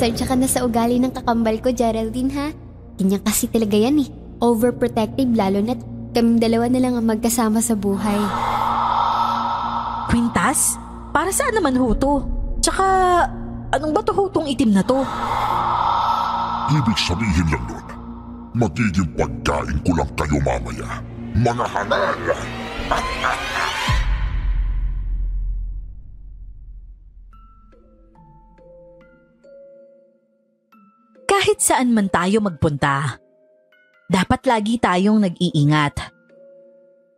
Pasensya ka na sa ugali ng kakambal ko, Geraldine, ha? Ganyan kasi talaga yan eh. Overprotective, lalo na't kaming dalawa na lang ang magkasama sa buhay. Quintas? Para saan naman ho to? Tsaka, anong ba to ho tong itim na to? Ibig sabihin lang nun, magiging pagkain ko lang kayo mamaya. Mga hangal! Kahit saan man tayo magpunta, dapat lagi tayong nag-iingat.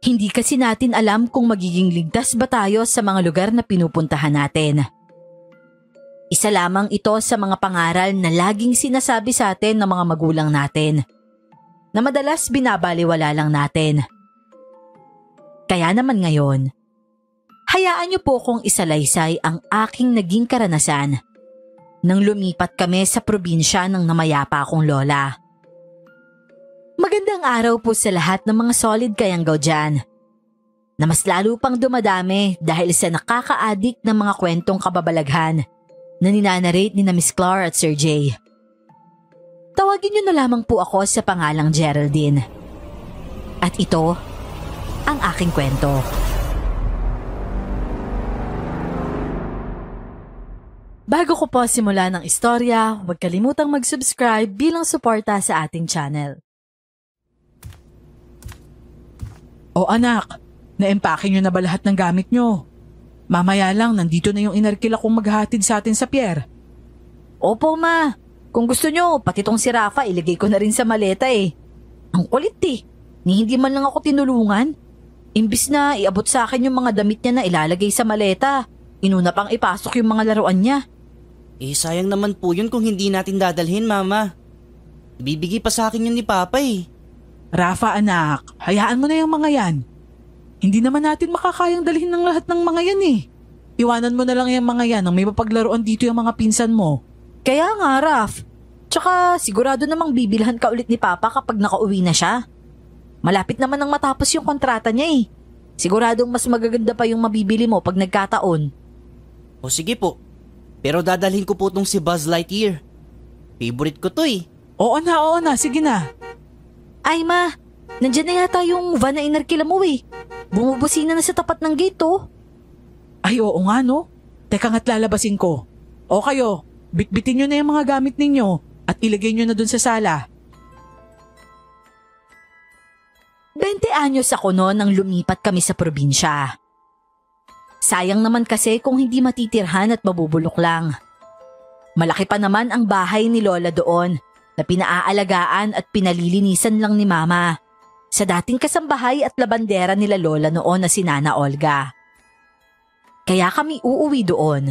Hindi kasi natin alam kung magiging ligtas ba tayo sa mga lugar na pinupuntahan natin. Isa lamang ito sa mga pangaral na laging sinasabi sa atin ng mga magulang natin, na madalas binabaliwala lang natin. Kaya naman ngayon, hayaan niyo po kong isalaysay ang aking naging karanasan nang lumipat kami sa probinsya ng namayapa akong lola. Magandang araw po sa lahat ng mga solid kayanggaw dyan, na mas lalo pang dumadami dahil sa nakaka-addict ng mga kwentong kababalaghan na ninanarate ni na Miss Clar at Sir Jay. Tawagin niyo na lamang po ako sa pangalang Geraldine. At ito ang aking kwento. Bago ko po simulan ng istorya, huwag kalimutang mag-subscribe bilang suporta sa ating channel. O anak, na-empake nyo na ba lahat ng gamit nyo? Mamaya lang, nandito na yung inarkila kong maghahatid sa atin sa pier. Opo ma, kung gusto nyo, pati tong si Rafa ilagay ko na rin sa maleta eh. Ang kulit eh, ni hindi man lang ako tinulungan. Imbis na iabot sa akin yung mga damit niya na ilalagay sa maleta, inuna pang ipasok yung mga laruan niya. Sayang naman po yun kung hindi natin dadalhin, Mama. Ibibigay pa sa akin yun ni Papa eh. Rafa anak, hayaan mo na yung mga yan. Hindi naman natin makakayang dalhin ng lahat ng mga yan eh. Iwanan mo na lang yung mga yan nang may mapaglaruan dito yung mga pinsan mo. Kaya nga, Raf. Tsaka sigurado namang bibilhan ka ulit ni Papa kapag nakauwi na siya. Malapit naman nang matapos yung kontrata niya eh. Siguradong mas magaganda pa yung mabibili mo pag nagkataon. O sige po. Pero dadalhin ko po tong si Buzz Lightyear. Favorite ko to eh. Oo na, sige na. Ay ma, nandyan na yata yung van na inarkila mo eh. Bumubusina na sa tapat ng gate oh. Ay oo nga no. Teka nga't lalabasin ko. O kayo, bitbitin nyo na yung mga gamit ninyo at ilagay nyo na dun sa sala. 20 anyos ako noon nang lumipat kami sa probinsya. Sayang naman kasi kung hindi matitirhan at mabubulok lang. Malaki pa naman ang bahay ni Lola doon na pinaaalagaan at pinalilinisan lang ni Mama sa dating kasambahay at labandera nila Lola noon na si Nana Olga. Kaya kami uuwi doon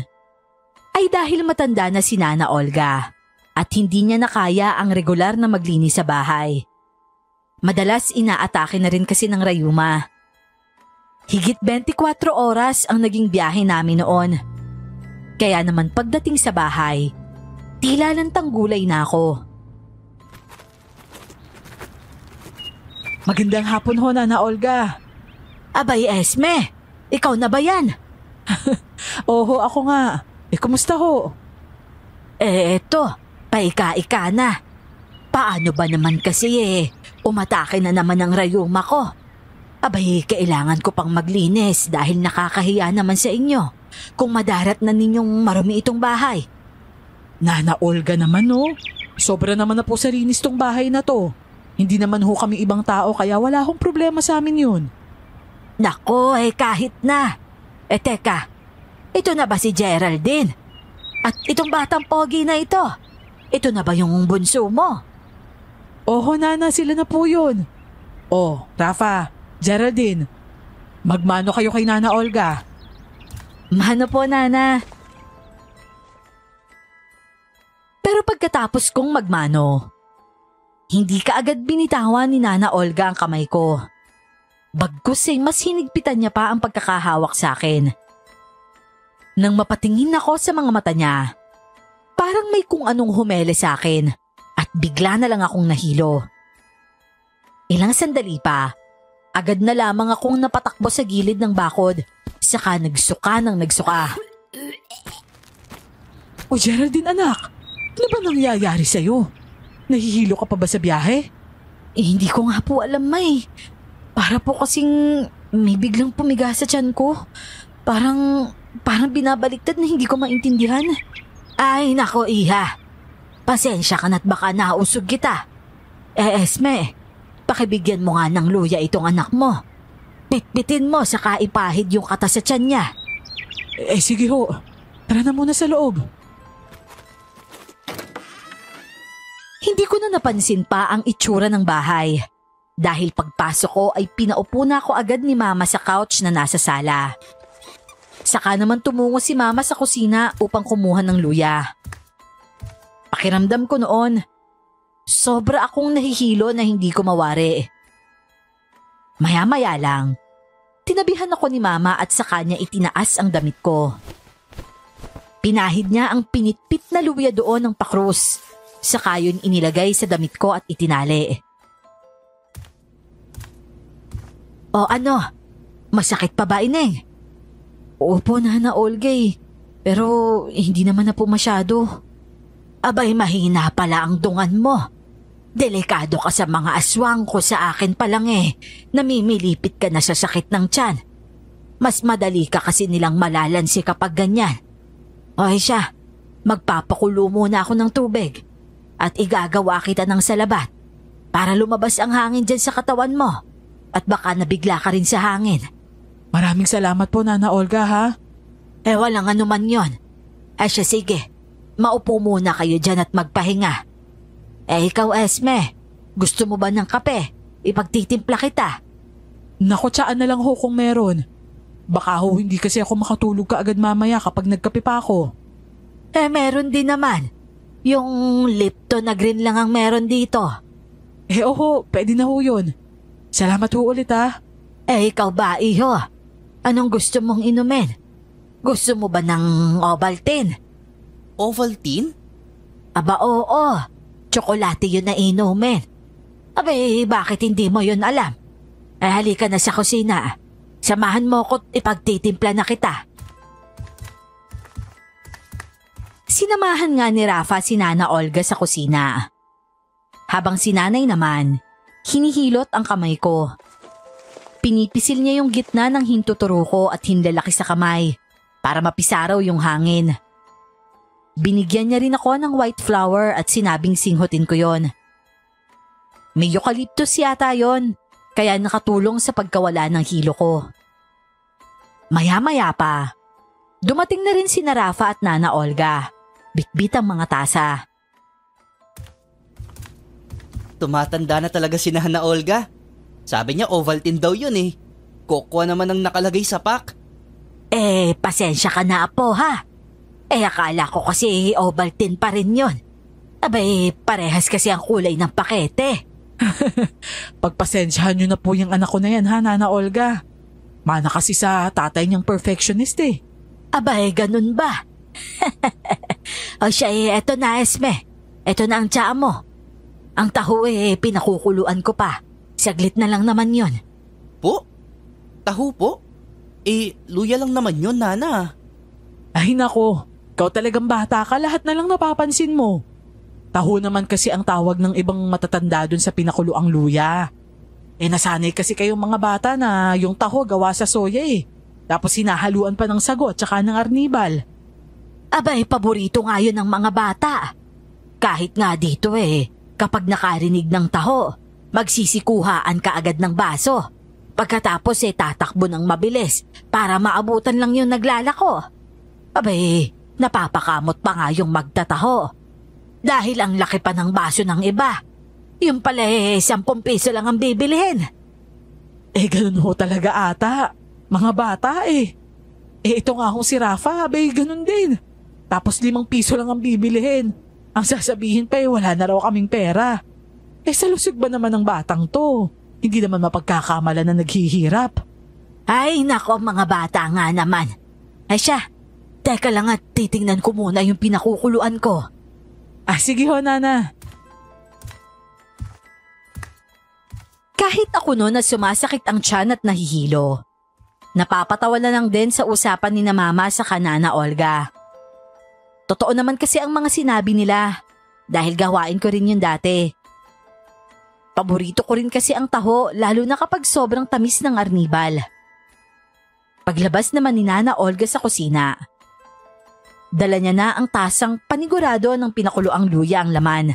ay dahil matanda na si Nana Olga at hindi niya na kaya ang regular na maglinis sa bahay. Madalas inaatake na rin kasi ng rayuma. Higit 24 oras ang naging biyahe namin noon. Kaya naman pagdating sa bahay, tila lantang gulay na ako. Magandang hapon ho, Nana Olga. Abay Esme, ikaw na ba yan? Oho, ako nga. Kumusta ho? Eto, paika-ika na. Paano ba naman kasi umatake na naman ang rayuma ko. Abay, kailangan ko pang maglinis dahil nakakahiya naman sa inyo kung madarat na ninyong marumi itong bahay. Nana Olga naman no. Sobra naman na po sa linis tong bahay na to. Hindi naman ho kami ibang tao kaya wala hong problema sa amin yun. Nako, kahit na. Teka, ito na ba si Geraldine? At itong batang pogi na ito na ba yung bunso mo? Oho, Nana, sila na po yun. Oh, Rafa, Geraldine, magmano kayo kay Nana Olga. Mano po, Nana. Pero pagkatapos kong magmano, hindi kaagad binitawan ni Nana Olga ang kamay ko. Bagkus mas hinigpitan niya pa ang pagkakahawak sa akin. Nang mapatingin ako sa mga mata niya, parang may kung anong humele sa akin at bigla na lang akong nahilo. Ilang sandali pa, agad na lamang akong napatakbo sa gilid ng bakod, saka nagsuka ng nagsuka. O Geraldine anak, ano Ano ba nangyayari sa'yo? Nahihilo ka pa ba sa biyahe? Hindi ko nga po alam, May. Para po kasing may biglang pumiga sa tiyan ko. Parang binabaliktad na hindi ko maintindihan. Ay, nako, Iha. Pasensya ka na't baka nausog kita. Esme, pakibigyan mo nga ng luya itong anak mo. Pitpitin mo saka ipahid yung kata sa tiyan niya. Sige ho. Tara na muna sa loob. Hindi ko na napansin pa ang itsura ng bahay. Dahil pagpasok ko ay pinaupo na ako agad ni Mama sa couch na nasa sala. Saka naman tumungo si Mama sa kusina upang kumuha ng luya. Pakiramdam ko noon, sobra akong nahihilo na hindi ko mawari. Maya-maya lang, tinabihan ako ni Mama at sa kanya itinaas ang damit ko. Pinahid niya ang pinitpit na luya doon ng pakrus. Saka yun inilagay sa damit ko at itinali. O ano, masakit pa ba, Ineng? Opo, Nana Olgay, pero hindi naman na po masyado. Abay, mahina pala ang dungan mo. Delikado ka sa mga aswang ko, sa akin pa lang namimilipit ka na sa sakit ng tiyan. Mas madali ka kasi nilang malalansi kapag ganyan. O siya, magpapakulo muna ako ng tubig at igagawa kita ng salabat para lumabas ang hangin dyan sa katawan mo at baka nabigla ka rin sa hangin. Maraming salamat po, Nana Olga, ha? Walang anuman yon. Siya, sige. Maupo muna kayo dyan at magpahinga. Ikaw, Esme, gusto mo ba ng kape? Ipagtitimpla kita. Naku, tsaan na lang ho kung meron. Baka ho hindi kasi ako makatulog ka agad mamaya kapag nagkape pa ako. Meron din naman. Yung Lipton na green lang ang meron dito. Oho, pwede na ho yun. Salamat ho ulit, ha? Ikaw ba, iho? Anong gusto mong inumin? Gusto mo ba ng Ovaltine? Ovaltine? Aba, oo. Tsokolate yun na inumin. Abay, bakit hindi mo yun alam? Halika na sa kusina. Samahan mo ko't ipagtitimpla na kita. Sinamahan nga ni Rafa si Nana Olga sa kusina. Habang si Nanay naman, hinihilot ang kamay ko. Pinipisil niya yung gitna ng hintuturo ko at hinlalaki sa kamay para mapisaraw yung hangin. Binigyan niya rin ako ng white flower at sinabing singhutin ko yon. May eucalyptus yata yon, kaya nakatulong sa pagkawala ng hilo ko. Maya-maya pa, dumating na rin si Rafa at Nana Olga. Bitbit ang mga tasa. Tumatanda na talaga si Nana Olga. Sabi niya Ovaltine daw yun Cocoa naman ang nakalagay sa pack. Pasensya ka na po, ha? Akala ko kasi Ovaltine pa rin yun. Abay, parehas kasi ang kulay ng pakete. Pagpasensyahan niyo na po yung anak ko na yan, ha, Nana Olga? Mana kasi sa tatay niyang perfectionist Abay, ganun ba? O siya, eto na, Esme. Eto na ang tsaa mo. Ang taho pinakukuluan ko pa. Saglit na lang naman yon. Po? Taho po? Luya lang naman yun, Nana. Ay nako, ikaw talagang bata ka, lahat na lang napapansin mo. Taho naman kasi ang tawag ng ibang matatanda dun sa pinakuluang luya. Nasanay kasi kayong mga bata na yung taho gawa sa soya Tapos hinahaluan pa ng sago at saka ng arnibal. Abay, paborito nga yun ng mga bata. Kahit nga dito kapag nakarinig ng taho, magsisikuhaan ka agad ng baso. Pagkatapos tatakbo ng mabilis para maabutan lang yung naglalako. Abay, napapakamot pa nga yung magtataho. Dahil ang laki pa ng baso ng iba. Yung pala 10 piso lang ang bibilihin. Ganun ho talaga ata. Mga bata ito nga hong si Rafa, ganun din. Tapos 5 piso lang ang bibilihin. Ang sasabihin pa wala na raw kaming pera. Sa lusog ba naman ng batang to? Hindi naman mapagkakamalan na naghihirap. Ay nako, mga bata nga naman. Siya, teka lang at titingnan ko muna yung pinakukuluan ko. Sige ho, Nana. Kahit ako noon na sumasakit ang tiyan at nahihilo, napapatawa na lang din sa usapan ni na Mama sa Nana Olga. Totoo naman kasi ang mga sinabi nila dahil gawain ko rin yun dati. Paborito ko rin kasi ang taho lalo na kapag sobrang tamis ng arnibal. Paglabas naman ni Nana Olga sa kusina, dala niya na ang tasang panigurado ng pinakuloang luya ang laman.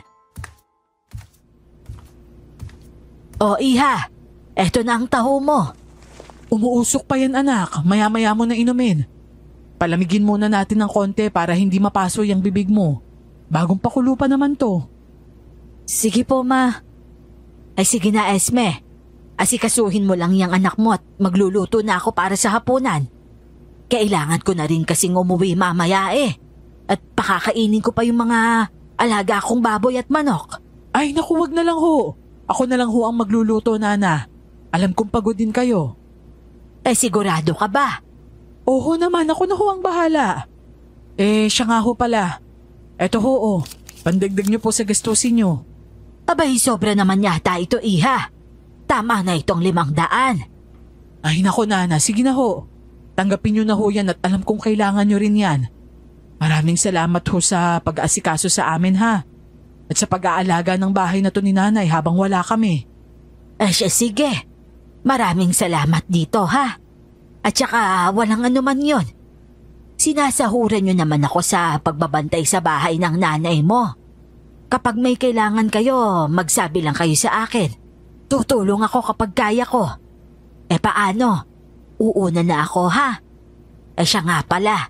O iha, eto na ang taho mo. Umuusok pa yan anak, maya-maya mo na inumin. Palamigin muna natin ng konti para hindi mapaso yung bibig mo. Bagong pakulo pa naman to. Sige po ma. Ay sige na Esme, asikasuhin mo lang yung anak mo at magluluto na ako para sa hapunan. Kailangan ko na rin kasing umuwi mamaya at pakakainin ko pa yung mga alaga kong baboy at manok. Ay naku, wag na lang ho. Ako na lang ho ang magluluto, Nana. Alam kong pagod din kayo. Sigurado ka ba? Oo naman, ako na ho ang bahala. Siya nga ho pala. Eto ho pandagdag niyo po sa gastusin niyo. Abay, sobra naman yata ito iha. Tama na itong 500. Ay nako Nana, sige na ho. Tanggapin niyo na ho yan at alam kong kailangan niyo rin yan. Maraming salamat ho sa pag-aasikaso sa amin ha. At sa pag-aalaga ng bahay na to ni Nanay habang wala kami. Sige. Maraming salamat dito ha. At saka walang anuman yon. Sinasahuran niyo naman ako sa pagbabantay sa bahay ng nanay mo. Kapag may kailangan kayo, magsabi lang kayo sa akin. Tutulong ako kapag kaya ko. Paano? Uuna na ako ha? Siya nga pala.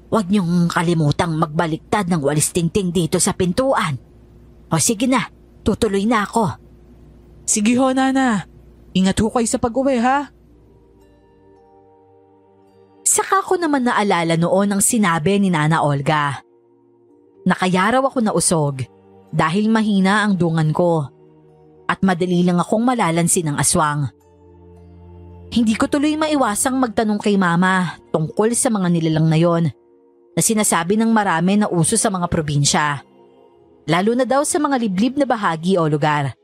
Huwag niyong kalimutang magbaliktad ng walis tingting dito sa pintuan. O sige na, tutuloy na ako. Sige ho, Nana. Ingat ho kayo sa pag-uwi ha. Saka ko naman naalala noon ang sinabi ni Nana Olga. Nakaya raw ako nausog dahil mahina ang dungan ko at madali lang akong malalansin ng aswang. Hindi ko tuloy maiwasang magtanong kay Mama tungkol sa mga nilalang na yon na sinasabi ng marami na uso sa mga probinsya, lalo na daw sa mga liblib na bahagi o lugar.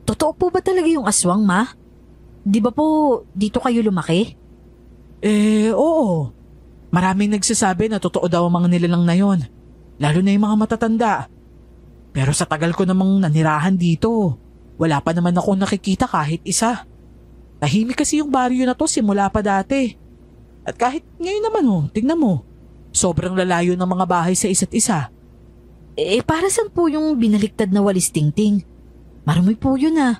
Totoo po ba talaga yung aswang, Ma? Di ba po dito kayo lumaki? Oo. Maraming nagsasabi na totoo daw ang mga nilalang na yon, lalo na yung mga matatanda. Pero sa tagal ko namang nanirahan dito, wala pa naman akong nakikita kahit isa. Tahimik kasi yung baryo na to simula pa dati. At kahit ngayon naman tignan mo, sobrang lalayo ng mga bahay sa isa't isa. Para saan po yung binaliktad na walis tingting? Marumi po yun ah.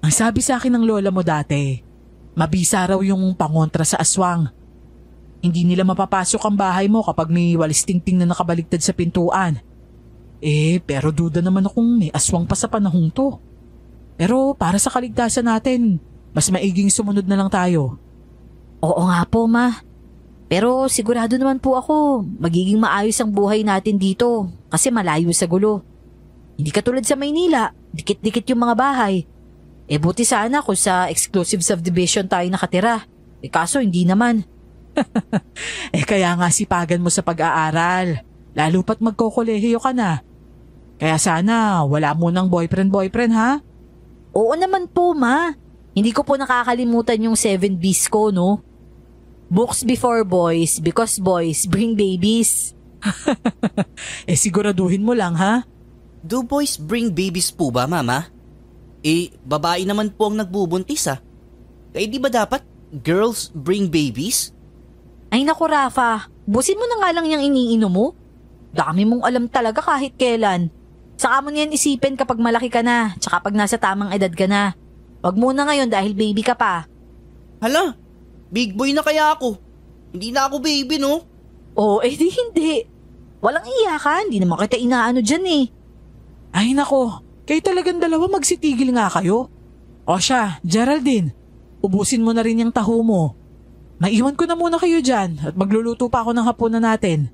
Ang sabi sa akin ng lola mo dati, mabisa raw yung pangontra sa aswang. Hindi nila mapapasok ang bahay mo kapag may walis tingting na nakabaliktad sa pintuan. Pero duda naman akong may aswang pa sa panahong to. Pero para sa kaligtasan natin, mas maiging sumunod na lang tayo. Oo nga po, Ma. Pero sigurado naman po ako, magiging maayos ang buhay natin dito kasi malayo sa gulo. Hindi katulad sa Maynila, dikit-dikit yung mga bahay. Buti sana kung sa exclusive subdivision tayo nakatira. Kaso hindi naman. Kaya nga sipagan mo sa pag-aaral, lalo pat magkokolehiyo ka na. Kaya sana wala mo ng boyfriend ha? Oo naman po, Ma. Hindi ko po nakakalimutan yung 7 B's ko, no? Books before boys because boys bring babies. Siguraduhin mo lang ha? Do boys bring babies po ba, Mama? Babae naman po ang nagbubuntis ah. Kaya di ba dapat girls bring babies? Ay naku Rafa, busin mo na nga lang yung iniinom mo. Dami mong alam talaga kahit kailan. Saka mo niyan isipin kapag malaki ka na, tsaka pag nasa tamang edad ka na. Wag muna ngayon dahil baby ka pa. Hala, big boy na kaya ako. Hindi na ako baby, no? Di hindi. Walang iyakan, hindi naman kita inaano dyan eh. Ay nako, kayo talagang dalawa magsitigil nga kayo. O siya, Geraldine, ubusin mo na rin yung taho mo. Maiwan ko na muna kayo dyan at magluluto pa ako ng hapunan natin.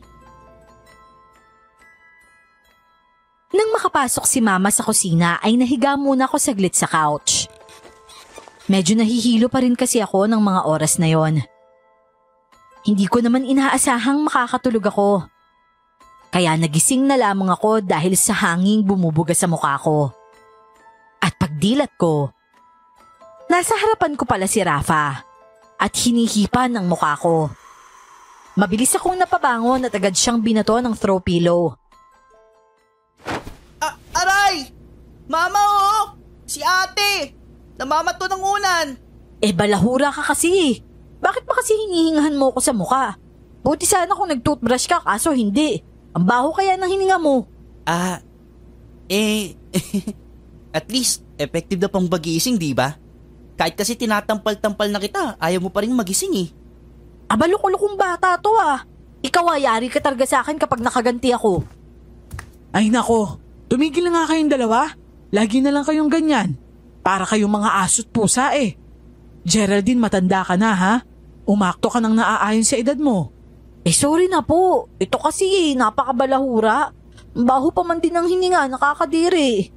Nang makapasok si Mama sa kusina ay nahiga muna ako saglit sa couch. Medyo nahihilo pa rin kasi ako ng mga oras na yon. Hindi ko naman inaasahang makakatulog ako. Kaya nagising na lamang ako dahil sa hanging bumubuga sa mukha ko. At pagdilat ko, nasa harapan ko pala si Rafa at hinihipan ang mukha ko. Mabilis akong napabangon at agad siyang binato ng throw pillow. Aray! Mama oh! Si ate! Namamato ng unan! Balahura ka kasi. Bakit ba kasi hinihingahan mo ko sa muka? Buti sana kung nag-toothbrush ka kaso hindi. Ang baho kaya ng hininga mo. At least, effective na pang magising, di ba? Kahit kasi tinatampal-tampal na kita, ayaw mo pa rin magising eh. Loko-lokong bata to ah. Ikaw yari ka talaga sa akin kapag nakaganti ako. Ay nako, tumigil na nga kayong dalawa. Lagi na lang kayong ganyan. Para kayong mga aso't pusa eh. Geraldine, matanda ka na ha? Umakto ka nang naaayon sa edad mo. Sorry na po. Ito kasi napakabalahura. Baho pa man din ang hininga, nakakadiri.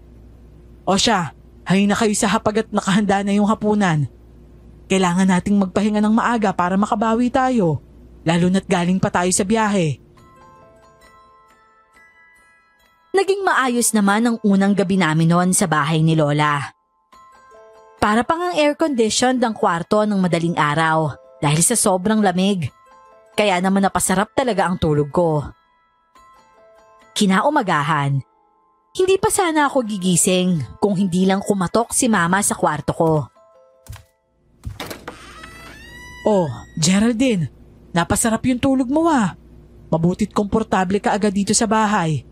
O siya, hay na kayo sa hapag at nakahanda na yung hapunan. Kailangan nating magpahinga ng maaga para makabawi tayo. Lalo na't galing pa tayo sa biyahe. Naging maayos naman ang unang gabi namin noon sa bahay ni Lola. Para pang ang air-conditioned ang kwarto ng madaling araw dahil sa sobrang lamig. Kaya naman napasarap talaga ang tulog ko. Kinaumagahan, hindi pa sana ako gigising kung hindi lang kumatok si Mama sa kwarto ko. Oh, Geraldine, napasarap yung tulog mo ah. Mabutit komportable ka agad dito sa bahay.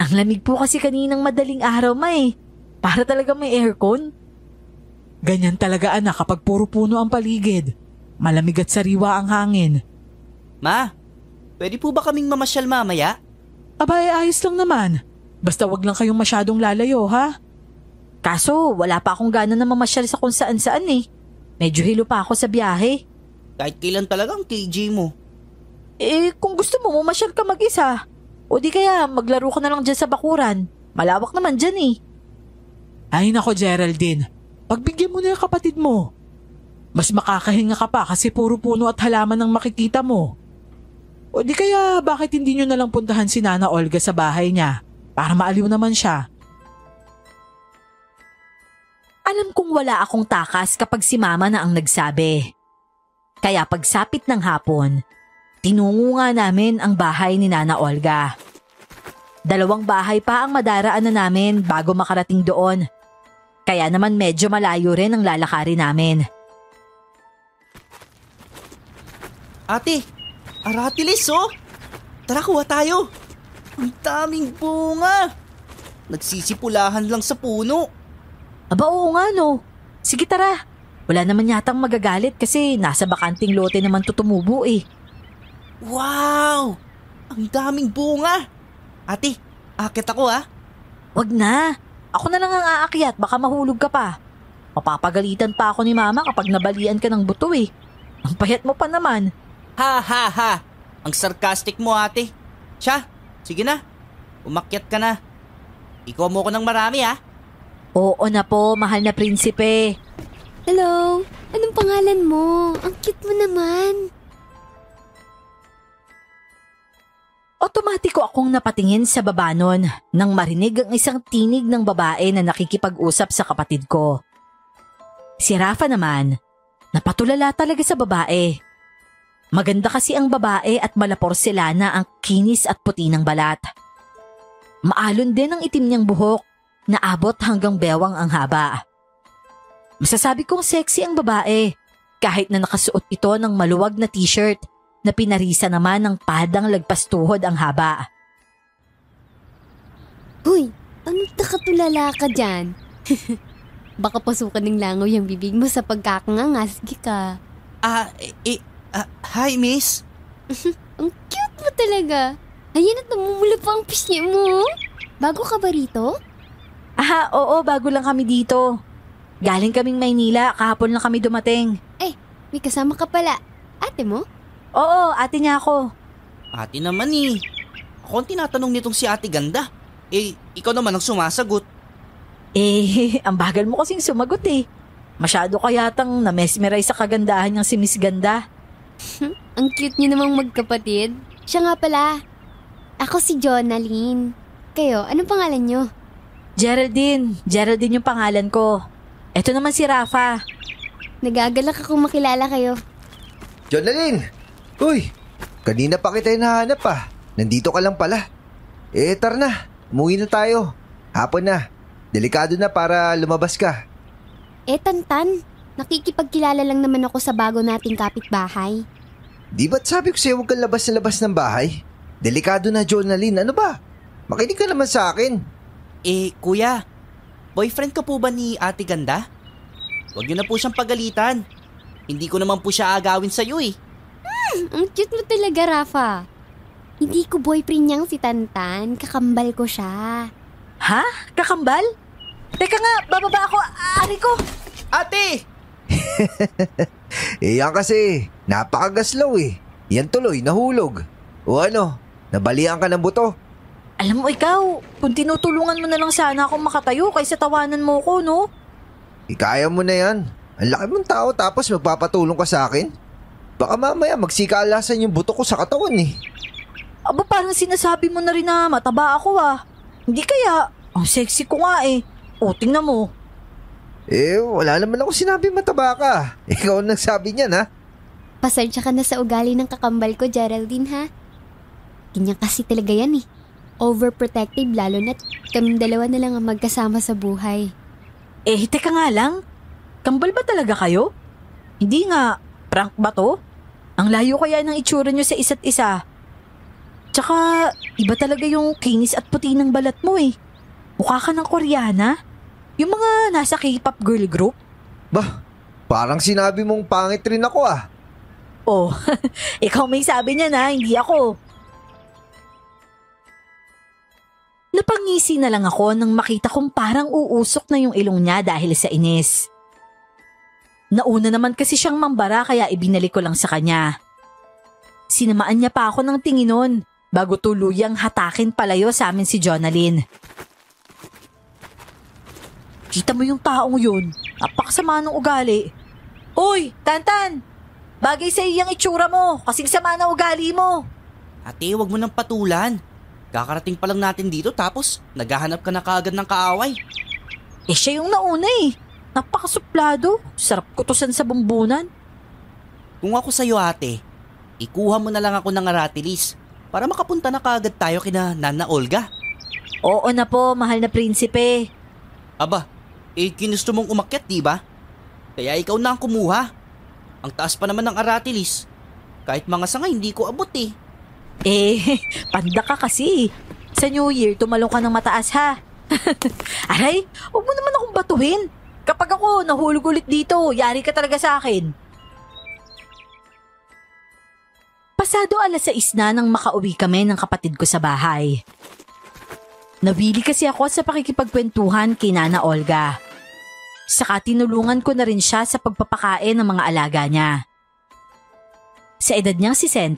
Ang lamig po kasi kaninang madaling araw, May. Para talaga may aircon. Ganyan talaga anak kapag puro puno ang paligid. Malamig at sariwa ang hangin. Ma, pwede po ba kaming mamasyal mamaya? Abay, ayos lang naman. Basta wag lang kayong masyadong lalayo ha. Kaso wala pa akong gana na mamasyal sa kung saan saan eh. Medyo hilo pa ako sa biyahe. Kahit kailan talaga ang KJ mo. Kung gusto mo, mamasyal ka mag-isa. O di kaya maglaro ka na lang dyan sa bakuran. Malawak naman dyan eh. Ay nako Geraldine, pagbigyan mo na yung kapatid mo. Mas makakahinga ka pa kasi puro puno at halaman ang makikita mo. O di kaya bakit hindi nyo nalang puntahan si Nana Olga sa bahay niya para maaliw naman siya? Alam kong wala akong takas kapag si Mama na ang nagsabi. Kaya pagsapit ng hapon, tinungo nga namin ang bahay ni Nana Olga. 2 bahay pa ang madaraanan namin bago makarating doon. Kaya naman medyo malayo rin ang lalakarin namin. Ate, aratilis oh! Tara, kuha tayo! Ang daming bunga! Nagsisipulahan lang sa puno. Aba oo nga no. Sige tara. Wala naman yatang magagalit kasi nasa bakanting lote naman to tumubo eh. Wow! Ang daming bunga! Ate, akit ako ah. Wag na. Ako na lang ang aakyat, baka mahulog ka pa. Mapapagalitan pa ako ni Mama kapag nabalian ka ng buto eh. Ang payat mo pa naman. Ha ha ha! Ang sarcastic mo ate. Siya, sige na. Umakyat ka na. Ikaw mo ko ng marami ah. Oo na po, mahal na prinsipe. Hello? Anong pangalan mo? Ang cute mo naman. Otomatiko akong napatingin sa baba nun nang marinig ang isang tinig ng babae na nakikipag-usap sa kapatid ko. Si Rafa naman, napatulala talaga sa babae. Maganda kasi ang babae at malaporselana ang kinis at puti ng balat. Maalon din ang itim niyang buhok na abot hanggang bewang ang haba. Masasabi kong sexy ang babae kahit na nakasuot ito ng maluwag na t-shirt na pinarisa naman ng padang lagpas tuhod ang haba. Huy, anong nakatulala ka dyan? Baka pasukan ng langaw yung bibig mo sa pagkakanganga. Sige ka. Hi miss. Ang cute mo talaga. Ayan at namumula pa ang pisngi mo. Bago ka ba rito? Oo, bago lang kami dito. Galing kaming Maynila, kahapon lang kami dumating. May kasama ka pala. Ate mo? Oo, ate niya ako. Ate naman eh. Ako ang tinatanong nitong si ate ganda. Ikaw naman ang sumasagot. Ang bagal mo kasing sumagot eh. Masyado ka yatang na-mesmerize sa kagandahan niyang si Miss Ganda. Ang cute niyo namang magkapatid. Siya nga pala. Ako si Jonaline. Kayo, anong pangalan niyo? Geraldine yung pangalan ko. Eto naman si Rafa. Nagagalak akong makilala kayo. Jonaline! Uy! Kanina pa kita hinahanap ah. Nandito ka lang pala. Tara na. Umuwi na tayo. Hapon na. Delikado na para lumabas ka. Tantan, nakikipagkilala lang naman ako sa bago nating kapitbahay. Di ba't sabi ko sa'yo huwag kang labas na labas ng bahay? Delikado na, Jonalyn. Ano ba? Makinig ka naman sa akin. Kuya, boyfriend ka po ba ni Ate Ganda? Huwag niyo na po siyang pagalitan. Hindi ko naman po siya agawin sa'yo eh. Ang cute mo talaga, Rafa. Hindi ko boyfriend niyang si Tantan. Kakambal ko siya. Ha? Kakambal? Teka nga, bababa ako. Ari ko. Ate! Yan kasi, napakagaslaw eh. Yan tuloy, nahulog. O ano, nabalian ka ng buto. Alam mo ikaw, kung tinutulungan mo na lang sana akong makatayo kaysa tawanan mo ko, no? Kaya mo na yan. Ang laki mong tao tapos magpapatulong ka sa akin. Baka mamaya magsikalasan yung buto ko sa katawan eh. Aba parang sinasabi mo na rin na mataba ako ah. Hindi kaya, ang sexy ko nga eh. O, tingnan mo. Wala naman ako sinabi mataba ka. Ikaw ang nagsabi niyan ha. Pasensya ka na sa ugali ng kakambal ko, Geraldine ha. Ganyan kasi talaga yan eh. Overprotective lalo na't kaming dalawa na lang ang magkasama sa buhay. Teka nga lang. Kambal ba talaga kayo? Hindi nga, prank ba to? Ang layo kaya ng itsura nyo sa isa't isa. Tsaka, iba talaga yung kinis at puti ng balat mo eh. Mukha ka ng Koreana. Yung mga nasa K-pop girl group. Bah, parang sinabi mong pangit rin ako ah. Oh, ikaw may sabi niya na, hindi ako. Napangisi na lang ako nang makita kong parang uusok na yung ilong niya dahil sa inis. Nauna naman kasi siyang mambara kaya ibinalik ko lang sa kanya. Sinamaan niya pa ako ng tingin nun bago tuluyang hatakin palayo sa amin si Jonalyn. Kita mo yung taong yun, napakasama ng ugali. Uy, Tantan! Bagay sa iyang itsura mo, kasing sama ng ugali mo. Ate, wag mo nang patulan. Kakarating pa lang natin dito tapos naghahanap ka na kaagad ng kaaway. Siya yung nauna eh. Napakasuplado. Sarap kutusan sa bumbunan. Kung ako sa'yo ate, ikuha mo na lang ako ng aratilis para makapunta na kaagad tayo kina Nana Olga. Oo na po, mahal na prinsipe. Aba, ginusto mong umakyat diba? Kaya ikaw na ang kumuha. Ang taas pa naman ng aratilis. Kahit mga sanga hindi ko abot eh. Panda ka kasi. Sa New Year, tumalong ka ng mataas ha. Aray, huwag mo naman akong batuhin. Kapag ako nahulog ulit dito, yari ka talaga sa akin. Pasado 6:00 na nang makauwi kami ng kapatid ko sa bahay. Nawili kasi ako sa pakikipagkwentuhan kay Nana Olga. Saka tinulungan ko na rin siya sa pagpapakain ng mga alaga niya. Sa edad niyang 60,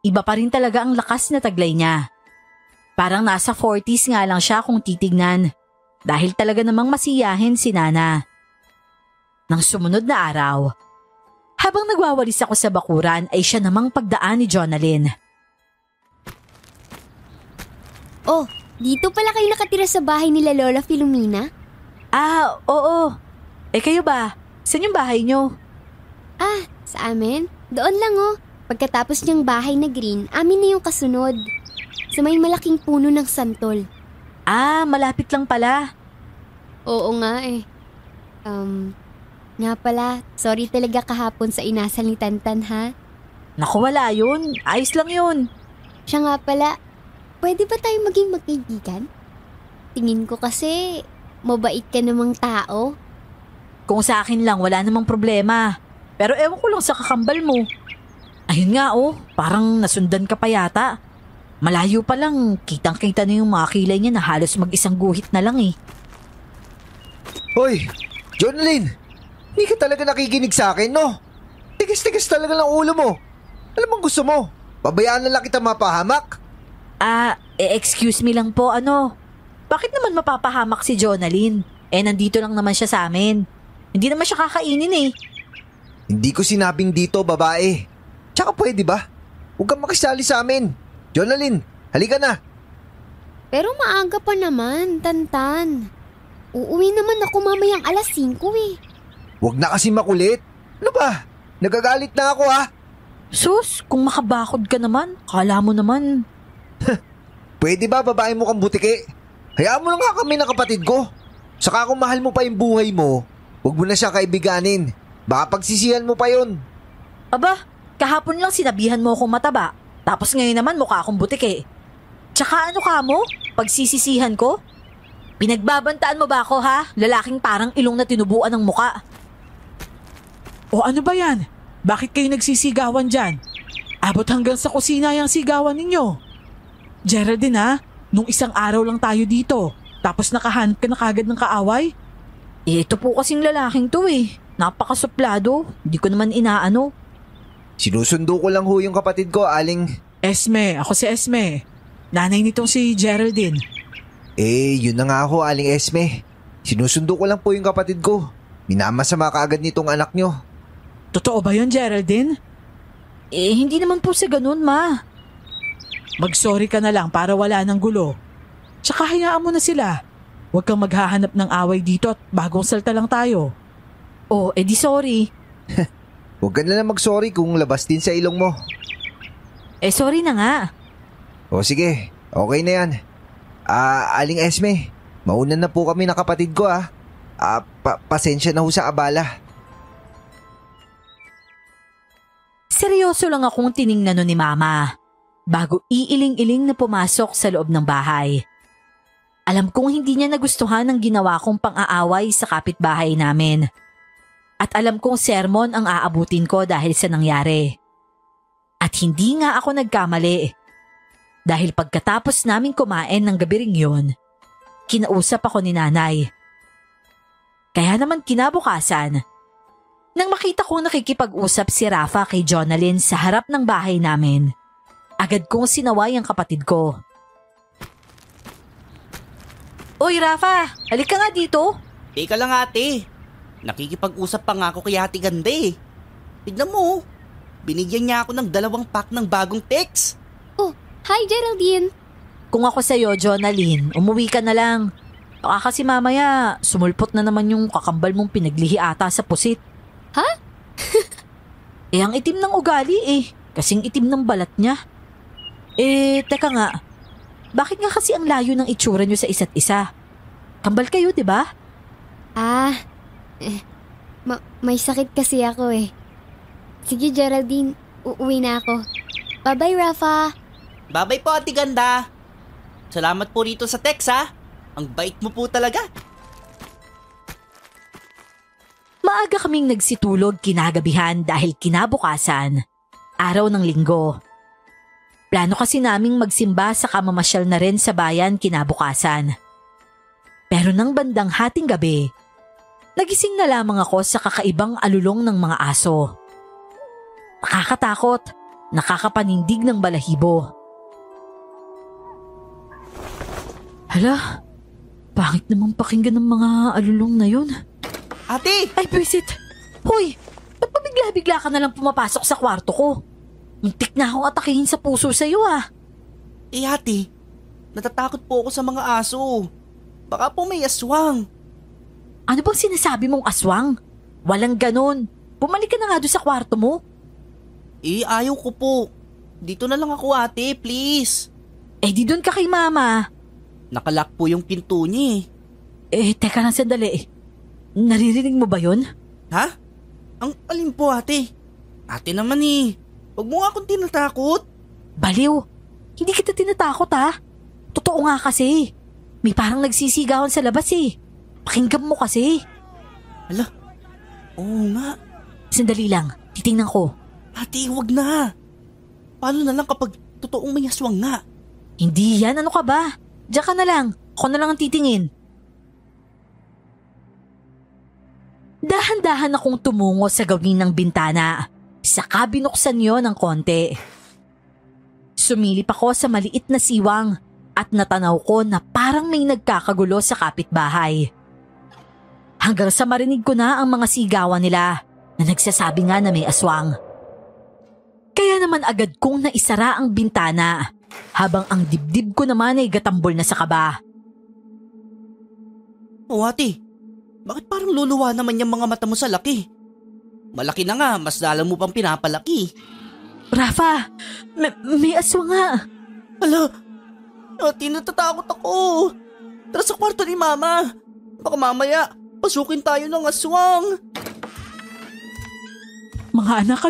iba pa rin talaga ang lakas na taglay niya. Parang nasa 40s nga lang siya kung titignan dahil talaga namang masiyahin si Nana. Nang sumunod na araw, habang nagwawalis ako sa bakuran ay siya namang pagdaan ni Jonalyn. Oh, dito pala kayo nakatira sa bahay nila Lola Filomena? Oo. Kayo ba? Saan yung bahay niyo? Sa amin? Doon lang oh. Pagkatapos niyang bahay na green, amin na yung kasunod. Sa may malaking puno ng santol. Malapit lang pala. Oo nga eh. Nga pala, sorry talaga kahapon sa inasal ni Tantan ha. Naku, wala yun. Ayos lang yun. Siya nga pala, pwede ba tayo maging magkaibigan? Tingin ko kasi, mabait ka namang tao. Kung sa akin lang, wala namang problema. Pero ewan ko lang sa kakambal mo. Ayun nga parang nasundan ka pa yata. Malayo pa lang, kitang-kita na yung mga kilay niya na halos mag-isang guhit na lang eh. Hoy, Jonalyn! Hindi ka talaga nakikinig sa akin, no? Tigas-tigas talaga ng ulo mo. Alam mong gusto mo? Pabayaan na lang kita mapahamak? Excuse me lang po, Bakit naman mapapahamak si Jonalyn? Nandito lang naman siya sa amin. Hindi naman siya kakainin eh. Hindi ko sinabing dito, babae. Tsaka pwede ba? Huwag kang makisali sa amin. Jonalyn, halika na. Pero maaga pa naman, Tantan. Uuwi naman ako mamayang 5:00 eh. Huwag na kasi makulit. Ano ba? Nagagalit na ako ha? Sus, kung makabakod ka naman, kala mo naman. Pwede ba babae mo kang butike? Hayaan mo na nga kami ng kapatid ko. Saka kung mahal mo pa yung buhay mo, huwag mo na siya kaibiganin. Baka pagsisihan mo pa yon. Aba, kahapon lang sinabihan mo akong mataba. Tapos ngayon naman mukha akong butike. Tsaka ano ka mo? Pagsisisihan ko? Pinagbabantaan mo ba ako ha? Lalaking parang ilong na tinubuan ng muka. O ano ba yan? Bakit kayo nagsisigawan dyan? Abot hanggang sa kusina yung sigawan ninyo. Geraldine ha, nung isang araw lang tayo dito. Tapos nakahanap ka na kagad ng kaaway? Ito po kasing lalaking to eh. Napakasuplado. Hindi ko naman inaano. Sinusundo ko lang ho yung kapatid ko, Aling... Esme, ako si Esme. Nanay nitong si Geraldine. Yun na nga ho, Aling Esme. Sinusundo ko lang po yung kapatid ko. Minamasama kaagad nitong anak nyo. Totoo ba yun, Geraldine? Hindi naman po sa ganun, ma. Mag-sorry ka na lang para wala ng gulo. Tsaka hayaan mo na sila. Huwag kang maghahanap ng away dito at bagong salta lang tayo. Oh, edi sorry. Huwag ka na lang mag-sorry kung labas din sa ilong mo. Sorry na nga. O sige, okay na yan. Aling Esme, mauna na po kami na kapatid ko pasensya na ho sa abala. Seryoso lang akong tiningnan nun ni Mama bago iiling-iling na pumasok sa loob ng bahay. Alam kong hindi niya nagustuhan ang ginawa kong pang-aaway sa kapitbahay namin. At alam kong sermon ang aabutin ko dahil sa nangyari. At hindi nga ako nagkamali. Dahil pagkatapos naming kumain ng gabi ring yun, kinausap ako ni Nanay. Kaya naman kinabukasan, nang makita kong nakikipag-usap si Rafa kay Jonalyn sa harap ng bahay namin, agad kong sinaway ang kapatid ko. Uy Rafa, halika nga dito. Teka lang ate. Nakikipag-usap pa nga ako kay Ate Ganda eh. Tignan mo, binigyan niya ako ng 2 pack ng bagong text. Oh, hi Geraldine. Kung ako sa'yo, Jonalyn, umuwi ka na lang. Baka kasi mamaya, sumulpot na naman yung kakambal mong pinaglihi ata sa pusit. Ha? Ang itim ng ugali eh. Kasing itim ng balat niya. Teka nga. Bakit nga kasi ang layo ng itsura niyo sa isa't isa? Kambal kayo, di ba? May sakit kasi ako eh. Sige Geraldine, uuwi na ako. Bye-bye Rafa. Babay po Ate Ganda. Salamat po rito sa text ha. Ang bait mo po talaga. Maaga kaming nagsitulog kinagabihan dahil kinabukasan, araw ng linggo. Plano kasi naming magsimba sa kamamasyal na rin sa bayan kinabukasan. Pero nang bandang hating gabi, nagising na lamang ako sa kakaibang alulong ng mga aso. Nakakatakot, nakakapanindig ng balahibo. Hala, pangit namang pakinggan ng mga alulong na yun. Ate! Ay, Brisit! Hoy, ba't pa bigla-bigla ka na lang pumapasok sa kwarto ko? Muntik na akong atakihin sa puso sa'yo Ate, natatakot po ako sa mga aso. Baka po may aswang. Ano bang sinasabi mong aswang? Walang ganon. Bumalik ka na nga doon sa kwarto mo. Ayaw ko po. Dito na lang ako ate, please. Di doon ka kay Mama. Nakalock po yung pinto niya Teka lang sandali. Naririnig mo ba yun? Ha? Ang alin po ate? Ate naman Huwag mo nga akong tinatakot. Baliw. Hindi kita tinatakot Totoo nga kasi. May parang nagsisigawan sa labas Pakinggan mo kasi. Hala, oo nga. Sandali lang, titingnan ko. Ate, huwag na. Paano na lang kapag totoong may aswang nga? Hindi yan, ano ka ba? Diyan ka na lang, ako na lang ang titingin. Dahan-dahan akong tumungo sa gawin ng bintana. Saka binuksan yon ng konti. Sumilip ako sa maliit na siwang at natanaw ko na parang may nagkakagulo sa kapitbahay. Hanggang sa marinig ko na ang mga sigawan nila na nagsasabi nga na may aswang. Kaya naman agad kong naisara ang bintana habang ang dibdib ko naman ay gatambol na sa kaba. Oh ate, bakit parang luluwa naman yung mga mata mo sa laki? Malaki na nga, mas lalo mo pang pinapalaki. Rafa, may aswang nga. Hala, ate, natatakot ako. Tara sa kwarto ni Mama. Baka mamaya, pasukin tayo ng aswang. Mga anak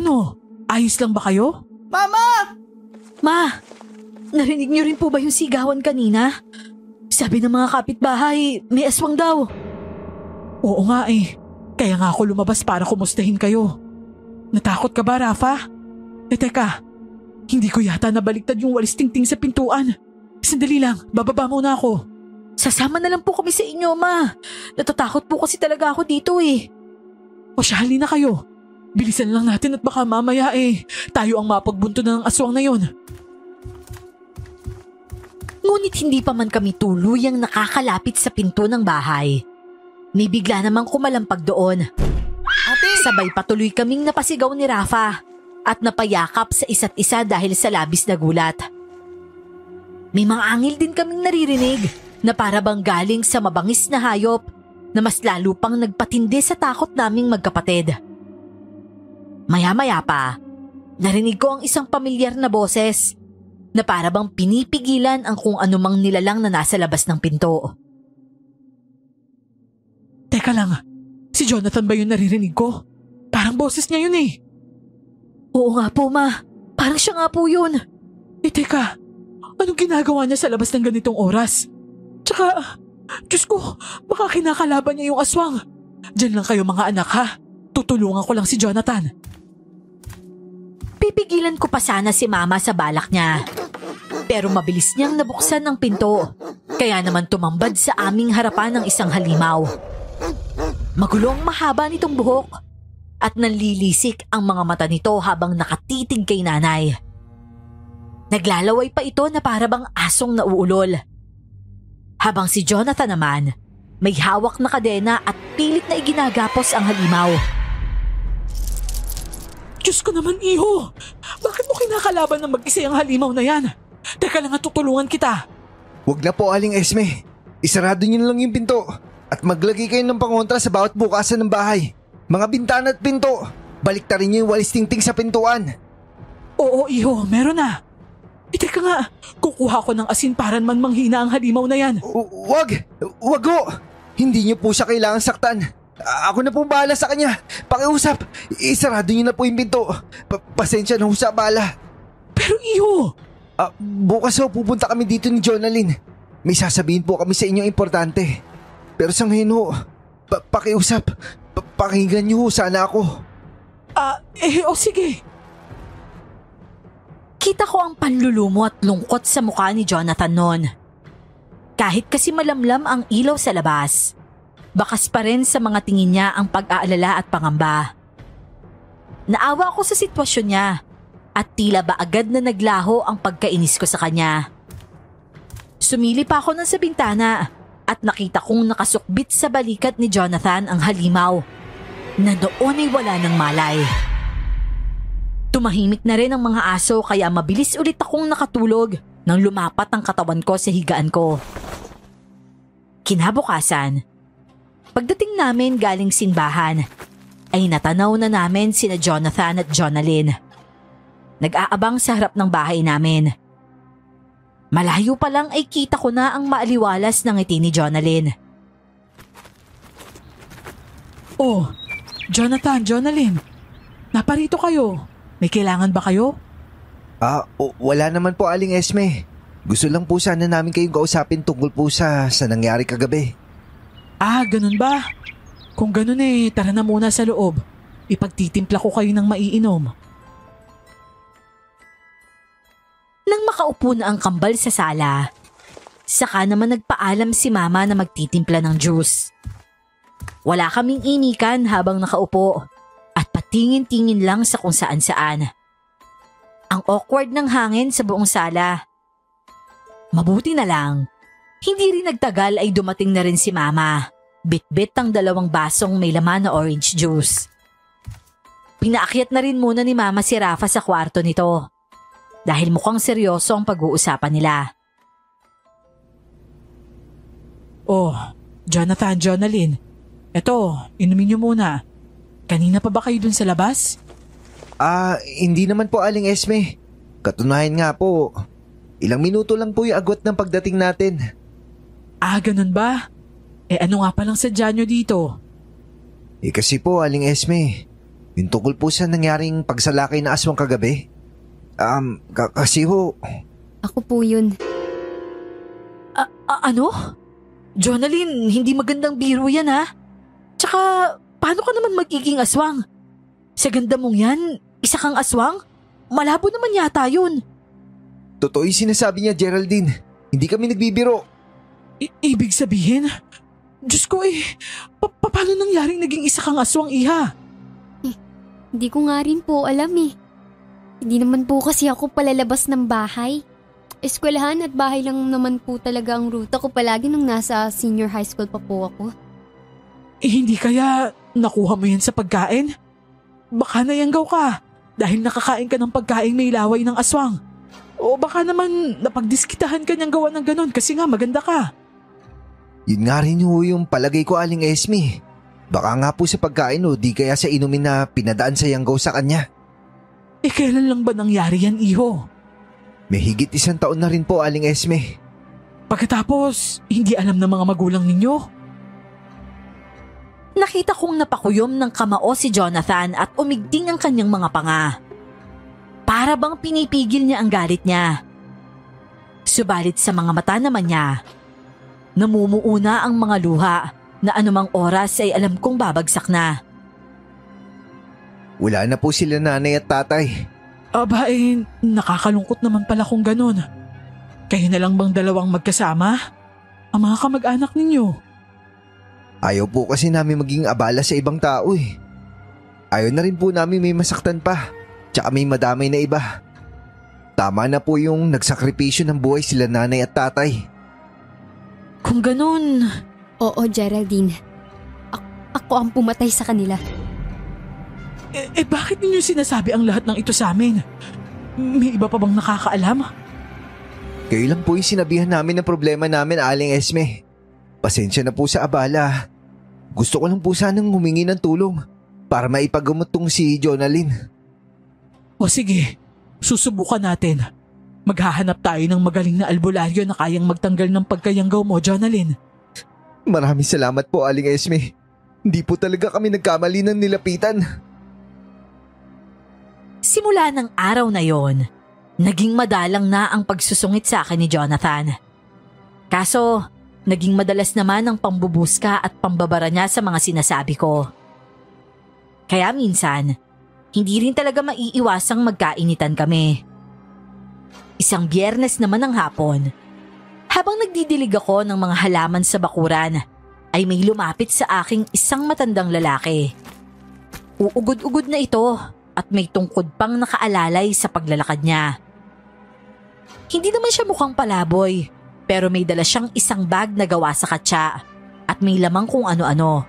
ayos lang ba kayo? Mama! Ma, narinig niyo rin po ba yung sigawan kanina? Sabi ng mga kapitbahay, may aswang daw. Oo nga eh. Kaya nga ako lumabas para kumustahin kayo. Natakot ka ba, Rafa? Teka, hindi ko yata nabaliktad yung walis tingting sa pintuan. Sandali lang, bababa muna ako. Sasama na lang po kami sa inyo, Ma. Natatakot po kasi talaga ako dito eh. O siya, halina kayo. Bilisan lang natin at baka mamaya tayo ang mapagbunto ng aswang na yon. Ngunit hindi pa man kami tuluyang nakakalapit sa pinto ng bahay. May bigla namang kumalampag doon. Ate! Sabay patuloy kaming napasigaw ni Rafa at napayakap sa isa't isa dahil sa labis na gulat. May mga angil din kaming naririnig na para bang galing sa mabangis na hayop na mas lalo pang nagpatindi sa takot naming magkapatid. Maya-maya pa, narinig ko ang isang pamilyar na boses na para bang pinipigilan ang kung anumang nilalang na nasa labas ng pinto. Teka lang, si Jonathan ba yung naririnig ko? Parang boses niya yun eh. Oo nga po, Ma. Parang siya nga po yun. Teka, anong ginagawa niya sa labas ng ganitong oras? Tsaka, Diyos ko, baka kinakalaban niya yung aswang. Diyan lang kayo mga anak ha. Tutulungan ko lang si Jonathan. Pipigilan ko pa sana si Mama sa balak niya. Pero mabilis niyang nabuksan ang pinto. Kaya naman tumambad sa aming harapan ng isang halimaw. Magulong mahaba nitong buhok at nanlilisik ang mga mata nito habang nakatitig kay nanay. Naglalaway pa ito na para bang asong nauulol. Habang si Jonathan naman, may hawak na kadena at pilit na iginagapos ang halimaw. Diyos ko naman, iho! Bakit mo kinakalaban ng mag-isa yung halimaw na yan? Teka lang at tutulungan kita. Huwag na po, Aling Esme. Isarado niyo na lang yung pinto at maglagay kayo ng pangontra sa bawat bukasan ng bahay. Mga bintana at pinto. Baliktarin niyo yung walis tingting sa pintuan. Oo, iho, meron na. Teka nga, kukuha ko ng asin para man manghina ang halimaw na yan. Wag ho! Hindi niyo po siya kailangan saktan. Ako na po bahala sa kanya. Pakiusap, isarado niyo na po yung pinto. Pasensya na ho sa bala. Pero iho! Bukas ho, pupunta kami dito ni Jonalyn. May sasabihin po kami sa inyo importante. Pero sa ngayon ho, pakiusap, pakinggan niyo ho sana ako. Sige. Kita ko ang panlulumo at lungkot sa mukha ni Jonathan noon. Kahit kasi malamlam ang ilaw sa labas, bakas pa rin sa mga tingin niya ang pag-aalala at pangamba. Naawa ako sa sitwasyon niya at tila ba agad na naglaho ang pagkainis ko sa kanya. Sumili pa ako sa bintana at nakita kong nakasukbit sa balikat ni Jonathan ang halimaw na doon ay wala ng malay. Tumahimik na rin ang mga aso kaya mabilis ulit akong nakatulog nang lumapat ang katawan ko sa higaan ko. Kinabukasan, pagdating namin galing simbahan, ay natanaw na namin sina Jonathan at Jonalyn. Nag-aabang sa harap ng bahay namin. Malayo pa lang ay kita ko na ang maaliwalas ng ngiti ni Jonalyn. Oh, Jonathan, Jonalyn, naparito kayo. May kailangan ba kayo? Wala naman po, Aling Esme. Gusto lang po sana namin kayong kausapin tungkol po sa nangyari kagabi. Ganun ba? Kung ganun tara na muna sa loob. Ipagtitimpla ko kayo ng maiinom. Nang makaupo na ang kambal sa sala, saka naman nagpaalam si Mama na magtitimpla ng juice. Wala kaming inikan habang nakaupo at patingin-tingin lang sa kung saan-saan. Ang awkward ng hangin sa buong sala. Mabuti na lang, hindi rin nagtagal ay dumating na rin si Mama. Bit-bit ang 2 basong may laman na orange juice. Pinaakyat na rin muna ni Mama si Rafa sa kwarto nito dahil mukhang seryoso ang pag-uusapan nila. Oh, Jonathan, Jonalyn, eto, inumin niyo muna. Kanina pa ba kayo dun sa labas? Hindi naman po Aling Esme. Katunayan nga po, ilang minuto lang po yung agwat ng pagdating natin. Ganun ba? Ano nga palang sadya nyo dito? Kasi po Aling Esme, yung tungkol po sa nangyaring pagsalakay na aswang kagabi. Kasi ho... Ako po yun. Ano? Jonalyn, hindi magandang biro yan ha. Tsaka, paano ka naman magiging aswang? Sa ganda mong yan, isa kang aswang? Malabo naman yata yun. Totoo yung sinasabi niya, Geraldine. Hindi kami nagbibiro. Ibig sabihin? Diyos ko paano nangyaring naging isa kang aswang, Iha? Hindi ko nga rin po alam eh. Hindi naman po kasi ako palalabas ng bahay. Eskwelahan at bahay lang naman po talaga ang ruta ko palagi nung nasa senior high school pa po ako. Hindi kaya nakuha mo yan sa pagkain? Baka nayanggaw ka dahil nakakain ka ng pagkain may laway ng aswang. O baka naman napagdiskitahan ka niyang gawa ng ganon kasi nga maganda ka. Yun nga rin ho yung palagay ko Aling Esme. Baka nga po sa pagkain o di kaya sa inumin na pinadaan sa yanggaw sa kanya. Kailan lang ba nangyari yan, Iho? May higit 1 taon na rin po Aling Esme. Pagkatapos, hindi alam ng mga magulang ninyo? Nakita kong napakuyom ng kamao si Jonathan at umigting ang kanyang mga panga. Para bang pinipigil niya ang galit niya. Subalit sa mga mata naman niya, namumuuna ang mga luha na anumang oras ay alam kong babagsak na. Wala na po sila nanay at tatay. Nakakalungkot naman pala kung ganun. Kayo na lang bang dalawang magkasama? Ang mga kamag-anak ninyo? Ayaw po kasi namin maging abala sa ibang tao eh. Ayaw na rin po namin may masaktan pa, tsaka may madamay na iba. Tama na po yung nagsakripisyo ng buhay sila nanay at tatay. Kung ganun... Oo, Geraldine. Ako ang pumatay sa kanila. Bakit ninyo sinasabi ang lahat ng ito sa amin? May iba pa bang nakakaalam? Kayo lang po yung sinabihan namin ng problema namin, Aling Esme. Pasensya na po sa abala. Gusto ko lang po sanang humingi ng tulong para maipagamot tong si Jonalyn. O sige, susubukan natin. Maghahanap tayo ng magaling na albularyo na kayang magtanggal ng pagkayanggaw mo, Jonalyn. Maraming salamat po, Aling Esme. Hindi po talaga kami nagkamali ng nilapitan. Simula ng araw na yon, naging madalang na ang pagsusungit sa akin ni Jonathan. Kaso, naging madalas naman ang pambubuska at pambabara niya sa mga sinasabi ko. Kaya minsan, hindi rin talaga maiiwasang magkainitan kami. Isang Biyernes naman ng hapon, habang nagdidilig ako ng mga halaman sa bakuran, ay may lumapit sa aking isang matandang lalaki. Uugod-ugod na ito at may tungkod pang nakaalalay sa paglalakad niya. Hindi naman siya mukhang palaboy, pero may dala siyang isang bag na gawa sa katsa at may lamang kung ano-ano.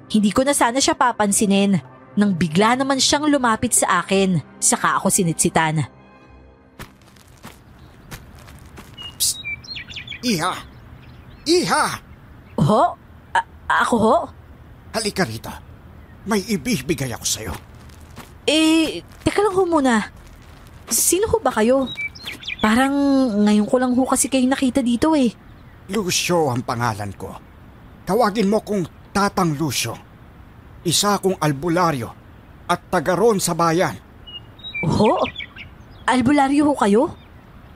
Hindi ko na sana siya papansinin nang bigla naman siyang lumapit sa akin, saka ako sinitsitan. Psst! Iha! Iha! Ho? Ako ho? Halika rito. May ibibigay ako sa'yo. Teka lang ho muna. Sino ho ba kayo? Parang ngayon ko lang ho kasi kayo nakita dito eh. Lucio ang pangalan ko. Tawagin mo kong Tatang Lucio. Isa akong albularyo at taga roon sa bayan. Ho? Albularyo ho kayo?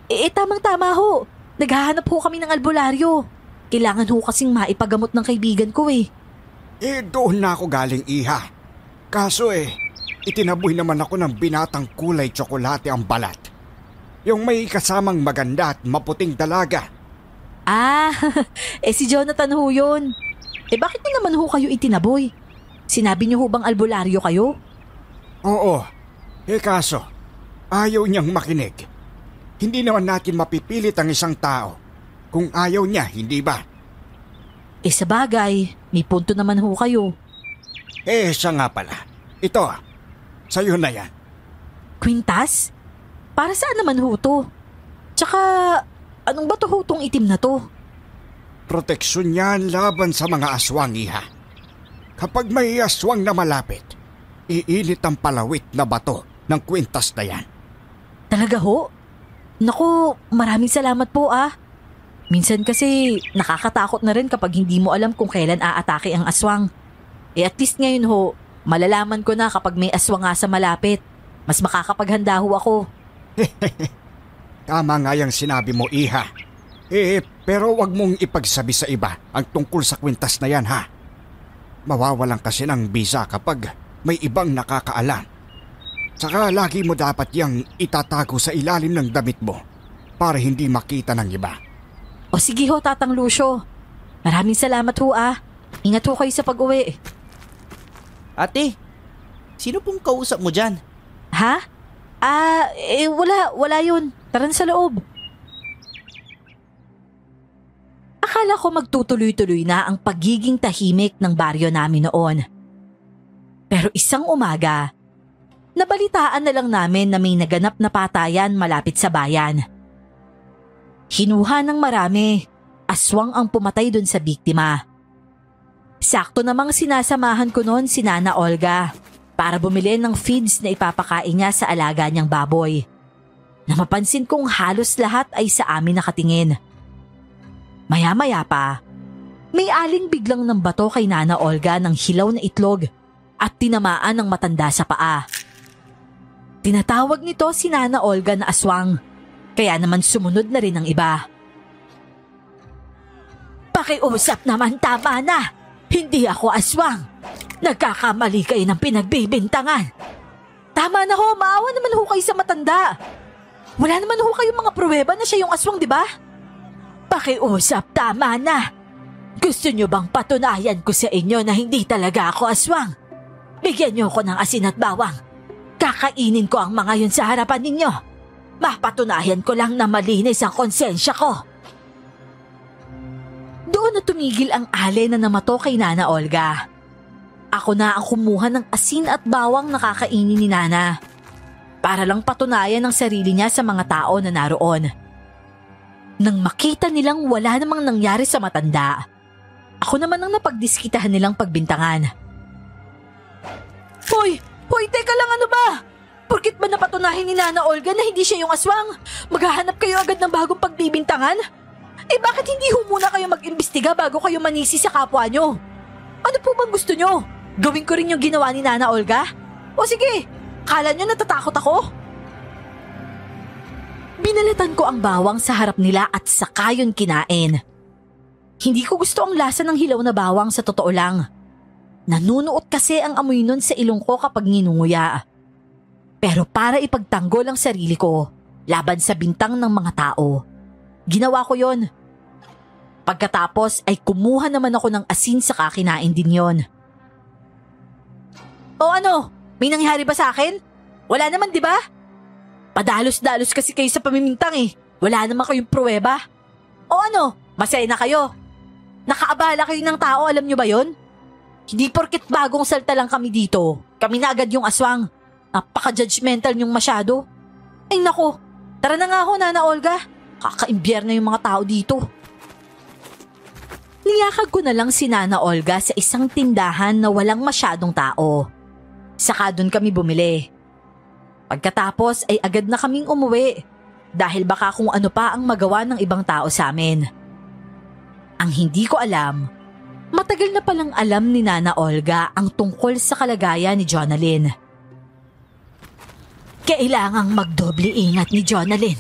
Tamang-tama ho. Naghahanap ho kami ng albularyo. Kailangan ho kasing maipagamot ng kaibigan ko eh. Doon na ako galing, Iha. Kaso itinaboy naman ako ng binatang kulay tsokolate ang balat. Yung may kasamang maganda at maputing dalaga. Si Jonathan ho yun. Bakit niyo naman ho kayo itinaboy? Sinabi niyo ho bang albularyo kayo? Oo. Kaso, ayaw niyang makinig. Hindi naman natin mapipilit ang isang tao kung ayaw niya, hindi ba? Sa bagay, may punto naman ho kayo. Siya nga pala. Ito, sa'yo na yan. Kwintas? Para saan naman ho to? Tsaka, anong ba to ho tong itim na to? Proteksyon yan laban sa mga aswang, Iha. Kapag may aswang na malapit, iinit ang palawit na bato ng kwintas na yan. Talaga ho? Naku, maraming salamat po ah. Minsan kasi nakakatakot na rin kapag hindi mo alam kung kailan aatake ang aswang. At least ngayon ho, malalaman ko na kapag may aswang nga sa malapit. Mas makakapaghanda ho ako. Tama nga yung sinabi mo, Iha. Pero wag mong ipagsabi sa iba ang tungkol sa kwintas na yan, ha? Mawawalan kasi ng bisa kapag may ibang nakakaalam. Saka lagi mo dapat yang itatago sa ilalim ng damit mo para hindi makita ng iba. O sige ho, Tatang Lucio. Maraming salamat ho ah. Ingat ho kayo sa pag-uwi. Ate, sino pong kausap mo dyan? Ha? Wala yun. Tara na sa loob. Akala ko magtutuloy-tuloy na ang pagiging tahimik ng baryo namin noon. Pero isang umaga, nabalitaan na lang namin na may naganap na patayan malapit sa bayan. Hinuha ng marami, aswang ang pumatay dun sa biktima. Sakto namang sinasamahan ko noon si Nana Olga para bumili ng feeds na ipapakain niya sa alaga niyang baboy. Na mapansin kong halos lahat ay sa amin nakatingin. Maya-maya pa, may aling biglang ng bato kay Nana Olga ng hilaw na itlog at tinamaan ng matanda sa paa. Tinatawag nito si Nana Olga na aswang, kaya naman sumunod na rin ang iba. Pakiusap naman, tama na! Hindi ako aswang! Nagkakamali kayo ng pinagbibintangan! Tama na ho, maawa naman ho kayo sa matanda! Wala naman ho kayong mga pruweba na siya yung aswang, di ba? Pakiusap, tama na! Gusto nyo bang patunayan ko sa inyo na hindi talaga ako aswang? Bigyan nyo ko ng asin at bawang. Kakainin ko ang mga yun sa harapan ninyo. Mapatunayan ko lang na malinis ang konsensya ko. Doon na tumigil ang ale na namato kay Nana Olga. Ako na ang kumuha ng asin at bawang na kakainin ni Nana. Para lang patunayan ang sarili niya sa mga tao na naroon. Nang makita nilang wala namang nangyari sa matanda, ako naman ang napagdiskitahan nilang pagbintangan. Hoy, teka lang, ano ba? Porkit ba napatunahin ni Nana Olga na hindi siya yung aswang? Maghahanap kayo agad ng bagong pagbibintangan? Bakit hindi ho muna kayo mag-imbestiga bago kayo manisi sa kapwa nyo? Ano po bang gusto nyo? Gawin ko rin yung ginawa ni Nana Olga? O sige, kala nyo natatakot ako? Binalatan ko ang bawang sa harap nila at saka yun kinain. Hindi ko gusto ang lasa ng hilaw na bawang sa totoo lang. Nanunuot kasi ang amoy nun sa ilong ko kapag nginunguya. Pero para ipagtanggol ang sarili ko laban sa bintang ng mga tao, ginawa ko yon. Pagkatapos ay kumuha naman ako ng asin sa kinain din yon. O ano? May nangyari ba sa akin? Wala naman, di ba? Padalos-dalos kasi kayo sa pamimintang eh. Wala naman kayong pruweba. O ano? Masaya na kayo. Nakaabala kayo ng tao, alam nyo ba yon? Hindi porket bagong salta lang kami dito. Kami na agad yung aswang. Napaka-judgmental nyong masyado. Ay nako, tara na nga ho, Nana Olga. Kakaimbyer na yung mga tao dito. Niyakag ko na lang si Nana Olga sa isang tindahan na walang masyadong tao. Saka doon kami bumili. Pagkatapos ay agad na kaming umuwi dahil baka kung ano pa ang magawa ng ibang tao sa amin. Ang hindi ko alam, matagal na palang alam ni Nana Olga ang tungkol sa kalagayan ni Jonalyn. Kailangang magdoble ingat ni Jonalyn.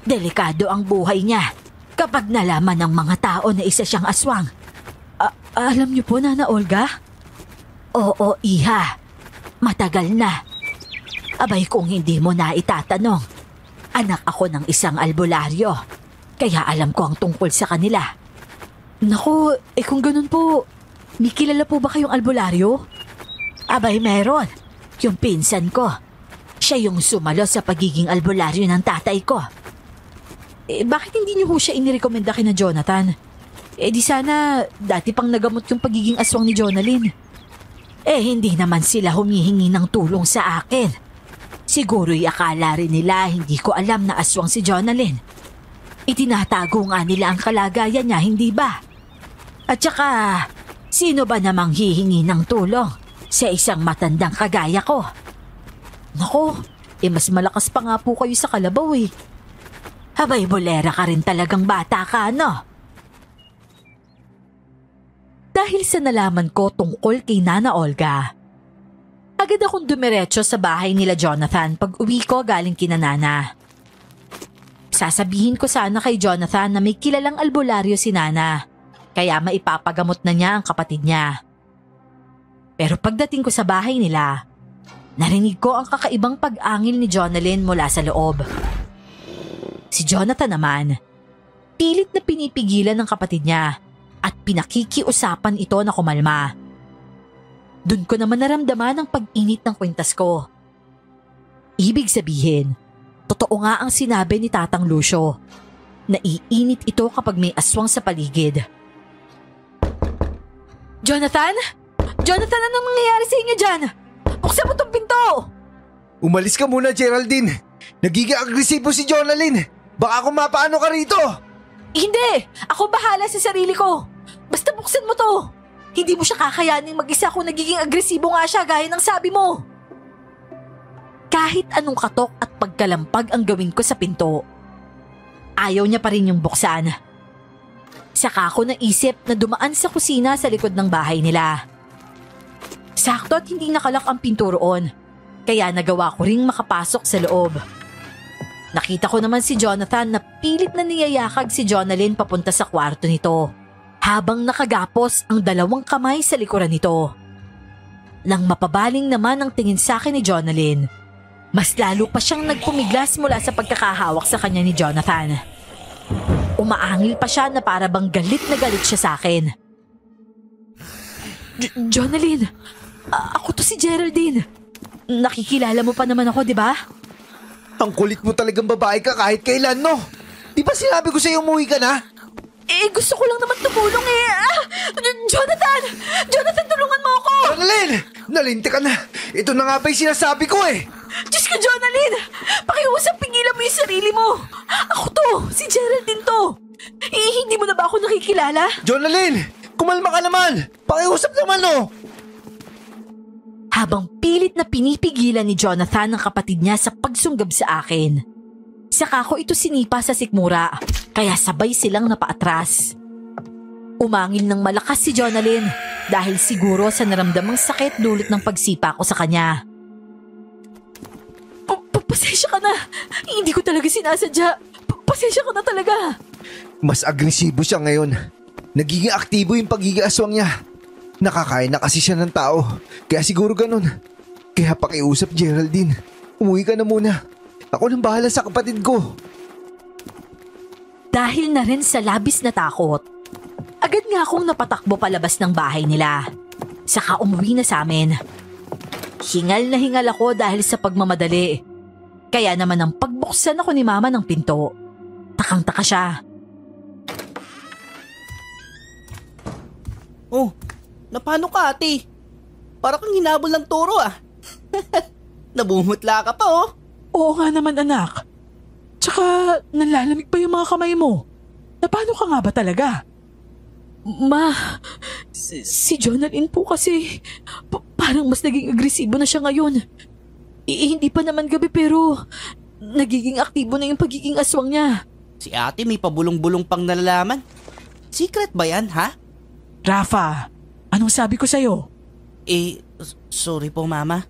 Delikado ang buhay niya kapag nalaman ng mga tao na isa siyang aswang. Alam niyo po, Nana Olga? Oo, Iha. Matagal na. Abay kung hindi mo na itatanong, anak ako ng isang albularyo, kaya alam ko ang tungkol sa kanila. Naku, kung ganun po, may kilala po ba kayong albularyo? Abay meron, yung pinsan ko. Siya yung sumalo sa pagiging albularyo ng tatay ko. Bakit hindi niyo ho siya inirekomenda kina Jonathan? Di sana dati pang nagamot yung pagiging aswang ni Jonalyn. Hindi naman sila humihingi ng tulong sa akin. Siguro'y akala rin nila hindi ko alam na aswang si Jonalyn. Itinatago nga nila ang kalagayan niya, hindi ba? At saka, sino ba namang hihingi ng tulong sa isang matandang kagaya ko. Nako, mas malakas pa nga po kayo sa kalabaw eh. Habay bolera ka rin talagang bata ka, no? Dahil sa nalaman ko tungkol kay Nana Olga, agad akong dumiretso sa bahay nila Jonathan pag uwi ko galing kina Nana. Sasabihin ko sana kay Jonathan na may kilalang albularyo si Nana, kaya maipapagamot na niya ang kapatid niya. Pero pagdating ko sa bahay nila, narinig ko ang kakaibang pag-angil ni Jonalyn mula sa loob. Si Jonathan naman, pilit na pinipigilan ng kapatid niya at pinakikiusapan ito na kumalma. Doon ko naman naramdaman ang pag-init ng kwintas ko. Ibig sabihin, totoo nga ang sinabi ni Tatang Lucio. Naiinit ito kapag may aswang sa paligid. Jonathan? Jonathan, anong nangyayari sa inyo dyan? Buksan mo tong pinto! Umalis ka muna, Geraldine. Nagiging agresibo si Jonalyn. Baka kung mapaano ka rito. Hindi! Ako bahala sa sarili ko. Basta buksan mo to. Hindi mo siya kakayaning mag-isa kung nagiging agresibo nga siya gaya ng sabi mo. Kahit anong katok at pagkalampag ang gawin ko sa pinto, ayaw niya pa rin yung buksan. Saka ako naisip na dumaan sa kusina sa likod ng bahay nila. Sakto at hindi nakalak ang pinto roon, kaya nagawa ko ring makapasok sa loob. Nakita ko naman si Jonathan na pilit na niyayakag si Jonalyn papunta sa kwarto nito, habang nakagapos ang dalawang kamay sa likuran nito. Nang mapabaling naman ang tingin sa akin ni Jonalyn, mas lalo pa siyang nagpumiglas mula sa pagkakahawak sa kanya ni Jonathan. Umaangil pa siya na para bang galit na galit siya sa akin. Jonalyn, ako to si Geraldine. Nakikilala mo pa naman ako, di ba? Ang kulit mo talagang babae ka kahit kailan, no? Di ba sinabi ko sa'yo umuwi ka na? Gusto ko lang naman tumulong eh. Jonathan! Jonathan, tulungan mo ako! Jonalyn! Nalinti ka na. Ito na nga ba yung sinasabi ko eh. Diyos ka, Jonalyn! Pakiusap, pingilan mo yung sarili mo. Ako to, si Geraldine to. Hindi mo na ba ako nakikilala? Jonalyn! Kumalma ka naman! Pakiusap naman, no? Habang pilit na pinipigilan ni Jonathan ang kapatid niya sa pagsunggab sa akin, saka ko ito sinipa sa sikmura, kaya sabay silang napaatras. Umangil ng malakas si Jonalyn dahil siguro sa naramdamang sakit dulot ng pagsipa ko sa kanya. Pasensya ka na. Hindi ko talaga sinasadya. Pasensya ka na talaga. Mas agresibo siya ngayon. Nagiging aktibo yung pagiging aswang niya. Nakakain na kasi siya ng tao. Kaya siguro ganun. Kaya pakiusap, Geraldine. Umuwi ka na muna. Ako nang bahala sa kapatid ko. Dahil na rin sa labis na takot, agad nga akong napatakbo palabas ng bahay nila. Saka umuwi na sa amin. Hingal na hingal ako dahil sa pagmamadali. Kaya naman ang pagbuksan ako ni Mama ng pinto, takang-taka siya. Oh, napano ka ate? Para kang hinabol ng toro ah. Nabumutla ka pa oh. Oo nga naman anak. Tsaka nanlalamig pa yung mga kamay mo. Napano ka nga ba talaga? Ma, si Jonalyn po kasi parang mas naging agresibo na siya ngayon. Hindi pa naman gabi pero nagiging aktibo na yung pagiging aswang niya. Si ate may pabulong-bulong pang nalalaman. Secret ba yan ha? Rafa, anong sabi ko sa'yo? Sorry po mama.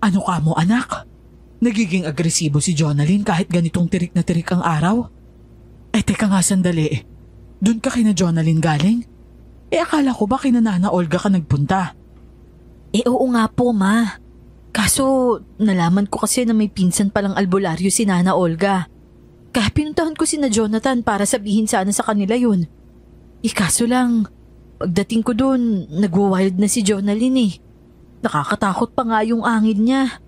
Ano ka mo anak? Nagiging agresibo si Jonalyn kahit ganitong tirik na tirik ang araw? Teka nga sandali. Doon ka kina Jonalyn galing? Akala ko ba kina Nana Olga ka nagpunta? Oo nga po ma. Kaso nalaman ko kasi na may pinsan palang albularyo si Nana Olga. Kaya pinuntahan ko si na Jonathan para sabihin sana sa kanila yun. Kaso lang, pagdating ko doon, nagwa-wild na si Jonalyn eh. Nakakatakot pa nga yung angin niya.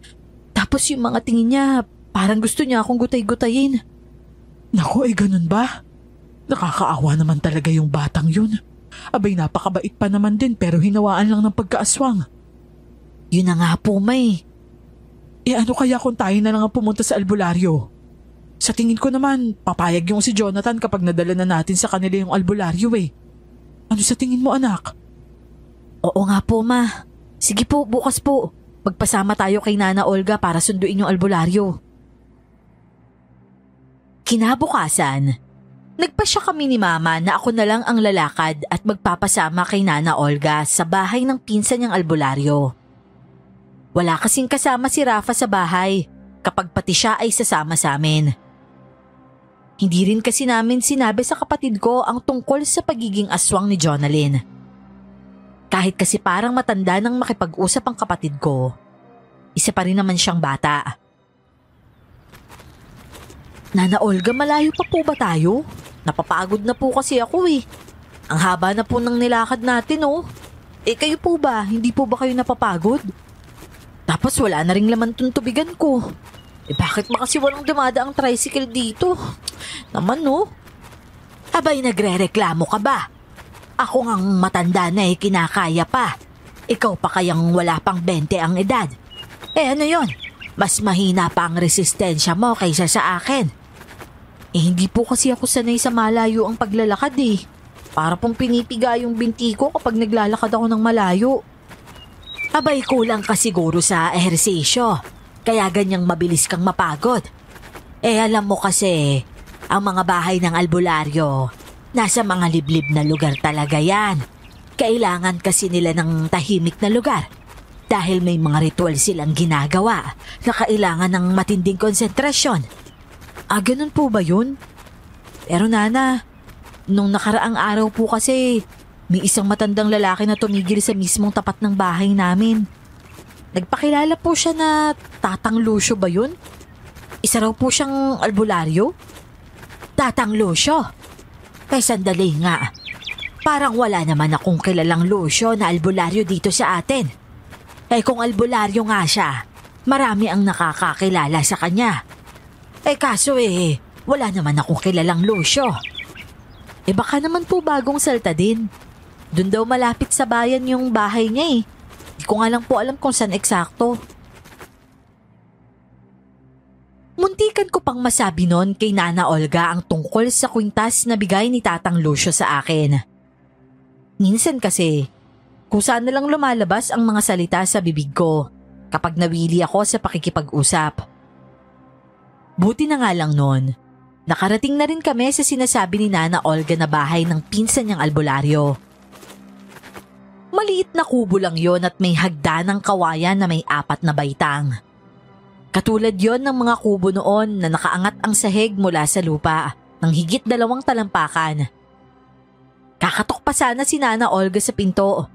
Tapos yung mga tingin niya, parang gusto niya akong gutay-gutayin. Naku, ganun ba? Nakakaawa naman talaga yung batang yun. Abay, napakabait pa naman din pero hinawaan lang ng pagkaaswang. Yun na nga po, May. Ano kaya kung tayo na lang ang pumunta sa albularyo? Sa tingin ko naman, papayag yung si Jonathan kapag nadala na natin sa kanila yung albularyo eh. Ano sa tingin mo anak? Oo nga po ma. Sige po, bukas po. Magpasama tayo kay Nana Olga para sunduin yung albularyo. Kinabukasan, nagpasya kami ni Mama na ako na lang ang lalakad at magpapasama kay Nana Olga sa bahay ng pinsan niyang albularyo. Wala kasing kasama si Rafa sa bahay kapag pati siya ay sasama sa amin. Hindi rin kasi namin sinabi sa kapatid ko ang tungkol sa pagiging aswang ni Jonalyn. Kahit kasi parang matanda nang makipag-usap ang kapatid ko, isa pa rin naman siyang bata. Nana Olga, malayo pa po ba tayo? Napapagod na po kasi ako eh. Ang haba na po ng nilakad natin oh. Kayo po ba? Hindi po ba kayo napapagod? Tapos wala na ring laman tong tubigan ko. Bakit ba kasi walang dumadaang tricycle dito? Naman no? Abay, nagre-reklamo ka ba? Ako ngang matanda na kinakaya pa. Ikaw pa kayang wala pang 20 ang edad. Ano yon? Mas mahina pa ang resistensya mo kaysa sa akin. Hindi po kasi ako sanay sa malayo ang paglalakad eh. Para pong pinipiga yung binti ko kapag naglalakad ako ng malayo. Abay, kulang ka siguro sa ehersisyo. Kaya ganyang mabilis kang mapagod. Alam mo kasi, ang mga bahay ng albularyo, nasa mga liblib na lugar talaga yan. Kailangan kasi nila ng tahimik na lugar dahil may mga ritual silang ginagawa na kailangan ng matinding konsentrasyon. Ganun po ba yun? Pero Nana, nung nakaraang araw po kasi may isang matandang lalaki na tumigil sa mismong tapat ng bahay namin. Nagpakilala po siya na Tatang Lucio ba yun? Isa raw po siyang albularyo? Tatang Lucio? Sandali nga. Parang wala naman akong kilalang Lucio na albularyo dito sa atin. Kung albularyo nga siya, marami ang nakakakilala sa kanya. Kaso wala naman akong kilalang Lucio. Baka naman po bagong salta din. Doon daw malapit sa bayan yung bahay niya eh. Di ko nga lang po alam kung saan eksakto. Muntikan ko pang masabi noon kay Nana Olga ang tungkol sa kwintas na bigay ni Tatang Lucio sa akin. Minsan kasi, kung saan na lang lumalabas ang mga salita sa bibig ko kapag nawili ako sa pakikipag-usap. Buti na nga lang noon, nakarating na rin kami sa sinasabi ni Nana Olga na bahay ng pinsan niyang albularyo. Maliit na kubo lang yon at may hagdanang kawayan na may 4 na baitang. Katulad yon ng mga kubo noon na nakaangat ang sahig mula sa lupa ng higit 2 talampakan. Kakatok pa sana si Nana Olga sa pinto,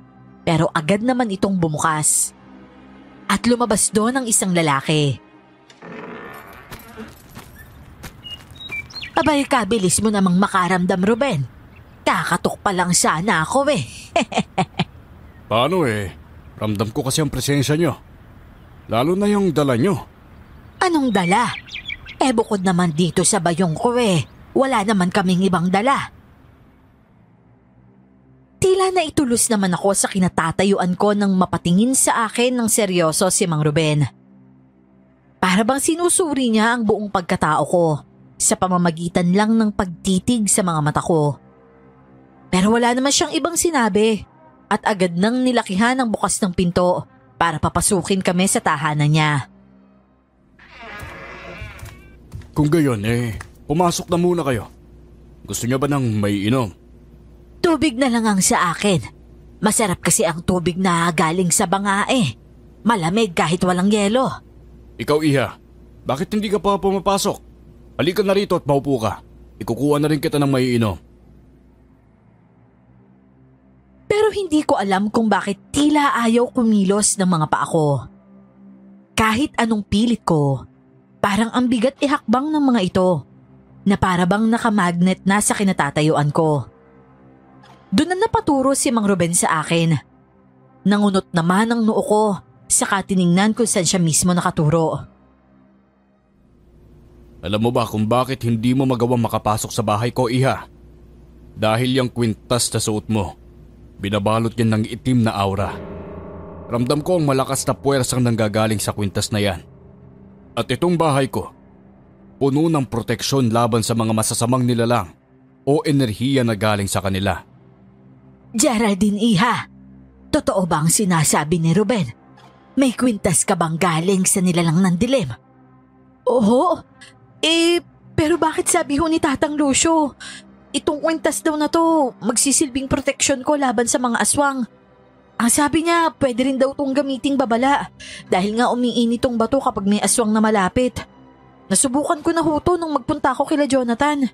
pero agad naman itong bumukas. At lumabas doon ang isang lalaki. Abay, kabilis mo namang makaramdam, Ruben. Kakatok pa lang sana ako eh. Paano ramdam ko kasi ang presensya nyo. Lalo na yung dala nyo. Anong dala? Bukod naman dito sa bayong ko wala naman kaming ibang dala. Tila na itulos naman ako sa kinatatayuan ko nang mapatingin sa akin ng seryoso si Mang Ruben. Para bang sinusuri niya ang buong pagkatao ko sa pamamagitan lang ng pagtitig sa mga mata ko. Pero wala naman siyang ibang sinabi at agad nang nilakihan ang bukas ng pinto para papasukin kami sa tahanan niya. Kung gayon pumasok na muna kayo. Gusto niyo ba ng may inom? Tubig na lang ang sa akin. Masarap kasi ang tubig na galing sa banga Malamig kahit walang yelo. Ikaw, Iha, bakit hindi ka pa pumapasok? Halika na rito at maupo ka. Ikukuha na rin kita ng may inom. Pero hindi ko alam kung bakit tila ayaw kumilos ng mga paa ko. Kahit anong pilit ko, parang ang bigat ihakbang ng mga ito na para bang nakamagnet na sa kinatatayuan ko. Doon na napaturo si Mang Ruben sa akin. Nangunot naman ang noo ko saka tiningnan kung saan siya mismo nakaturo. Alam mo ba kung bakit hindi mo magawang makapasok sa bahay ko, Iha? Dahil yung kwintas na suot mo, binabalot yan ng itim na aura. Ramdam ko ang malakas na puwersang nanggagaling sa kwintas na yan. At itong bahay ko, puno ng proteksyon laban sa mga masasamang nilalang o enerhiya na galing sa kanila. Geraldine, Iha, Totoo ba ang sinasabi ni Ruben? May kwintas ka bang galing sa nilalang ng dilim? Oo. Pero bakit sabi ho ni Tatang Lucio? Itong kwintas daw na to, magsisilbing proteksyon ko laban sa mga aswang. Ang sabi niya, pwede rin daw tong gamiting babala dahil nga umiinit tong bato kapag may aswang na malapit. Nasubukan ko na ho to nung magpunta ako kila Jonathan.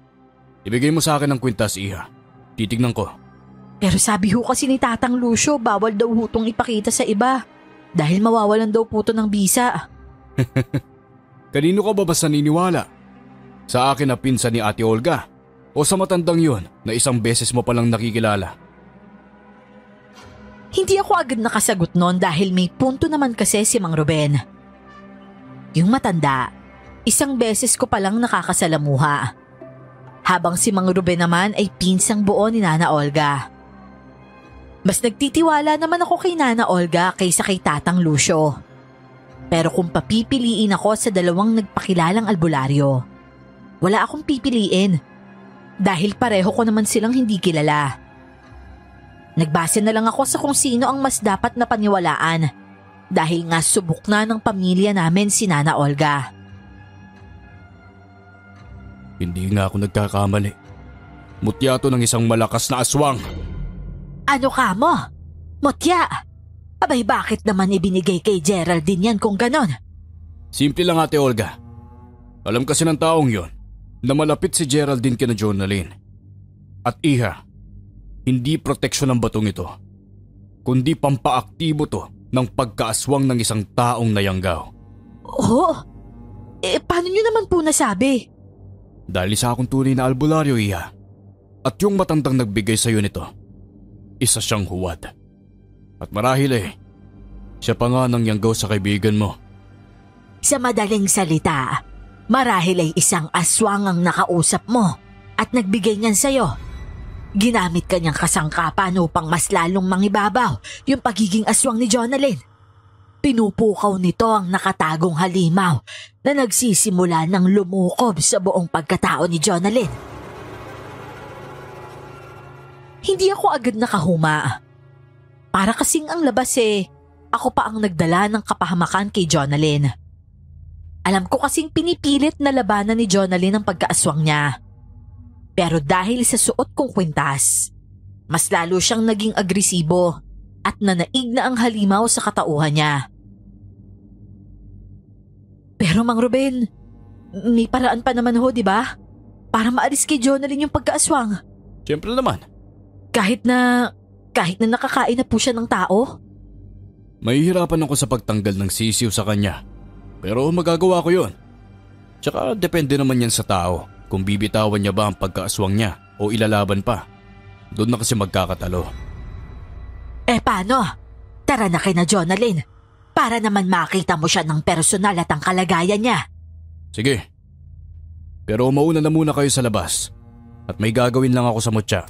Ibigay mo sa akin ang kwintas, Iha. Titignan ko. Pero sabi ho kasi ni Tatang Lucio, bawal daw ho tong ipakita sa iba dahil mawawalan daw po to ng bisa. Kanino ka ba basta naniniwala? Sa akin na pinsan ni Ate Olga? O sa matandang yon na isang beses mo palang nakikilala? Hindi ako agad nakasagot noon dahil may punto naman kasi si Mang Ruben. Yung matanda, isang beses ko palang nakakasalamuha. Habang si Mang Ruben naman ay pinsang buo ni Nana Olga. Mas nagtitiwala naman ako kay Nana Olga kaysa kay Tatang Lucio. Pero kung papipiliin ako sa dalawang nagpakilalang albularyo, wala akong pipiliin dahil pareho ko naman silang hindi kilala. Nagbase na lang ako sa kung sino ang mas dapat na paniwalaan dahil nga subok na ng pamilya namin si Nana Olga. Hindi nga ako nagkakamali. Mutya to ng isang malakas na aswang. Ano ka mo? Mutya? Abay bakit naman ibinigay kay Geraldine yan kung ganon? Simple lang Ate Olga. Alam kasi ng taong yon na malapit si Geraldine kina Jonalyn. At Iha, hindi proteksyon ng batong ito, kundi pampaaktibo to ng pagkaaswang ng isang taong nayanggaw. Oh? Paano nyo naman po nasabi? Dahil sa akong tunay na albularyo, Iha. At yung matandang nagbigay sa'yo nito, isa siyang huwad. At marahil siya pa nga nang yanggaw sa kaibigan mo. Sa madaling salita, marahil ay isang aswang ang nakausap mo at nagbigay niyan sa'yo. Ginamit kanyang kasangkapan upang mas lalong mangibabaw yung pagiging aswang ni Jonalyn. Pinupukaw nito ang nakatagong halimaw na nagsisimula ng lumukob sa buong pagkatao ni Jonalyn. Hindi ako agad nakahuma. Para kasing ang labas ako pa ang nagdala ng kapahamakan kay Jonalyn. Alam ko kasing pinipilit na labanan ni Jonalyn ang pagkaaswang niya. Pero dahil sa suot kong kwintas, mas lalo siyang naging agresibo at nanaig na ang halimaw sa katauhan niya. Pero Mang Ruben, may paraan pa naman ho, di ba? Para maalis kay Jonalyn yung pagkaaswang. Siyempre naman. Kahit na nakakain na po siya ng tao? Mahihirapan ako sa pagtanggal ng sisiw sa kanya. Pero magagawa ko yun. Tsaka depende naman yan sa tao kung bibitawan niya ba ang pagkaaswang niya o ilalaban pa. Doon na kasi magkakatalo. Paano? Tara na kay na Jonalyn para naman makita mo siya ng personal at ang kalagayan niya. Sige. Pero mauna na muna kayo sa labas at may gagawin lang ako sa mutya.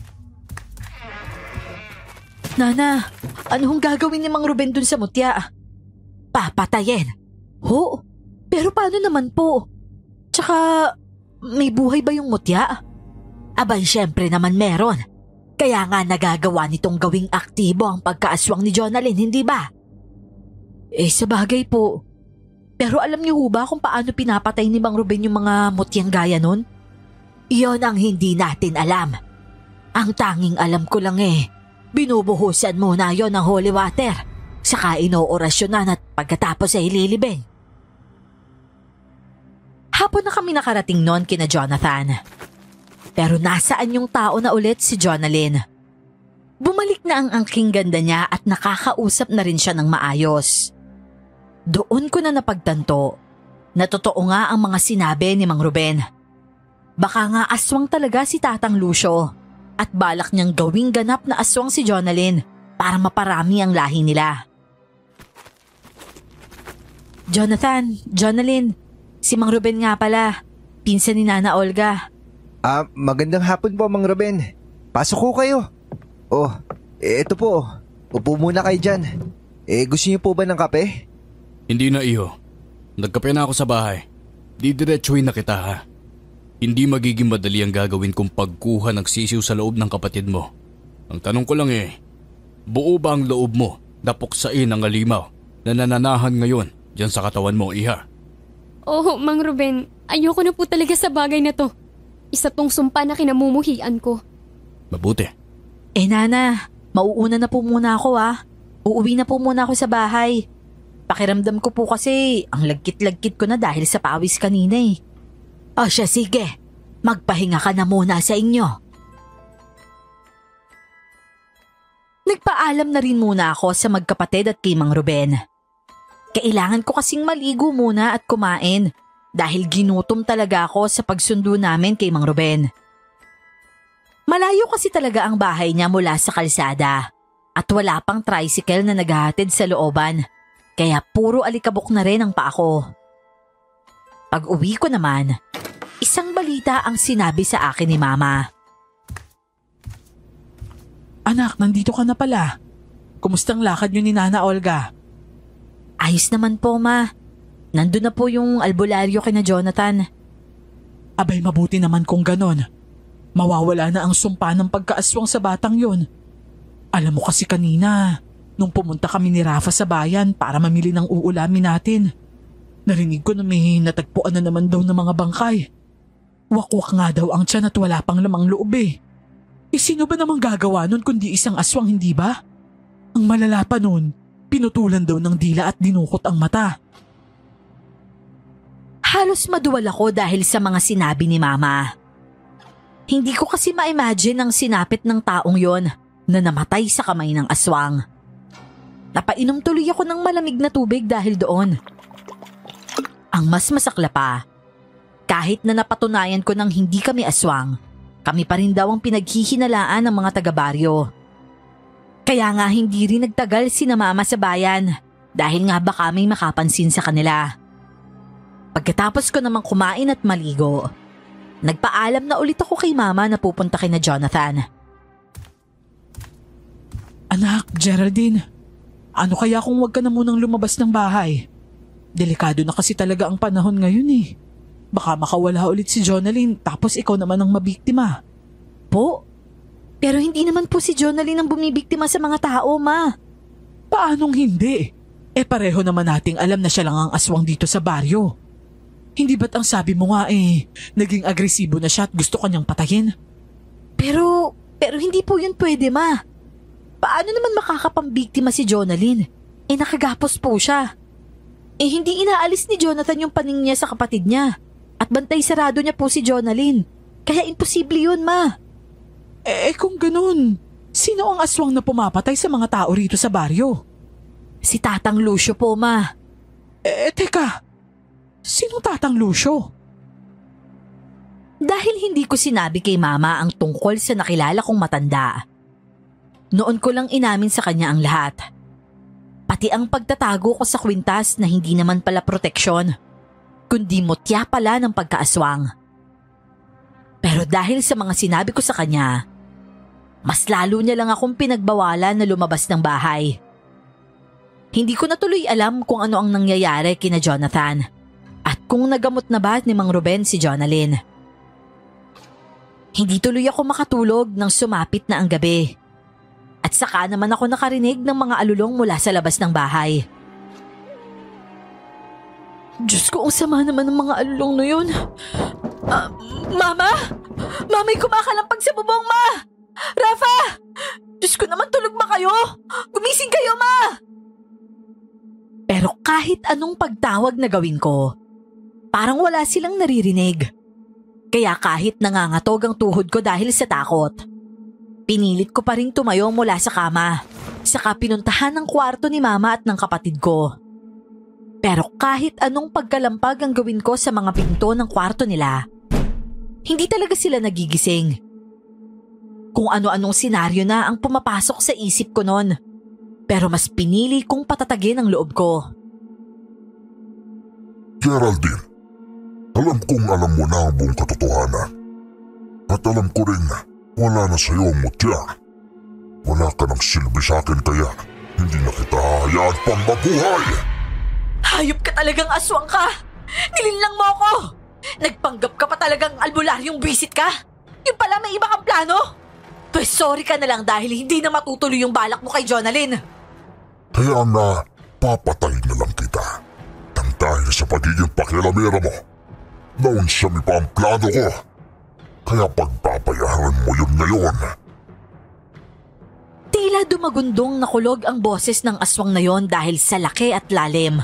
Nana, ano hong gagawin ni Mang Ruben dun sa mutya? Papatayin. Ho? Pero paano naman po? Tsaka, may buhay ba yung mutya? Abay, syempre naman meron. Kaya nga nagagawa nitong gawing aktibo ang pagkaaswang ni Jonalyn, hindi ba? Sa bagay po. Pero alam niyo ba kung paano pinapatay ni Mang Ruben yung mga mutyang gaya nun? Iyon ang hindi natin alam. Ang tanging alam ko lang binubuhusan muna yon ng holy water, saka inoorasyonan at pagkatapos ay ililibing. Hapon na kami nakarating noon kina Jonathan. Pero nasaan yung tao na ulit si Jonalyn? Bumalik na ang angking ganda niya at nakakausap na rin siya ng maayos. Doon ko na napagtanto na totoo nga ang mga sinabi ni Mang Ruben. Baka nga aswang talaga si Tatang Lucio at balak niyang gawing ganap na aswang si Jonalyn para maparami ang lahi nila. Jonalyn, si Mang Ruben nga pala, pinsan ni Nana Olga. Magandang hapon po, Mang Ruben. Pasok ko kayo. Oh, eto po. Upo muna kayo dyan. Gusto niyo po ba ng kape? Hindi na, Iho. Nagkape na ako sa bahay. Didiretsuhin na kita, ha? Hindi magiging madali ang gagawin kong pagkuha ng sisiw sa loob ng kapatid mo. Ang tanong ko lang buo ba ang loob mo napuksain ang alimaw na nananahan ngayon dyan sa katawan mo, Iha. Oh, Mang Ruben, ayoko na po talaga sa bagay na to. Isa tong sumpa na kinamumuhian ko. Mabuti. Nana, mauuna na po muna ako Uuwi na po muna ako sa bahay. Pakiramdam ko po kasi ang lagkit-lagkit ko na dahil sa pawis kanina eh. O siya, sige. Magpahinga ka na muna sa inyo. Nagpaalam na rin muna ako sa magkapatid at kay Mang Ruben. Kailangan ko kasing maligo muna at kumain dahil ginutom talaga ako sa pagsundo namin kay Mang Ruben. Malayo kasi talaga ang bahay niya mula sa kalsada at wala pang tricycle na naghahatid sa looban kaya puro alikabok na rin ang paa ko. Pag uwi ko naman, isang balita ang sinabi sa akin ni Mama. Anak, nandito ka na pala. Kumustang lakad niyo ni Nana Olga? Ayos naman po, Ma. Nandun na po yung albularyo kina Jonathan. Abay, mabuti naman kung ganon. Mawawala na ang sumpa ng pagkaaswang sa batang yon. Alam mo kasi kanina, nung pumunta kami ni Rafa sa bayan para mamili ng uulamin natin, narinig ko na may natagpuan na naman daw ng mga bangkay. Wakwak nga daw ang tiyan at wala pang lamang loob eh. Sino ba namang gagawa nun kundi isang aswang, hindi ba? Ang malala pa nun, pinutulan daw ng dila at dinukot ang mata. Halos maduwal ako dahil sa mga sinabi ni Mama. Hindi ko kasi ma-imagine ang sinapit ng taong yon na namatay sa kamay ng aswang. Napainom tuloy ako ng malamig na tubig dahil doon. Ang mas masakla pa, kahit na napatunayan ko ng hindi kami aswang, kami pa rin daw ang pinaghihinalaan ng mga taga-baryo. Kaya nga hindi rin nagtagal sina Mama sa bayan dahil nga baka may makapansin sa kanila. Pagkatapos ko namang kumain at maligo, nagpaalam na ulit ako kay Mama na pupunta kina Jonathan. Anak, Geraldine, ano kaya kung wag ka na munang lumabas ng bahay? Delikado na kasi talaga ang panahon ngayon eh. Baka makawala ulit si Jonalyn tapos ikaw naman ang mabiktima. Po? Pero hindi naman po si Jonalyn ang bumibiktima sa mga tao, Ma. Paanong hindi? Pareho naman nating alam na siya lang ang aswang dito sa baryo. Hindi ba't ang sabi mo nga naging agresibo na siya at gusto kanyang patayin? Pero hindi po yun pwede, Ma. Paano naman makakapambiktima si Jonalyn? Nakagapos po siya. Hindi inaalis ni Jonathan yung paning niya sa kapatid niya. At bantay sarado niya po si Jonalyn. Kaya imposible yun, Ma. Kung ganun, sino ang aswang na pumapatay sa mga tao rito sa baryo? Si Tatang Lucio po, Ma. Teka. Sinong Tatang Lucio? Dahil hindi ko sinabi kay Mama ang tungkol sa nakilala kong matanda, noon ko lang inamin sa kanya ang lahat. Pati ang pagtatago ko sa kwintas na hindi naman pala proteksyon, kundi mutya pala ng pagkaaswang. Pero dahil sa mga sinabi ko sa kanya, mas lalo niya lang akong pinagbawalan na lumabas ng bahay. Hindi ko na tuloy alam kung ano ang nangyayari kina Jonathan at kung nagamot na ba ni Mang Ruben si Jonalyn. Hindi tuloy ako makatulog nang sumapit na ang gabi. At saka naman ako nakarinig ng mga alulong mula sa labas ng bahay. Diyos ko, ang sama naman ng mga alulong na yun. Mama! Mama'y kumakalampag sa bubong, Ma! Rafa! Diyos ko naman, tulog ba kayo? Gumising kayo, Ma! Pero kahit anong pagtawag na gawin ko, parang wala silang naririnig. Kaya kahit nangangatog ang tuhod ko dahil sa takot, pinilit ko pa rin tumayo mula sa kama, saka pinuntahan ng kwarto ni Mama at ng kapatid ko. Pero kahit anong pagkalampag ang gawin ko sa mga pinto ng kwarto nila, hindi talaga sila nagigising. Kung ano-anong senaryo na ang pumapasok sa isip ko noon, pero mas pinili kong patatagin ang loob ko. Geraldine, alam kong alam mo na ang buong katotohanan. At alam ko rin na wala na sa'yo ang mutya. Wala ka ng silbi sa akin kaya hindi na kita hahayaan pang mabuhay. Hayop ka talagang aswang ka! Nilinlang mo ako! Nagpanggap ka pa talagang albularyong bisit ka? Yung pala may iba kang plano? Pues sorry ka na lang dahil hindi na matutuloy yung balak mo kay Jonalyn. Kaya nga, papatay na lang kita. Nang dahil sa pagiging pakialamera mo, naunsami pa ang plano ko. Kaya pagpapayaran mo yun ngayon. Tila dumagundong nakulog ang boses ng aswang na yon dahil sa laki at lalim.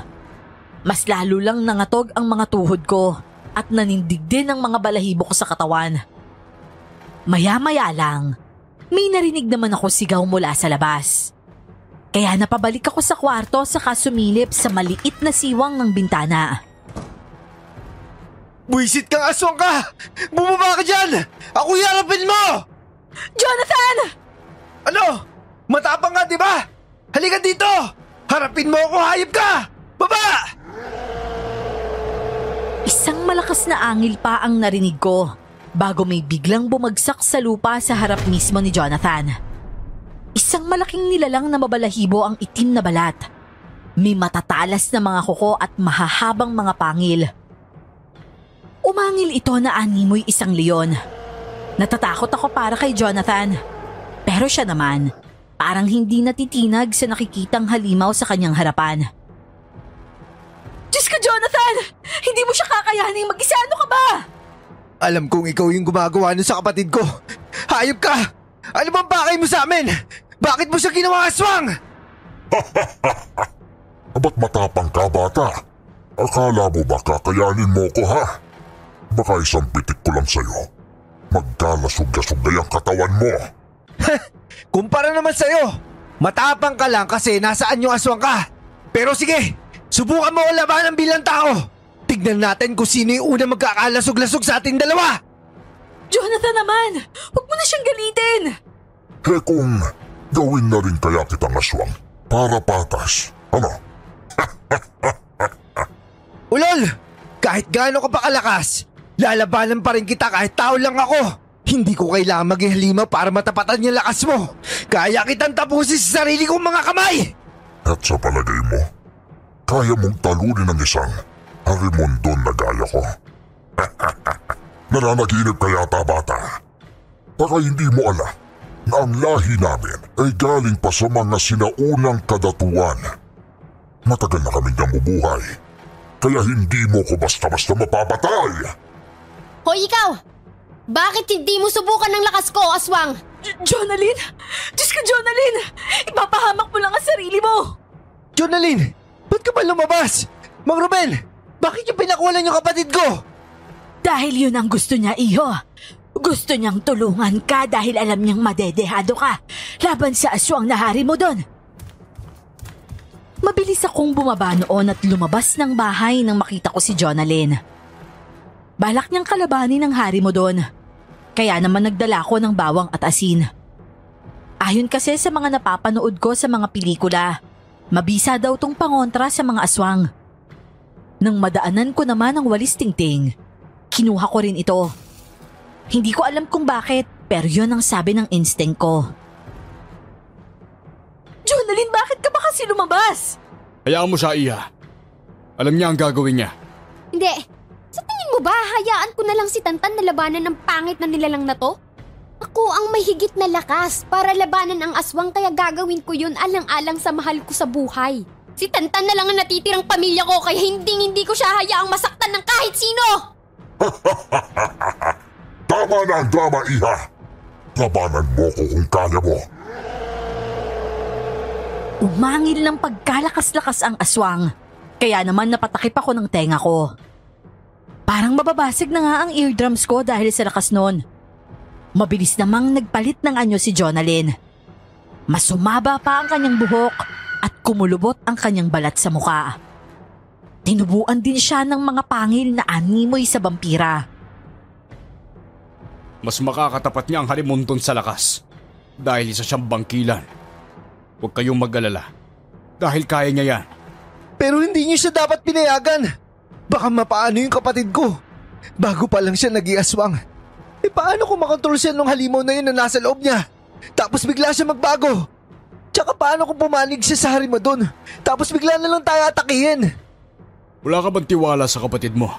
Mas lalo lang nangatog ang mga tuhod ko at nanindig din ang mga balahibo ko sa katawan. Maya-maya lang, may narinig naman ako sigaw mula sa labas. Kaya napabalik ako sa kwarto saka sumilip sa maliit na siwang ng bintana. Buisit kang aswang ka! Bumaba ka dyan! Ako harapin mo! Jonathan! Ano? Matapang ka, di ba? Halika dito! Harapin mo ako, hayop ka! Baba! Isang malakas na angil pa ang narinig ko bago may biglang bumagsak sa lupa sa harap mismo ni Jonathan. Isang malaking nilalang na mabalahibo ang itim na balat. May matatalas na mga kuko at mahahabang mga pangil. Umangil ito na animoy isang leon. Natatakot ako para kay Jonathan. Pero siya naman, parang hindi natitinag sa nakikitang halimaw sa kanyang harapan. Diyos ka, Jonathan! Hindi mo siya kakayaning mag-isa. Ano ka ba? Alam kong ikaw yung gumagawa nun sa kapatid ko. Hayop ka! Ano bang pakay mo sa amin? Bakit mo siya ginawa aswang? Ba't matapang ka, bata? Akala mo ba kakayanin mo ko, ha? Baka isang pitik ko lang sa'yo. Magkalasog-lasog ang katawan mo. Kumpara naman sa'yo. Matapang ka lang kasi nasaan yung aswang ka. Pero sige, subukan mo labanan bilang tao. Tignan natin kung sino yung unang magkakalasog-lasog sa ating dalawa. Jonathan naman! Huwag mo na siyang galitin! Kung gawin na rin kaya kitang aswang para patas. Ano? Ulol! Kahit gaano ka pa kalakas, lalabanan pa rin kita kahit tao lang ako. Hindi ko kailangan maging halimaw para matapatan yung lakas mo. Kaya kitang tapusin sa sarili kong mga kamay! At sa palagay mo, kaya mong talunin ang isang harimondon na gaya ko? Nananaginip ka yata, bata. Baka hindi mo alam na ang lahi namin ay galing pa sa mga sinaunang kadatuan. Matagal na kaming namubuhay, kaya hindi mo ko basta-basta mapapatay. Hoy ikaw! Bakit hindi mo subukan ng lakas ko, aswang? Jonalyn! Diyos ka, Jonalyn! Ipapahamak mo lang ang sarili mo! Jonalyn! Ba't ka ba lumabas? Mang Ruben! Bakit yung pinakulan yung kapatid ko? Dahil yun ang gusto niya, iho. Gusto niyang tulungan ka dahil alam niyang madedehado ka laban sa aswang na hari mo doon. Mabilis akong bumaba noon at lumabas ng bahay nang makita ko si Jonalyn. Balak niyang kalabanin ang hari mo doon. Kaya naman nagdala ko ng bawang at asin. Ayon kasi sa mga napapanood ko sa mga pelikula, mabisa daw tong pangontra sa mga aswang. Nang madaanan ko naman ang walis tingting, kinuha ko rin ito. Hindi ko alam kung bakit, pero yun ang sabi ng instinct ko. Jonalyn, bakit ka ba kasi lumabas? Hayaan mo siya, Iha. Alam niya ang gagawin niya. Hindi. Sa tingin mo ba, hayaan ko na lang si Tantan na labanan ng pangit na nilalang na to? Ako ang may higit na lakas para labanan ang aswang kaya gagawin ko yun alang-alang sa mahal ko sa buhay. Si Tantan na lang ang natitirang pamilya ko kaya hindi ko siya hayaang masaktan ng kahit sino! Tama na ang drama, Iha. Labanan mo ko kung kaya mo. Umangil ng pagkalakas-lakas ang aswang, kaya naman napatakip ako ng tenga ko. Parang mababasag na nga ang eardrums ko dahil sa lakas nun. Mabilis namang nagpalit ng anyo si Jonalyn. Mas sumaba pa ang kanyang buhok at kumulubot ang kanyang balat sa muka. Tinubuan din siya ng mga pangil na animoy sa vampira. Mas makakatapat niya ang harimondon sa lakas dahil isa siyang bangkilan. Huwag kayong mag-alala dahil kaya niya yan. Pero hindi niyo siya dapat pinayagan. Baka mapaano yung kapatid ko. Bago pa lang siya nag-iaswang. Paano kung makontrol siya nung halimaw na yun na nasa loob niya? Tapos bigla siya magbago. Tsaka paano kung pumanig siya sa harimondon? Tapos bigla na lang tayo atakihin. Wala ka bang tiwala sa kapatid mo?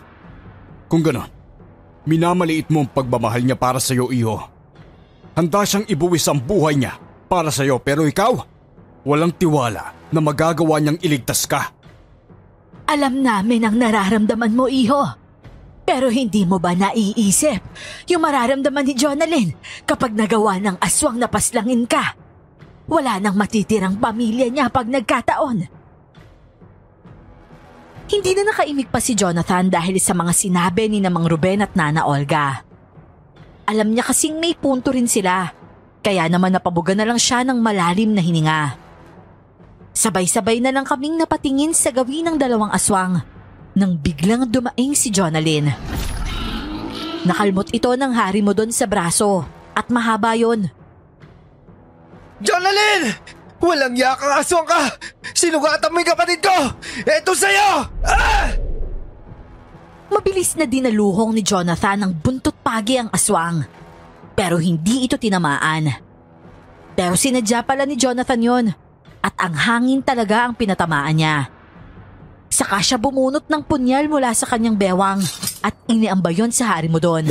Kung ganon, minamaliit mo ang pagmamahal niya para sa'yo, iho. Handa siyang ibuwis ang buhay niya para sa'yo pero ikaw, walang tiwala na magagawa niyang iligtas ka. Alam namin ang nararamdaman mo, iho. Pero hindi mo ba naiisip yung mararamdaman ni Jonalyn kapag nagawa ng aswang na paslangin ka? Wala nang matitirang pamilya niya pag nagkataon. Hindi na nakaimik pa si Jonathan dahil sa mga sinabi ni Mang Ruben at Nana Olga. Alam niya kasing may punto rin sila, kaya naman napabuga na lang siya ng malalim na hininga. Sabay-sabay na lang kaming napatingin sa gawin ng dalawang aswang nang biglang dumaing si Jonalyn. Nakalmot ito ng hari mo doon sa braso at mahaba yon. Jonalyn! Walang yakang aswang ka! Sinugatan mo yung kapatid ko! Eto sa'yo! Ah! Mabilis na dinaluhong ni Jonathan ng buntot pagi ang aswang. Pero hindi ito tinamaan. Pero sinadya pala ni Jonathan yon at ang hangin talaga ang pinatamaan niya. Saka siya bumunot ng punyal mula sa kanyang bewang at iniamba yon sa hari mo doon.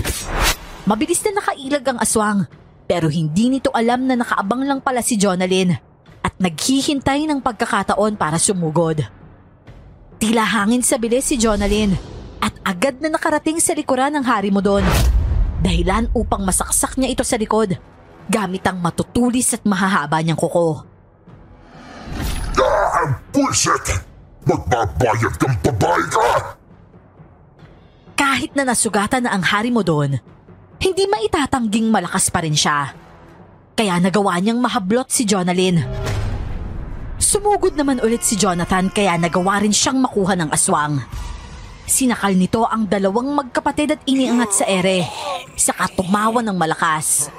Mabilis na nakailag ang aswang pero hindi nito alam na nakaabang lang pala si Jonalyn at naghihintay ng pagkakataon para sumugod. Tila hangin sa bilis si Jonalyn at agad na nakarating sa likuran ng hari mo doon. Dahilan upang masaksak niya ito sa likod gamit ang matutulis at mahahaba niyang kuko. Bullshit! Magbabayad kang babae ka! Kahit na nasugatan na ang hari mo doon, hindi maitatangging malakas pa rin siya. Kaya nagawa niyang mahablot si Jonalyn. Sumugod naman ulit si Jonathan kaya nagawa rin siyang makuha ng aswang. Sinakal nito ang dalawang magkapatid at iniangat sa ere, saka tumawa ng malakas.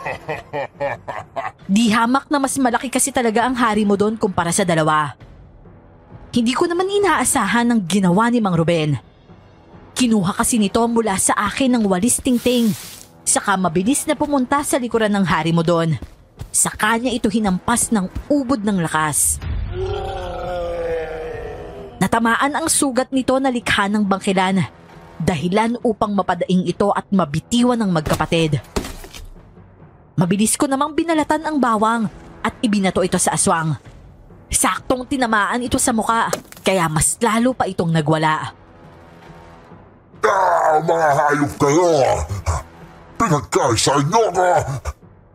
Di hamak na mas malaki kasi talaga ang hari mo doon kumpara sa dalawa. Hindi ko naman inaasahan ang ginawa ni Mang Ruben. Kinuha kasi nito mula sa akin ng walis tingting, saka mabilis na pumunta sa likuran ng hari mo doon. Sa kanya ito hinampas ng ubod ng lakas. Natamaan ang sugat nito na likha ng bangkilan, dahilan upang mapadaing ito at mabitiwan ng magkapatid. Mabilis ko namang binalatan ang bawang at ibinato ito sa aswang. Saktong tinamaan ito sa muka, kaya mas lalo pa itong nagwala. Mga hayop kayo! Pinagkaisa niyo ko!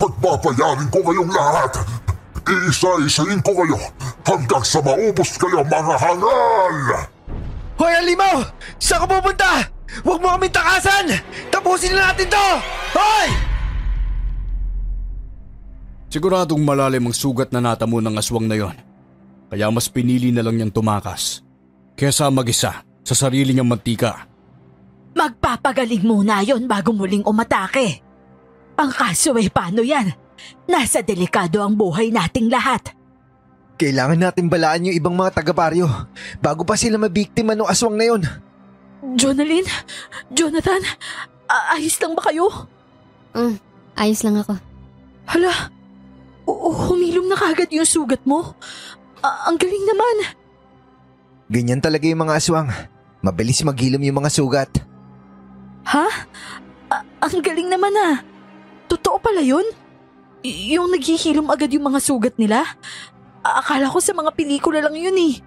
Pagpapayarin ko kayong lahat! Iisa-isahin ko kayo hanggang sa maubos kayo, mga hangal! Hoy, Alimaw! Saan ka pupunta? Huwag mo kaming takasan! Tapusin na natin to! Hoy! Siguradong malalim ang sugat na natamo ng aswang na yon. Kaya mas pinili na lang niyang tumakas kesa mag-isa sa sarili niyang mantika. Magpapagaling muna yon bago muling umatake. Ang kaso ay paano yan? Nasa delikado ang buhay nating lahat. Kailangan natin balaan yung ibang mga taga-baryo bago pa sila mabiktima ng aswang na yon. Jonalyn? Jonathan? Ayos lang ba kayo? Ayos lang ako. Hala, humilom na kagad yung sugat mo. Ang galing naman. Ganyan talaga yung mga aswang. Mabilis maghilom yung mga sugat. Ha? Ang galing naman ah. Totoo pala yun? Yung naghihilom agad yung mga sugat nila? Akala ko sa mga pelikula lang yun eh.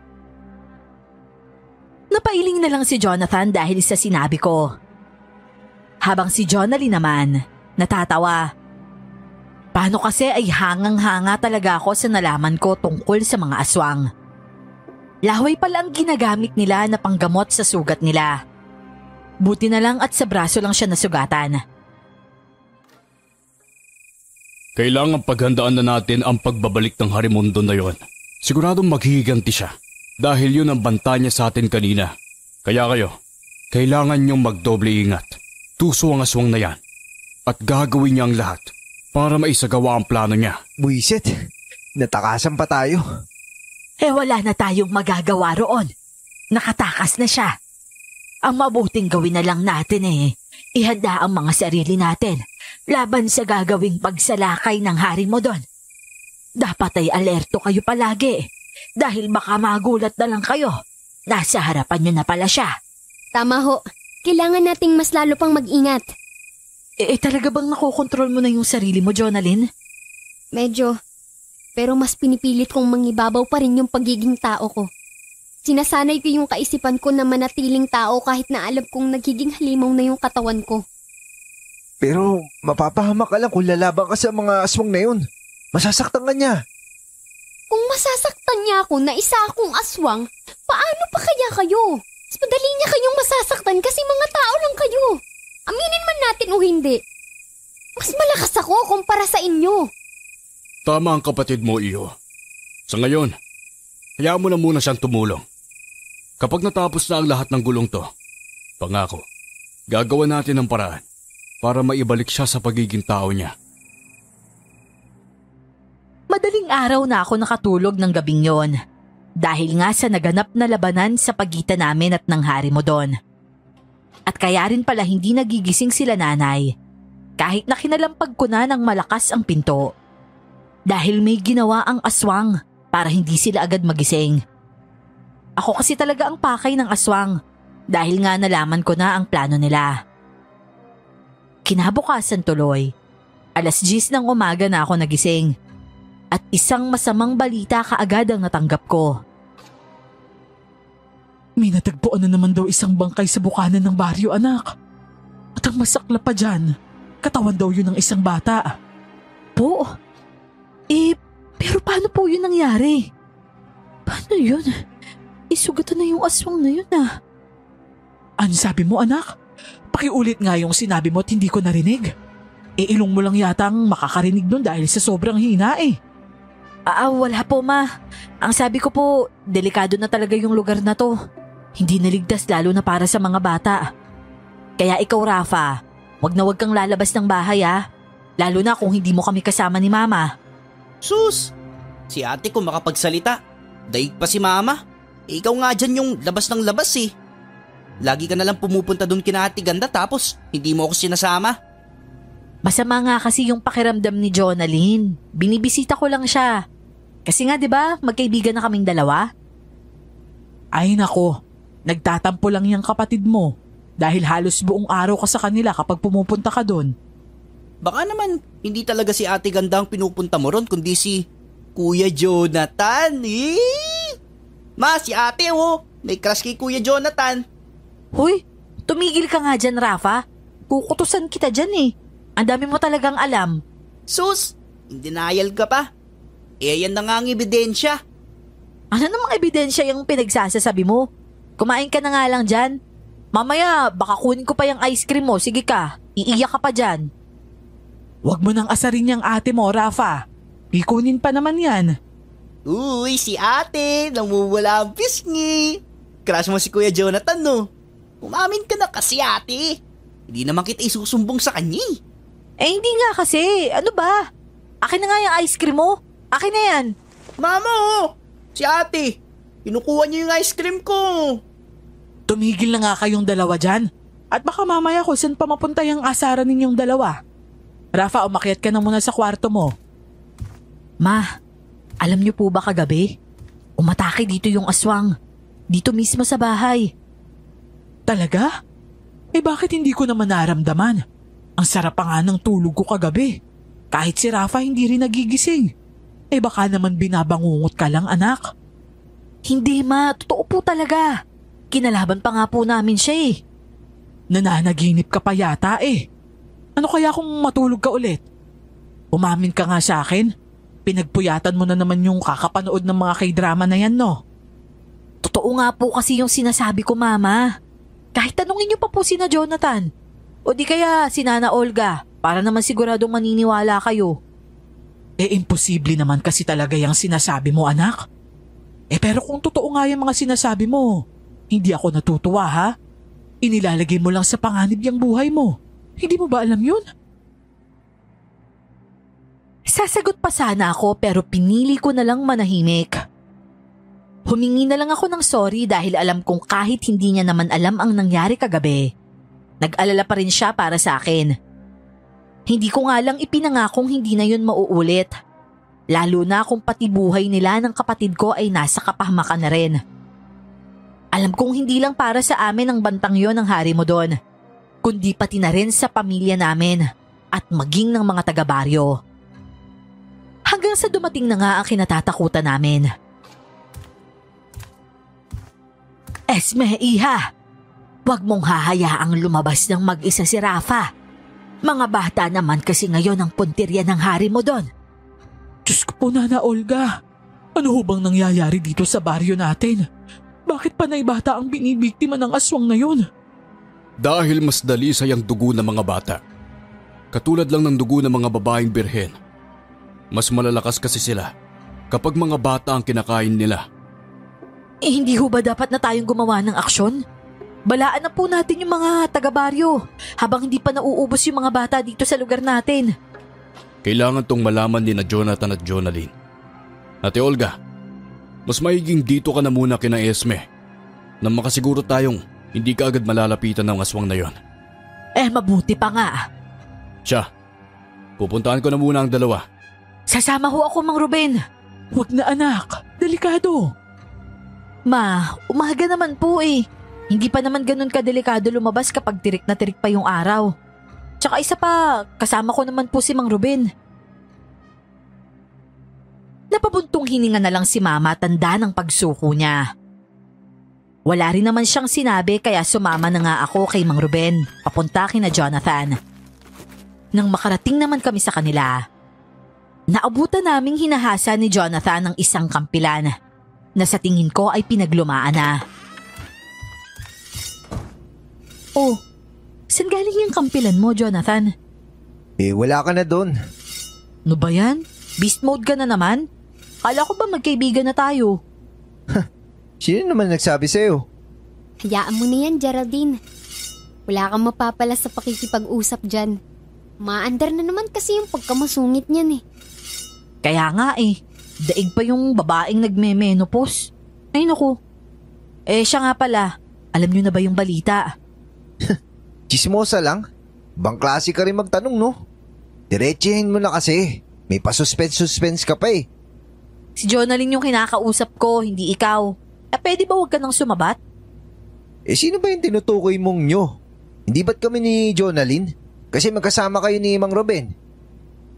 Napailing na lang si Jonathan dahil sa sinabi ko. Habang si Jonalyn naman, natatawa. Paano kasi ay hangang-hanga talaga ako sa nalaman ko tungkol sa mga aswang. Lahway pala ang ginagamit nila na panggamot sa sugat nila. Buti na lang at sa braso lang siya nasugatan. Kailangan paghandaan na natin ang pagbabalik ng Harimundo na yon. Siguradong maghihiganti siya dahil yun ang banta niya sa atin kanina. Kaya kayo, kailangan niyong magdoble ingat. Tuso ang aswang na yan at gagawin niya ang lahat para maisagawa ang plano niya. Buisit, natakasan pa tayo. Wala na tayong magagawa roon. Nakatakas na siya. Ang mabuting gawin na lang natin ihanda ang mga sarili natin laban sa gagawing pagsalakay ng hari mo doon. Dapat ay alerto kayo palagi dahil baka magulat na lang kayo. Nasa harapan niyo na pala siya. Tama ho. Kailangan nating mas lalo pang mag-ingat. Talaga bang nakokontrol mo na yung sarili mo, Jonalyn? Medyo. Pero mas pinipilit kong mangibabaw pa rin yung pagiging tao ko. Sinasanay ko yung kaisipan ko na manatiling tao kahit na alam kong nagiging halimaw na yung katawan ko. Pero mapapahamak ka lang kung lalaban ka sa mga aswang na yun. Masasaktan ka niya. Kung masasaktan niya ako na isa akong aswang, paano pa kaya kayo? Mas madali niya kayong masasaktan kasi mga tao lang kayo. Aminin man natin o hindi. Mas malakas ako kumpara sa inyo. Tama ang kapatid mo, Iho. Sa ngayon, hayaan mo na muna siyang tumulong. Kapag natapos na ang lahat ng gulong to, pangako, gagawa natin ng paraan para maibalik siya sa pagiging tao niya. Madaling araw na ako nakatulog ng gabing yon dahil nga sa naganap na labanan sa pagitan namin at ng hari mo doon. At kaya rin pala hindi nagigising sila nanay kahit na kinalampag ko na ng malakas ang pinto dahil may ginawa ang aswang para hindi sila agad magising. Ako kasi talaga ang pakay ng aswang dahil nga nalaman ko na ang plano nila. Kinabukasan tuloy, 10:00 ng umaga na ako nagising. At isang masamang balita kaagad ang natanggap ko. May natagpuan na naman daw isang bangkay sa bukanan ng baryo, anak. At ang masakla pa dyan, katawan daw yun ng isang bata. Po? Pero paano po yun nangyari? Paano yun? Isugatan na yung aswang na yun ah. Ano sabi mo, anak? Pakiulit nga yung sinabi mo at hindi ko narinig. Ilong mo lang yata ang makakarinig nun dahil sa sobrang hina eh. Wala po ma. Ang sabi ko po, delikado na talaga yung lugar na to. Hindi naligtas lalo na para sa mga bata. Kaya ikaw Rafa, wag kang lalabas ng bahay ah. Lalo na kung hindi mo kami kasama ni Mama. Sus! Si ate ko makapagsalita. Daig pa si Mama. Ikaw nga dyan yung labas ng labas eh. Lagi ka nalang pumupunta dun kina Ate Ganda tapos hindi mo ako sinasama. Masama nga kasi yung pakiramdam ni Jonalyn. Binibisita ko lang siya. Kasi nga 'di ba, magkaibigan na kaming dalawa? Ay nako, nagtatampo lang yung kapatid mo dahil halos buong araw ka sa kanila kapag pumupunta ka doon. Baka naman hindi talaga si Ate Ganda ang pinupunta mo ron kundi si Kuya Jonathan. Ma, si ate oh, may crush kay Kuya Jonathan. Hoy, tumigil ka nga dyan Rafa. Kukutusan kita dyan eh. Ang dami mo talagang alam. Sus, in denial ka pa. Yan na nga ang ebidensya. Ano namang ebidensya yung pinagsasasabi mo? Kumain ka na nga lang dyan. Mamaya, baka kunin ko pa yung ice cream mo. Sige ka, iiyak ka pa dyan. Huwag mo nang asarin yung ate mo, Rafa. Ikunin pa naman yan. Uy, si ate, namumula ang pisngi. Crush mo si Kuya Jonathan no? Umamin ka na kasi ate. Hindi naman kita isusumbong sa kanya. Hindi nga kasi. Ano ba? Akin na nga yung ice cream mo. Akin na yan. Mama oh, si ate. Kinukuha niyo yung ice cream ko. Tumigil na nga kayong dalawa dyan. At baka mamaya kung saan pa mapunta yung asaran ninyong dalawa. Rafa, umakyat ka na muna sa kwarto mo. Ma, alam niyo po ba kagabi? Umatake dito yung aswang. Dito mismo sa bahay. Talaga? Bakit hindi ko naman naramdaman? Ang sarap pa nga ng tulog ko kagabi. Kahit si Rafa hindi rin nagigising. Baka naman binabangungot ka lang anak. Hindi ma, totoo po talaga. Kinalaban pa nga po namin siya eh. Nananaginip ka pa yata eh. Ano kaya kung matulog ka ulit? Umamin ka nga sa akin. Pinagpuyatan mo na naman yung kakapanood ng mga K-drama na yan no? Totoo nga po kasi yung sinasabi ko mama. Kahit tanungin niyo pa po sina Jonathan. O di kaya si Nana Olga para naman siguradong maniniwala kayo. Imposible naman kasi talaga yung sinasabi mo anak. Pero kung totoo nga yung mga sinasabi mo, hindi ako natutuwa ha? Inilalagay mo lang sa panganib yung buhay mo. Hindi mo ba alam yun? Sasagot pa sana ako pero pinili ko na lang manahimik. Humingi na lang ako ng sorry dahil alam kong kahit hindi niya naman alam ang nangyari kagabi, nag-alala pa rin siya para sa akin. Hindi ko nga lang ipinangakong hindi na yun mauulit. Lalo na kung pati buhay nila ng kapatid ko ay nasa kapahamakan na rin. Alam kong hindi lang para sa amin ang bantang yon ng hari mo doon, kundi pati na rin sa pamilya namin at maging ng mga taga-baryo. Hanggang Hanggang sa dumating na nga ang kinatatakutan namin. Esme, Iha, huwag mong hahayaang lumabas ng mag-isa si Rafa. Mga bata naman kasi ngayon ang puntirya ng hari mo doon. Diyos ko po, Nana Olga. Ano ho bang nangyayari dito sa baryo natin? Bakit panay bata ang binibiktima ng aswang na yun? Dahil mas dalisay ang dugo ng mga bata. Katulad lang ng dugo ng mga babaeng birhen. Mas malalakas kasi sila kapag mga bata ang kinakain nila. Hindi ho ba dapat na tayong gumawa ng aksyon? Balaan na po natin yung mga taga-baryo habang hindi pa nauubos yung mga bata dito sa lugar natin. Kailangan tong malaman ni na Jonathan at Jonalyn. Ate Olga, mas maiging dito ka na muna kina Esme nang makasiguro tayong hindi ka agad malalapitan ng aswang na yon. Mabuti pa nga. Siya, pupuntahan ko na muna ang dalawa. Sasama ho ako, Mang Ruben. Huwag na anak, delikado. Ma, umaga naman po eh. Hindi pa naman ganun kadelikado lumabas kapag tirik na tirik pa yung araw. Tsaka isa pa, kasama ko naman po si Mang Ruben. Napabuntong hininga na lang si Mama, tanda ng pagsuko niya. Wala rin naman siyang sinabi kaya sumama na nga ako kay Mang Ruben, papunta kina Jonathan. Nang makarating naman kami sa kanila, naabutan naming hinahasa ni Jonathan ng isang kampilan na sa tingin ko ay pinaglumaan na. Oh, saan galing yung kampilan mo, Jonathan? Wala ka na doon. Ano ba yan? Beast mode ka na naman? Kala ko ba magkaibigan na tayo? Sino naman nagsabi sa'yo? Hayaan mo na yan, Geraldine. Wala kang mapapala sa pakikipag-usap dyan. Maandar na naman kasi yung pagkamasungit niyan eh. Kaya nga eh, daig pa yung babaeng nagme-menopause. Ay naku. Siya nga pala, alam niyo na ba yung balita? Chismosa lang. Bang klase ka rin magtanong, no? Diretsahin mo na kasi. May pa-suspense ka pa eh. Si Jonalyn yung kinakausap ko, hindi ikaw. Pwede ba huwag ka nang sumabat? Sino ba yung tinutukoy mong nyo? Hindi ba't kami ni Jonalyn? Kasi magkasama kayo ni Mang Ruben.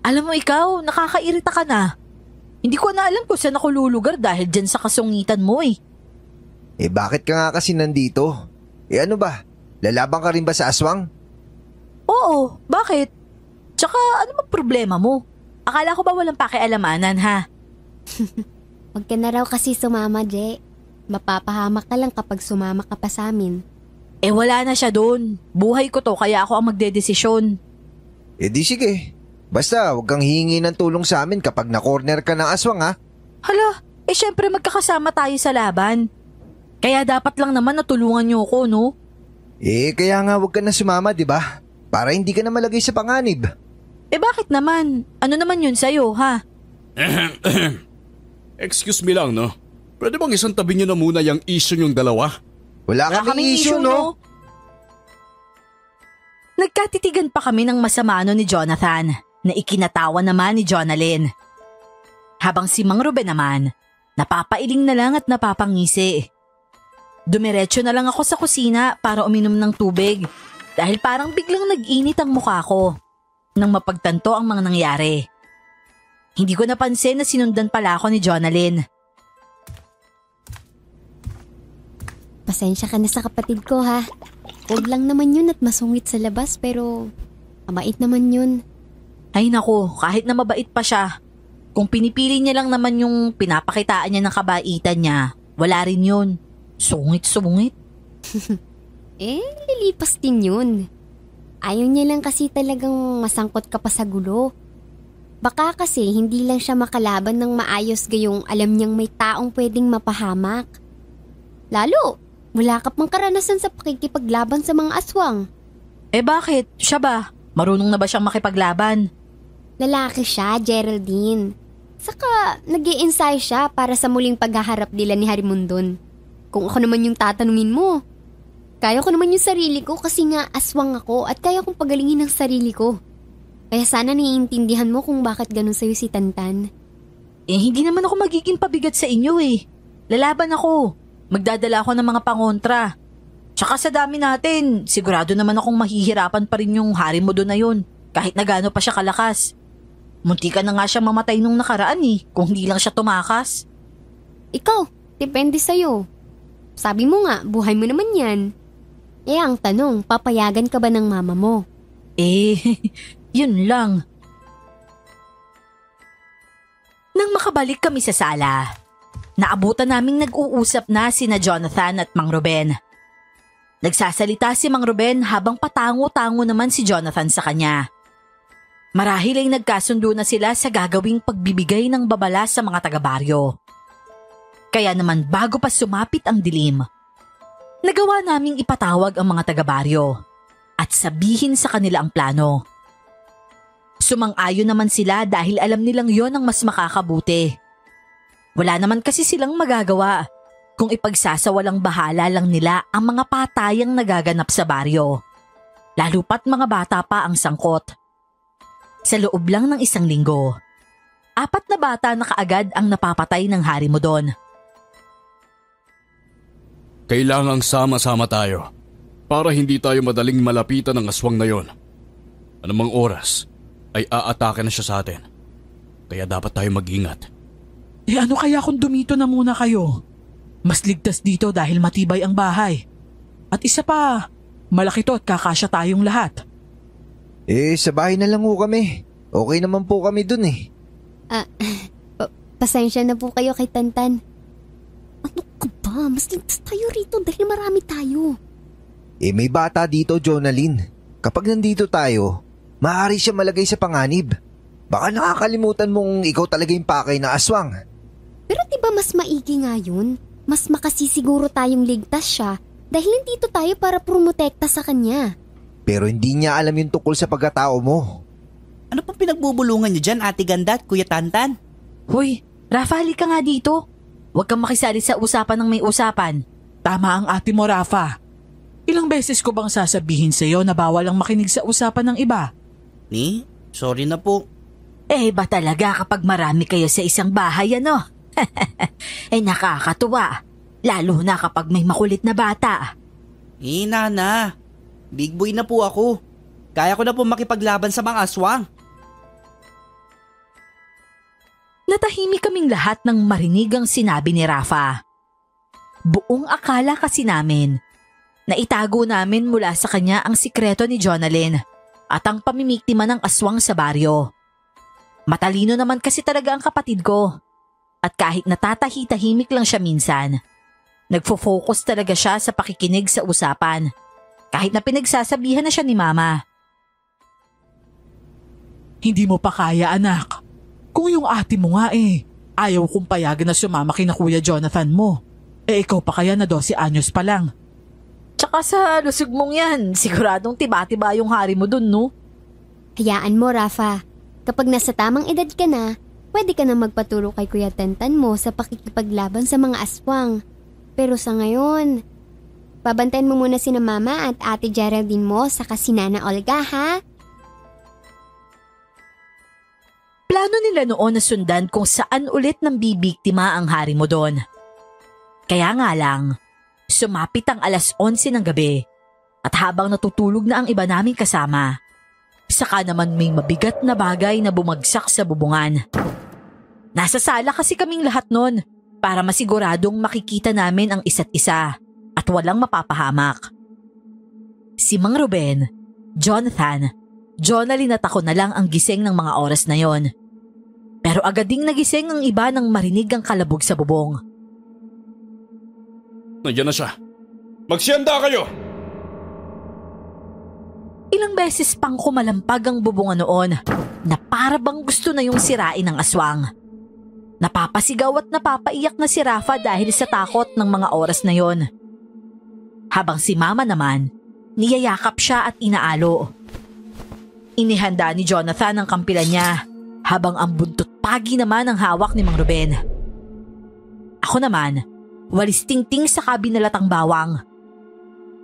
Alam mo ikaw, nakakairita ka na. Hindi ko na alam kung saan ako lulugar dahil dyan sa kasungitan mo eh. Bakit ka nga kasi nandito? Ano ba? Lalaban ka rin ba sa aswang? Oo, bakit? Tsaka ano ba problema mo? Akala ko ba walang pakialamanan ha? Huwag ka na raw kasi sumama, Je. Mapapahamak ka lang kapag sumama ka pa sa amin. Wala na siya doon. Buhay ko to kaya ako ang magdedesisyon. Di sige. Basta huwag kang hihingi ng tulong sa amin kapag na-corner ka ng aswang ha. Hala, syempre magkakasama tayo sa laban. Kaya dapat lang naman natulungan niyo ako, no? Kaya nga huwag ka na sumama, di ba? Para hindi ka na malagay sa panganib. Bakit naman? Ano naman yun sa'yo, ha? Excuse me lang, no? Pwede bang isang tabi niyo na muna yung issue yung dalawa? Wala kaming issue, no? Nagkatitigan pa kami ng masama ni Jonathan na ikinatawa naman ni Jonalyn. Habang si Mang Ruben naman, napapailing na lang at napapangisi. Dumiretso na lang ako sa kusina para uminom ng tubig dahil parang biglang nag-init ang mukha ko nang mapagtanto ang mga nangyari. Hindi ko napansin na sinundan pala ako ni Jonalyn. Pasensya ka na sa kapatid ko ha. Huwag lang naman yun at masungit sa labas pero mabait naman yun. Ay nako, kahit na mabait pa siya, kung pinipili niya lang naman yung pinapakitaan niya ng kabaitan niya, wala rin yun. Sungit-sungit. Lilipas din yun. Ayaw niya lang kasi talagang masangkot ka pa sa gulo. Baka kasi hindi lang siya makalaban ng maayos gayong alam niyang may taong pwedeng mapahamak. Lalo, wala ka pang karanasan sa pakikipaglaban sa mga aswang. Bakit? Siya ba? Marunong na ba siyang makipaglaban? Lalaki siya, Geraldine. Saka nag-i-ensayo siya para sa muling paghaharap nila ni Harimundon. Kung ako naman yung tatanungin mo, kaya ko naman yung sarili ko kasi nga aswang ako at kaya kong pagalingin ang sarili ko. Kaya sana naiintindihan mo kung bakit ganun sa'yo si Tantan. Hindi naman ako magiging pabigat sa inyo eh. Lalaban ako. Magdadala ako ng mga pangontra. Tsaka sa dami natin, sigurado naman akong mahihirapan pa rin yung hari mo doon na yun kahit na gaano pa siya kalakas. Munti ka na nga siya mamatay nung nakaraan kung hindi lang siya tumakas. Ikaw, depende sa'yo. Sabi mo nga, buhay mo naman yan. Ang tanong, papayagan ka ba ng mama mo? Yun lang. Nang makabalik kami sa sala, naabutan naming nag-uusap na sina Jonathan at Mang Ruben. Nagsasalita si Mang Ruben habang patango-tango naman si Jonathan sa kanya. Marahil ay nagkasundo na sila sa gagawing pagbibigay ng babala sa mga taga-baryo. Kaya naman bago pa sumapit ang dilim, nagawa naming ipatawag ang mga taga-baryo at sabihin sa kanila ang plano. Sumang-ayon naman sila dahil alam nilang yon ang mas makakabuti. Wala naman kasi silang magagawa kung ipagsasawalang bahala lang nila ang mga patayang nagaganap sa baryo. Lalo pat mga bata pa ang sangkot. Sa loob lang ng 1 linggo, 4 na bata na kaagad ang napapatay ng hari mo doon. Kailangang sama-sama tayo para hindi tayo madaling malapitan ng aswang na yon. Anumang oras ay aatake na siya sa atin. Kaya dapat tayo mag-ingat. Ano kaya kung dumito na muna kayo? Mas ligtas dito dahil matibay ang bahay. At isa pa, malaki to at kakasya tayong lahat. Sa bahay na lang ho kami. Okay naman po kami dun . Pasensya na po kayo kay Tantan. Ano ka ba? Mas ligtas tayo rito dahil marami tayo. May bata dito, Jonalyn. Kapag nandito tayo, maaari siya malagay sa panganib. Baka nakakalimutan mong ikaw talaga yung pakay na aswang. Pero diba mas maigi nga yun? Mas makasisiguro tayong ligtas siya dahil nandito tayo para promotekta sa kanya. Pero hindi niya alam yung tungkol sa pagkatao mo. Ano pang pinagbubulungan niyo dyan, Ate Ganda at Kuya Tantan? Hoy, Rafa, halika nga dito. Huwag kang makisali sa usapan ng may usapan. Tama ang ate mo, Rafa. Ilang beses ko bang sasabihin sa'yo na bawal ang makinig sa usapan ng iba? Sorry na po. Ba talaga kapag marami kayo sa isang bahay, ano? Nakakatuwa. Lalo na kapag may makulit na bata. Nana. Big boy na po ako. Kaya ko na po makipaglaban sa mga aswang. Natahimik kaming lahat nang marinig ang sinabi ni Rafa. Buong akala kasi namin na itago namin mula sa kanya ang sikreto ni Jonalyn at ang pamimiktima ng aswang sa baryo. Matalino naman kasi talaga ang kapatid ko at kahit natatahi-tahimik lang siya minsan, nagfo-focus talaga siya sa pakikinig sa usapan kahit na pinagsasabihan na siya ni Mama. Hindi mo pa kaya, anak. Kung yung ate mo nga ayaw kong payagan na sumama kina Kuya Jonathan mo. Ikaw pa kaya na 12 anyos pa lang. Tsaka sa lusog mong yan, siguradong tiba-tiba yung hari mo dun, no? Hayaan mo, Rafa. Kapag nasa tamang edad ka na, pwede ka na magpaturo kay Kuya Tantan mo sa pakikipaglaban sa mga aswang. Pero sa ngayon, babantayan mo muna sina Mama at Ate Geraldine mo saka si Nana Olga, ha? Plano nila noon na sundan kung saan ulit nang bibiktima ang hari mo doon. Kaya nga lang, sumapit ang 11:00 ng gabi at habang natutulog na ang iba naming kasama, saka naman may mabigat na bagay na bumagsak sa bubungan. Nasa sala kasi kaming lahat noon para masiguradong makikita namin ang isa't isa at walang mapapahamak. Si Mang Ruben, Jonathan, Jonalyn at ako na lang ang gising ng mga oras na yon. Pero agad ding nagising ang iba nang marinig ang kalabog sa bubong. Nandiyan na siya. Magsyanda kayo! Ilang beses pang kumalampag ang bubungan noon na para bang gusto na yung sirain ng aswang. Napapasigaw at napapaiyak na si Rafa dahil sa takot ng mga oras na yon. Habang si Mama naman, niyayakap siya at inaalo. Inihanda ni Jonathan ang kampilan niya habang ang buntot pagi naman ang hawak ni Mang Ruben. Ako naman, walis tingting sa kabinalatang bawang.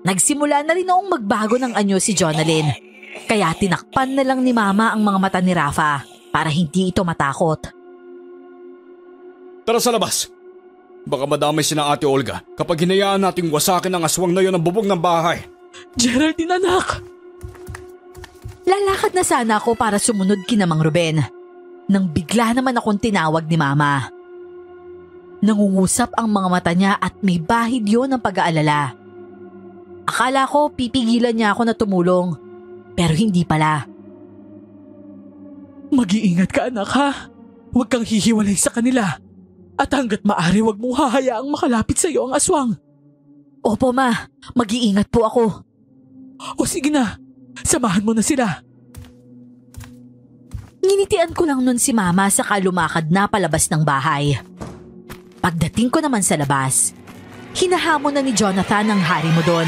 Nagsimula na rin noong magbago ng anyo si Jonalyn, kaya tinakpan na lang ni Mama ang mga mata ni Rafa para hindi ito matakot. Tara sa labas! Baka madamay sina Ate Olga kapag hinayaan nating wasakin ang aswang na yon ang bubong ng bahay. Geraldine, anak! Lalakad na sana ako para sumunod kina Mang Ruben. nang bigla naman akong tinawag ni Mama. Nangungusap ang mga mata niya at may bahid yun ng pag-aalala. Akala ko pipigilan niya ako na tumulong, pero hindi pala. Mag-iingat ka anak ha. Huwag kang hihiwalay sa kanila. At hanggat maaari huwag mong hahayaang makalapit sa iyo ang aswang. Opo ma, mag-iingat po ako. O sige na, samahan mo na sila. Nginitian ko lang nun si Mama saka lumakad na palabas ng bahay. Pagdating ko naman sa labas, hinahamon na ni Jonathan ang hari mo doon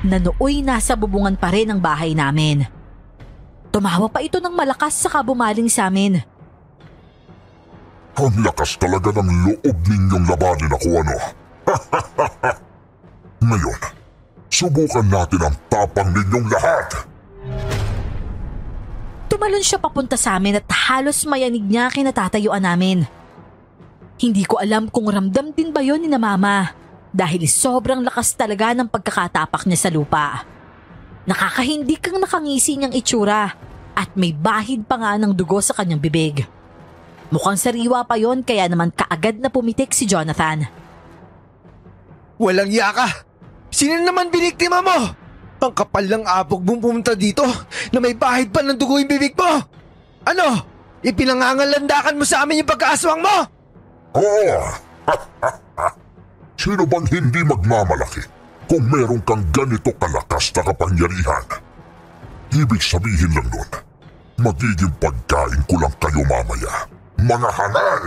na nooy nasa bubungan pa rin ang bahay namin. Tumawa pa ito ng malakas saka bumaling sa amin. Ang lakas talaga ng loob ninyong labanin ako, ano? Ngayon, subukan natin ang tapang ninyong lahat. Tumalon siya papunta sa amin at halos mayanig niya kinatatayuan namin. Hindi ko alam kung ramdam din ba yun ni na Mama dahil sobrang lakas talaga ng pagkakatapak niya sa lupa. Nakakahindi kang nakangisi niyang itsura at may bahid pa nga ng dugo sa kanyang bibig. Mukhang sariwa pa yon kaya naman kaagad na pumitik si Jonathan. Walang iya ka! Sino naman biniktima mo? Ang kapal ng apog mong pumunta dito na may bahid pa ng dugo yung bibig mo! Ano? Ipinangangalandakan mo sa amin yung pagkaaswang mo? Oo! Sino bang hindi magmamalaki kung meron kang ganito kalakas na kapangyarihan? Ibig sabihin lang nun, magiging pagkain ko lang kayo mamaya. Mga hangal!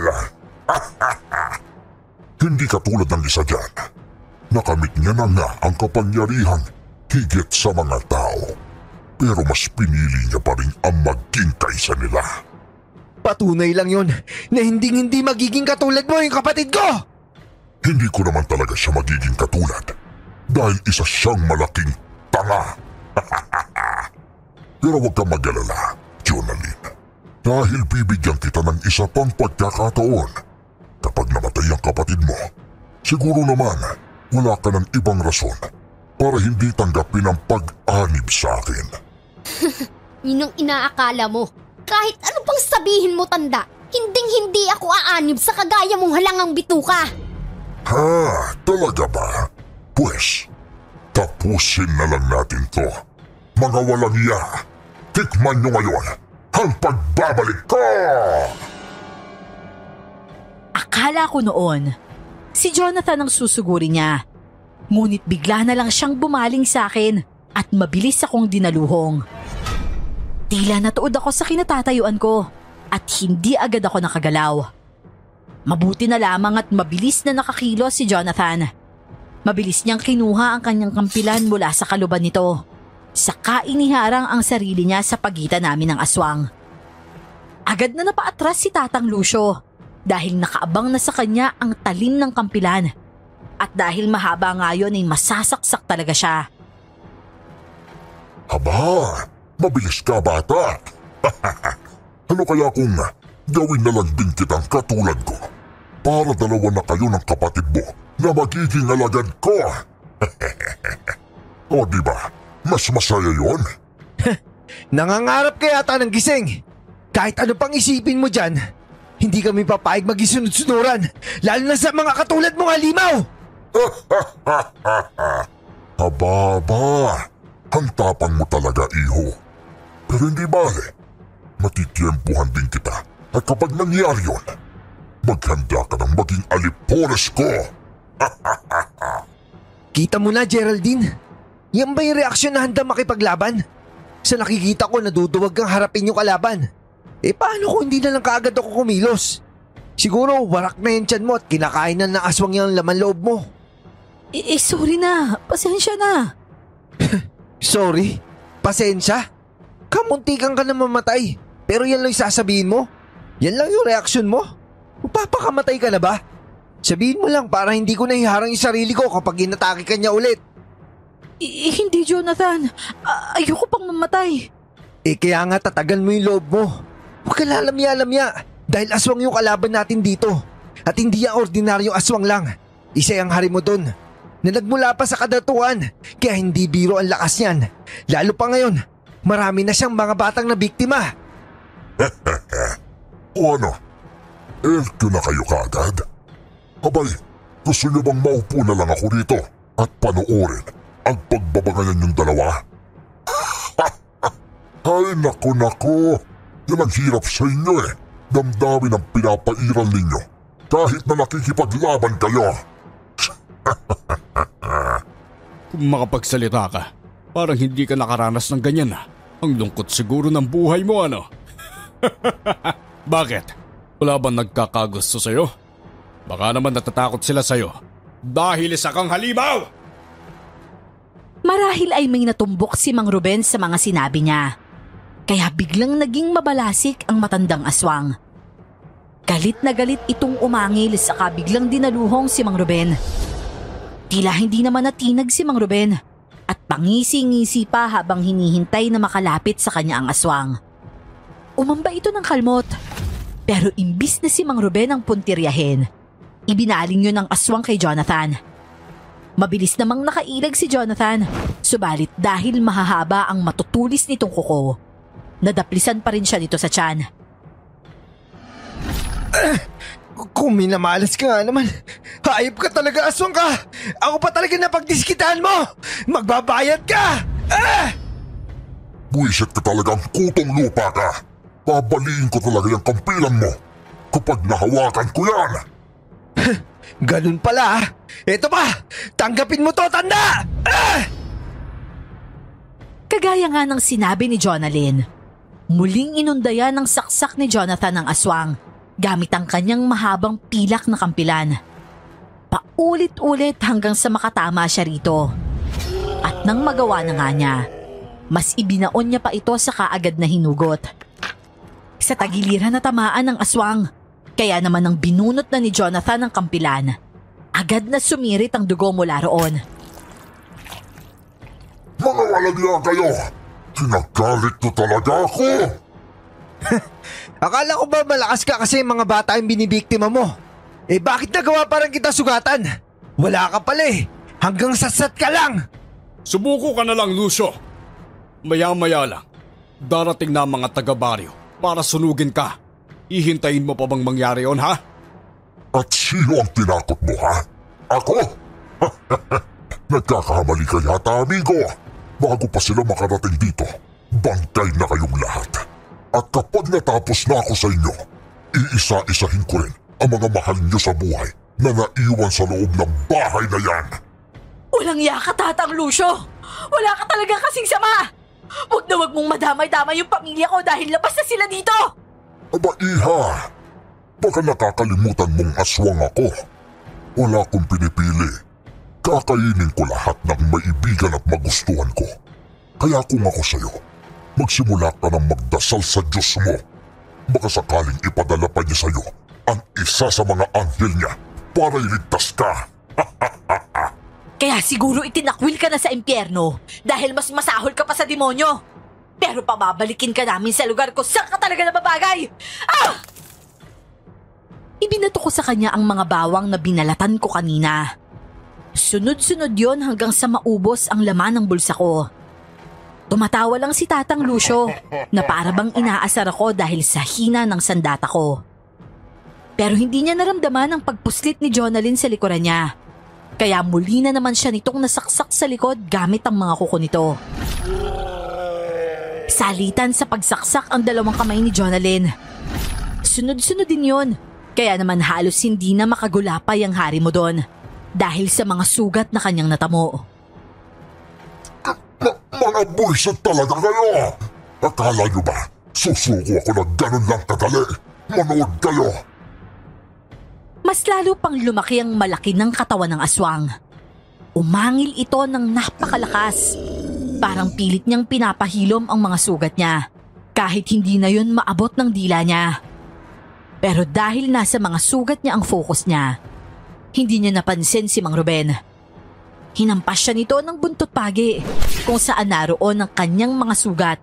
Hindi katulad ng isa dyan. Nakamit niya na nga ang kapangyarihan higit sa mga tao. Pero mas pinili niya pa rin ang maging kaysa nila. Patunay lang yon na hindi magiging katulad mo yung kapatid ko! Hindi ko naman talaga siya magiging katulad dahil isa siyang malaking tanga. Pero huwag kang mag-alala, Jonalyn. Dahil bibigyan kita ng isa pang pagkakataon. Kapag namatay ang kapatid mo, siguro naman wala ka ng ibang rason para hindi tanggapin ang pag-anib sa akin. Yun ang inaakala mo. Kahit ano pang sabihin mo, tanda, hinding-hindi ako aanib sa kagaya mong halangang bituka. Ha? Talaga ba? Pues, tapusin na lang natin to. Mga walang iya, tikman nyo ngayon ang pagbabalik ko! Akala ko noon, si Jonathan ang susuguri niya. Ngunit bigla na lang siyang bumaling sa akin at mabilis akong dinaluhong. Tila natuod ako sa kinatatayuan ko at hindi agad ako nakagalaw. Mabuti na lamang at mabilis na nakakilos si Jonathan. Mabilis niyang kinuha ang kanyang kampilan mula sa kaluban nito. Saka iniharang ang sarili niya sa pagitan namin ng aswang. Agad na napaatras si Tatang Lucio dahil nakaabang na sa kanya ang talim ng kampilan. At dahil mahaba nga yun ay masasaksak talaga siya. Aba, mabilis ka bata. Ano kaya kung gawin na lang din kitang katulad ko para dalawa na kayo ng kapatid mo na magiging alagad ko? O diba, mas masaya yun? Nangangarap ka yata ng gising. Kahit ano pang isipin mo dyan, hindi kami papayag magisunod-sunuran, lalo na sa mga katulad mong halimaw! Ababa, ang tapang mo talaga, iho. Pero hindi bale, matitiempuhan din kita at kapag nangyari yun, maghanda ka ng maging alipones ko. Kita mo na, Geraldine. Yan ba yung reaksyon na handa makipaglaban? Sa nakikita ko, naduduwag kang harapin yung kalaban. Eh paano kung hindi na lang kaagad ako kumilos? Siguro warak na yung tiyan mo at kinakain na ng aswang yung laman loob mo. Sorry na. Pasensya na. Sorry? Pasensya? Kamuntikan ka na mamatay. Pero yan lang yung sasabihin mo? Yan lang yung reaksyon mo? Magpapakamatay ka na ba? Sabihin mo lang para hindi ko nahiharang yung sarili ko kapag inatake ka niya ulit. Hindi, Jonathan. Ayoko pang mamatay. Kaya nga tatagal mo yung loob mo. Huwag ka lalamya-lamya dahil aswang yung kalaban natin dito. At hindi yung ordinaryong aswang lang. Isa yung hari mo dun na nagmula pa sa kadatuan kaya hindi biro ang lakas niyan. Lalo pa ngayon, marami na siyang mga batang na biktima. O ano? Elkyo na kayo kaagad? Abay, gusto niyo bang maupo na lang ako rito at panoorin ang pagbabangayan yung dalawa? Ay naku, yan ang hirap sa inyo eh. Damdamin ang pinapairal ninyo kahit na nakikipaglaban kayo. Kung makapagsalita ka, parang hindi ka nakaranas ng ganyan na. Ang lungkot siguro ng buhay mo, ano? Bakit? Wala bang nagkakagusto sa'yo? Baka naman natatakot sila sa'yo dahil isa kang halimaw! Marahil ay may natumbok si Mang Ruben sa mga sinabi niya. Kaya biglang naging mabalasik ang matandang aswang. Galit na galit itong umangil saka biglang dinaluhong si Mang Ruben. Tila hindi naman natinag si Mang Ruben at pangisi-ngisi pa habang hinihintay na makalapit sa kanya ang aswang. Umamba ito ng kalmot, pero imbis na si Mang Ruben ang puntiryahin, ibinaling yun ng aswang kay Jonathan. Mabilis namang nakailag si Jonathan, subalit dahil mahahaba ang matutulis nitong kuko, nadaplisan pa rin siya nito sa tiyan. Kung minamalas ka nga naman, hayop ka talaga, aswang ka! Ako pa talaga napagdiskitahan mo! Magbabayad ka! Buwisit ka talagang kutong lupa ka. Babaliin ko talaga yung kampilan mo kapag nahawakan ko yan. Ganun pala. Eto pa, tanggapin mo to, tanda! Kagaya nga ng sinabi ni Jonalyn, muling inundayan ng saksak ni Jonathan ang aswang gamit ang kanyang mahabang pilak na kampilan. Paulit-ulit hanggang sa makatama siya rito. At nang magawa na nga niya, mas ibinaon niya pa ito sa kaagad na hinugot. Sa tagiliran na tamaan ng aswang, kaya naman nang binunot na ni Jonathan ang kampilan, agad na sumirit ang dugo mula roon. Mga walagya kayo! Kinagalit ko talaga ako! Akala ko ba malakas ka kasi mga bata yung binibiktima mo? Eh bakit nagawa parang kita sugatan? Wala ka pala eh. Hanggang sasat ka lang. Subuko ka na lang, Lucio. Maya-maya lang, darating na mga taga-baryo para sunugin ka. Ihintayin mo pa bang mangyari yon, ha? At sino ang tinakot mo, ha? Ako? Nagkakamali ka yata, amigo. Bago pa sila makarating dito, bantay na kayong lahat. At kapag natapos na ako sa inyo, iisa-isahin ko rin ang mga mahal niyo sa buhay na naiwan sa loob ng bahay na yan. Walang yaka, Tatang Lucio! Wala ka talaga kasing sama! Huwag na huwag mong madamay-damay yung pamilya ko dahil labas na sila dito! Aba, iha! Baka nakakalimutan mong aswang ako. Wala akong pinipili. Kakainin ko lahat ng maibigan at magustuhan ko. Kaya kung ako sa'yo, magsimula ka ng magdasal sa Diyos mo. Baka sakaling ipadala pa niya sa'yo ang isa sa mga anghel niya para iligtas ka. Kaya siguro itinakwil ka na sa impyerno dahil mas masahol ka pa sa demonyo. Pero pababalikin ka namin sa lugar ko saan ka talaga nababagay! Ah! Ibinato ko sa kanya ang mga bawang na binalatan ko kanina. Sunod-sunod yon hanggang sa maubos ang laman ng bulsa ko. Tumatawa lang si Tatang Lucio na para bang inaasar ako dahil sa hina ng sandata ko. Pero hindi niya naramdaman ang pagpuslit ni Jonalyn sa likuran niya. Kaya muli na naman siya nitong nasaksak sa likod gamit ang mga kuko nito. Salitan sa pagsaksak ang dalawang kamay ni Jonalyn. Sunod-sunod din yon, kaya naman halos hindi na makagulapay ang hari mo doon dahil sa mga sugat na kanyang natamo. Mga buwisit talaga kayo! Akala nyo ba, susuko ako na ganun lang kadali? Manood kayo! Mas lalo pang lumaki ang malaki ng katawan ng aswang. Umangil ito ng napakalakas. Parang pilit niyang pinapahilom ang mga sugat niya, kahit hindi na yun maabot ng dila niya. Pero dahil nasa mga sugat niya ang focus niya, hindi niya napansin si Mang Ruben. Hinampas siya nito ng buntot pagi kung saan naroon ang kanyang mga sugat.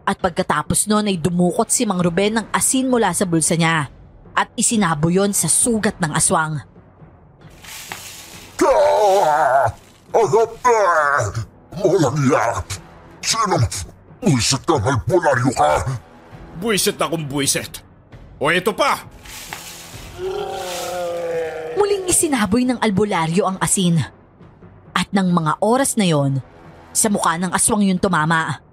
At pagkatapos noon ay dumukot si Mang Ruben ng asin mula sa bulsa niya at isinabo yon sa sugat ng aswang. Agad na! Walang iya! Sinong buwisit kang albularyo ka? Buwisit akong buwisit. O ito pa! Muling isinaboy ng albularyo ang asin. At ng mga oras na yon, sa mukha ng aswang yun tumama.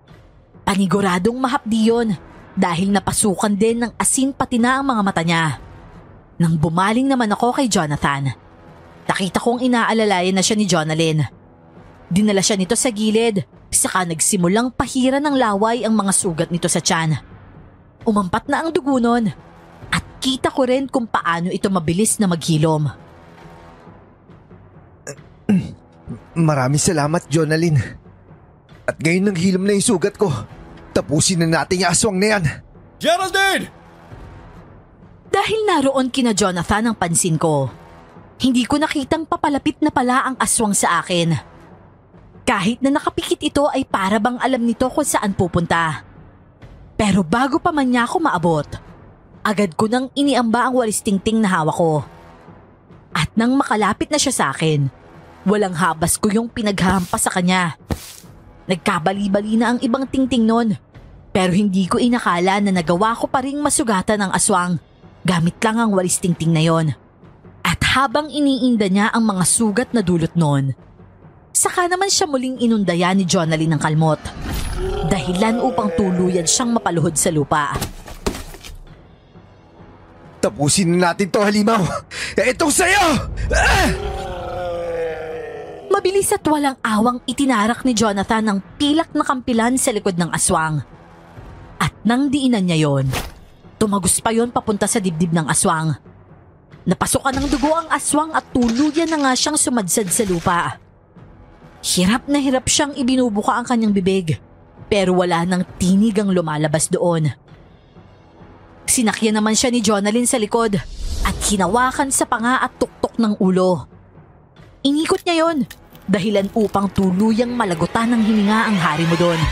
Paniguradong mahapdi yun dahil napasukan din ng asin pati na ang mga mata niya. Nang bumaling naman ako kay Jonathan, nakita kong inaalalayan na siya ni Jonalyn. Dinala siya nito sa gilid, saka nagsimulang pahira ng laway ang mga sugat nito sa tiyan. Umampat na ang dugo nun at kita ko rin kung paano ito mabilis na maghilom. Maraming salamat, Jonalyn. At ngayon nang hilom na yung sugat ko, tapusin na natin yung aswang na yan. Geraldine! Dahil naroon kina Jonathan ang pansin ko, hindi ko nakitang papalapit na pala ang aswang sa akin. Kahit na nakapikit ito ay para bang alam nito kung saan pupunta. Pero bago pa man niya ako maabot, agad ko nang iniamba ang walis tingting na hawak ko. At nang makalapit na siya sa akin, walang habas ko yung pinaghahampas sa kanya. Nagkabali-bali na ang ibang tingting nun, pero hindi ko inakala na nagawa ko pa ring masugatan ang aswang gamit lang ang walis tingting na yon. At habang iniinda niya ang mga sugat na dulot nun, saka naman siya muling inundaya ni Jonalyn ng kalmot. Dahilan upang tuluyan siyang mapaluhod sa lupa. Tapusin na natin to, halimaw. Itong sayo! Mabilis at walang awang itinarak ni Jonathan ang pilak na kampilan sa likod ng aswang. At nang diinan niya yon, tumagos pa yon papunta sa dibdib ng aswang. Napasukan ng dugo ang aswang at tuluyan na nga siyang sumadsad sa lupa. Hirap na hirap siyang ibinubuka ang kanyang bibig, pero wala nang tinig ang lumalabas doon. Sinakyan naman siya ni Jonalyn sa likod at hinawakan sa panga at tuktok ng ulo. Inikot niya yon, dahilan upang tuluyang malagutan ng hininga ang hari mo doon.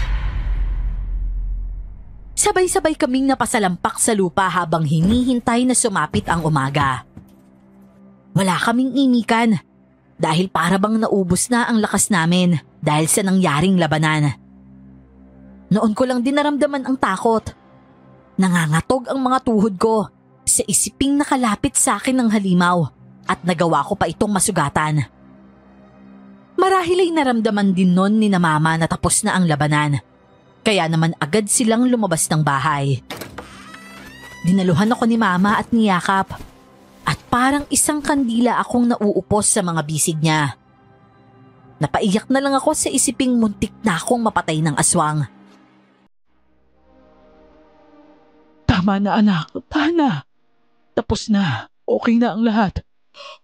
Sabay-sabay kaming napasalampak sa lupa habang hinihintay na sumapit ang umaga. Wala kaming imikan dahil para bang naubos na ang lakas namin dahil sa nangyaring labanan. Noon ko lang din naramdaman ang takot. Nangangatog ang mga tuhod ko sa isiping nakalapit sa akin ng halimaw at nagawa ko pa itong masugatan. Marahil ay naramdaman din nun ni na mama na tapos na ang labanan. Kaya naman agad silang lumabas ng bahay. Dinaluhan ako ni mama at niyakap. At parang isang kandila akong nauupos sa mga bisig niya. Napaiyak na lang ako sa isiping muntik na akong mapatay ng aswang. Tama na anak, tana. Tapos na, okay na ang lahat.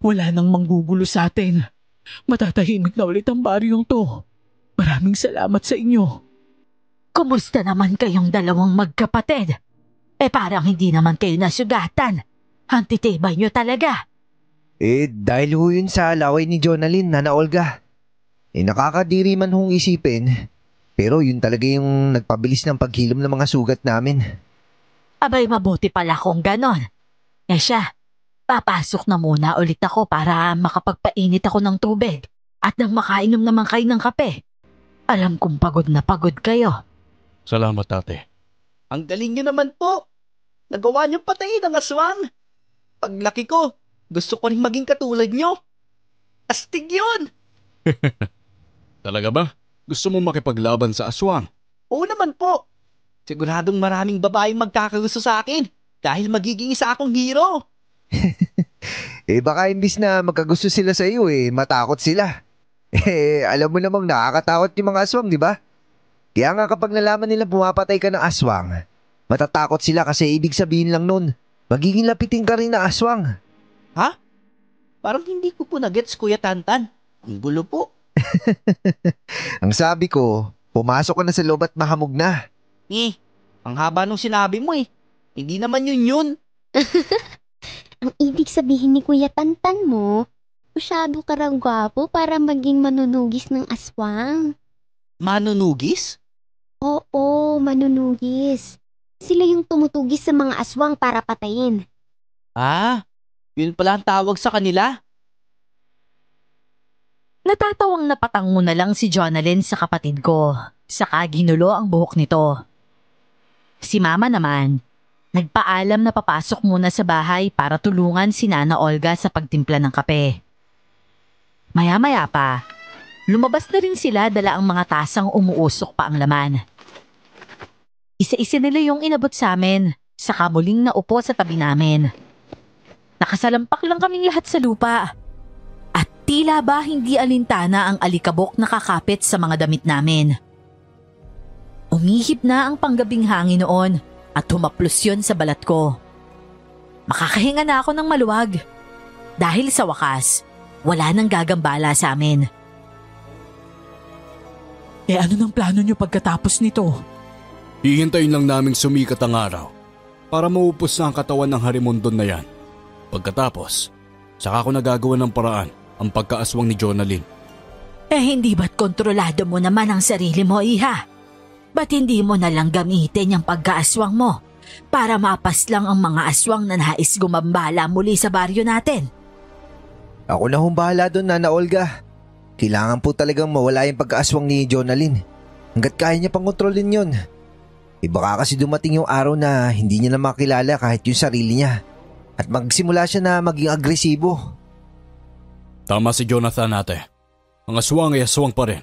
Wala nang manggugulo sa atin. Matatahimik na ulit ang baryong to. Maraming salamat sa inyo. Kumusta naman kayong dalawang magkapatid? Parang hindi naman kayo nasugatan. Ang titibay nyo talaga. Dahil ho yun sa laway ni Jonalyn, Nana Olga. Nakakadiri man hong isipin. Pero yun talaga yung nagpabilis ng paghilom ng mga sugat namin. Abay, mabuti pala kung ganon. Siya, papasok na muna ulit ako para makapagpainit ako ng tubig at nang makainom naman kayo ng kape. Alam kong pagod na pagod kayo. Salamat, ate. Ang galing niyo naman po. Nagawa niyo patayin ang aswang. Paglaki ko, gusto ko rin maging katulad niyo. Astig yun! Talaga ba? Gusto mo makipaglaban sa aswang? Oo naman po. Siguradong maraming babaeng magkakagusto sa akin dahil magiging isa akong hero. Baka imbis na magkagusto sila sa iyo matakot sila. Alam mo namang nakakatakot yung mga aswang, di ba? Kaya nga kapag nalaman nila pumapatay ka ng aswang, matatakot sila kasi ibig sabihin lang nun, magiging lapitin ka rin na aswang. Ha? Parang hindi ko po na-gets, Kuya Tantan. Ang gulo po. Ang sabi ko, pumasok ka na sa loob at mahamog na. Ang haba nung sinabi mo Hindi naman yun. Ang ibig sabihin ni Kuya Tantan mo, masyado ka raw gwapo para maging manunugis ng aswang. Manunugis? Oo, manunugis. Sila yung tumutugis sa mga aswang para patayin. Yun pala ang tawag sa kanila. Natatawang napatango na lang si Jonalyn sa kapatid ko, saka ginulo ang buhok nito. Si mama naman, Nagpaalam na papasok muna sa bahay para tulungan si Nana Olga sa pagtimpla ng kape. Maya-maya pa, lumabas na rin sila dala ang mga tasang umuusok pa ang laman. Isa-isa nila yung inabot sa amin, saka muling naupo sa tabi namin. Nakasalampak lang kaming lahat sa lupa. At tila ba hindi alintana ang alikabok na kakapit sa mga damit namin. Umihip na ang panggabing hangin noon at humaplos yun sa balat ko. Makakahinga na ako ng maluwag. Dahil sa wakas, wala nang gagambala sa amin. Ano nang plano nyo pagkatapos nito? Hihintayin lang naming sumikat ang araw para maupos na ang katawan ng Harimondon na yan. Pagkatapos, saka ko nagagawa ng paraan ang pagkaaswang ni Jonalyn. Hindi ba't kontrolado mo naman ang sarili mo, iha? Ba't hindi mo nalang gamitin yung pagkaaswang mo para mapaslang ang mga aswang na nais gumambala muli sa baryo natin? Ako na humbahala doon, Nana Olga. Kailangan po talagang mawala yung pagkaaswang ni Jonalyn. Hanggat kaya niya pang kontrolin yun. Baka kasi dumating yung araw na hindi niya na makilala kahit yung sarili niya. At magsimula siya na maging agresibo. Tama si Jonathan ate. Ang aswang ay aswang pa rin.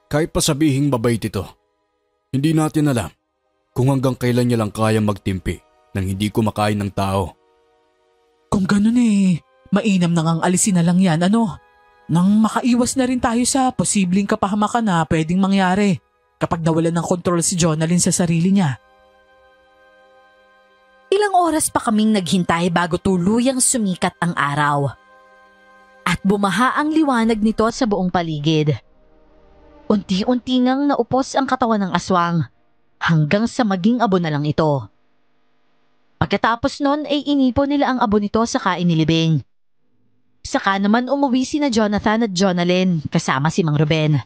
Kahit pa sabihing mabait ito. Hindi natin alam kung hanggang kailan niya lang kaya magtimpi nang hindi kumakain ng tao. Kung ganun mainam nang ang alisin na lang yan, Nang makaiwas na rin tayo sa posibleng kapahamakan na pwedeng mangyari kapag nawalan ng kontrol si Jonalyn sa sarili niya. Ilang oras pa kaming naghintay bago tuluyang sumikat ang araw. At bumaha ang liwanag nito sa buong paligid. Unti-unti ngang naupos ang katawan ng aswang hanggang sa maging abo na lang ito. Pagkatapos nun ay inipon nila ang abo nito sa kainilibing. Saka naman umuwi sina Jonathan at Jonalyn kasama si Mang Ruben.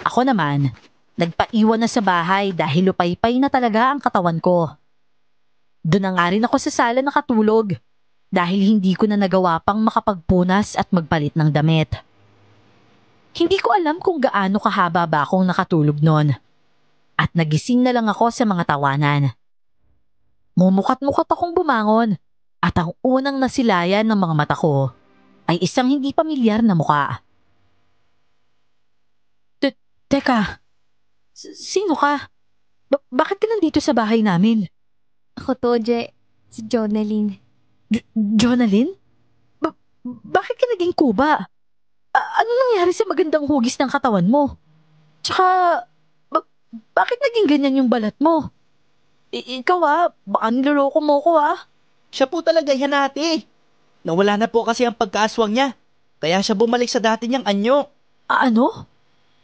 Ako naman, nagpaiwan na sa bahay dahil lupaypay na talaga ang katawan ko. Doon na nga rin ako sa sala nakatulog dahil hindi ko na nagawa pang makapagpunas at magpalit ng damit. Hindi ko alam kung gaano kahaba ba akong nakatulog noon. At nagising na lang ako sa mga tawanan. Mumukat-mukat akong bumangon at ang unang nasilayan ng mga mata ko ay isang hindi pamilyar na muka. Teka, sino ka? Bakit ka nandito sa bahay namin? Ako to, si Jonalyn. Jonalyn? Bakit ka naging kuba? Ano nangyari sa magandang hugis ng katawan mo? Tsaka, bakit naging ganyan yung balat mo? Ikaw baka niloloko mo ko Siya po talaga yan ate. Nawala na po kasi ang pagkaaswang niya. Kaya siya bumalik sa dati niyang anyo. Ano?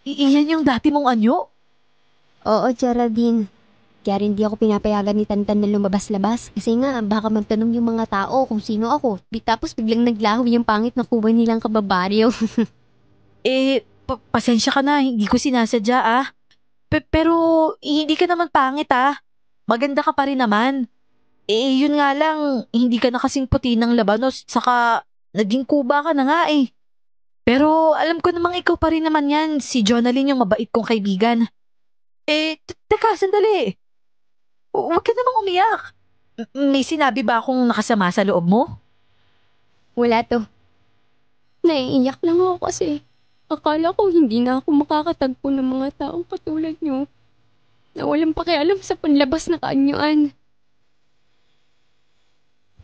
Iyan yung dati mong anyo? Oo, Geraldine. Kaya rin di ako pinapayagan ni Tantan na lumabas-labas. Kasi nga, baka magtanong yung mga tao kung sino ako. Tapos biglang naglaho yung pangit na kuha nilang kababaryo. Pasensya ka na. Hindi ko sinasadya pero hindi ka naman pangit Maganda ka pa rin naman. Yun nga lang, hindi ka na kasing puti ng labanos. Saka, naging kuba ka na nga Pero alam ko namang ikaw pa rin naman yan. Si Jonalyn yung mabait kong kaibigan. Teka, sandali. Huwag ka namang umiyak. May sinabi ba akong nakasama sa loob mo? Wala to. Naiiyak lang ako kasi akala ko hindi na ako makakatagpo ng mga taong katulad nyo na walang pakialam sa panlabas na kaanyuan.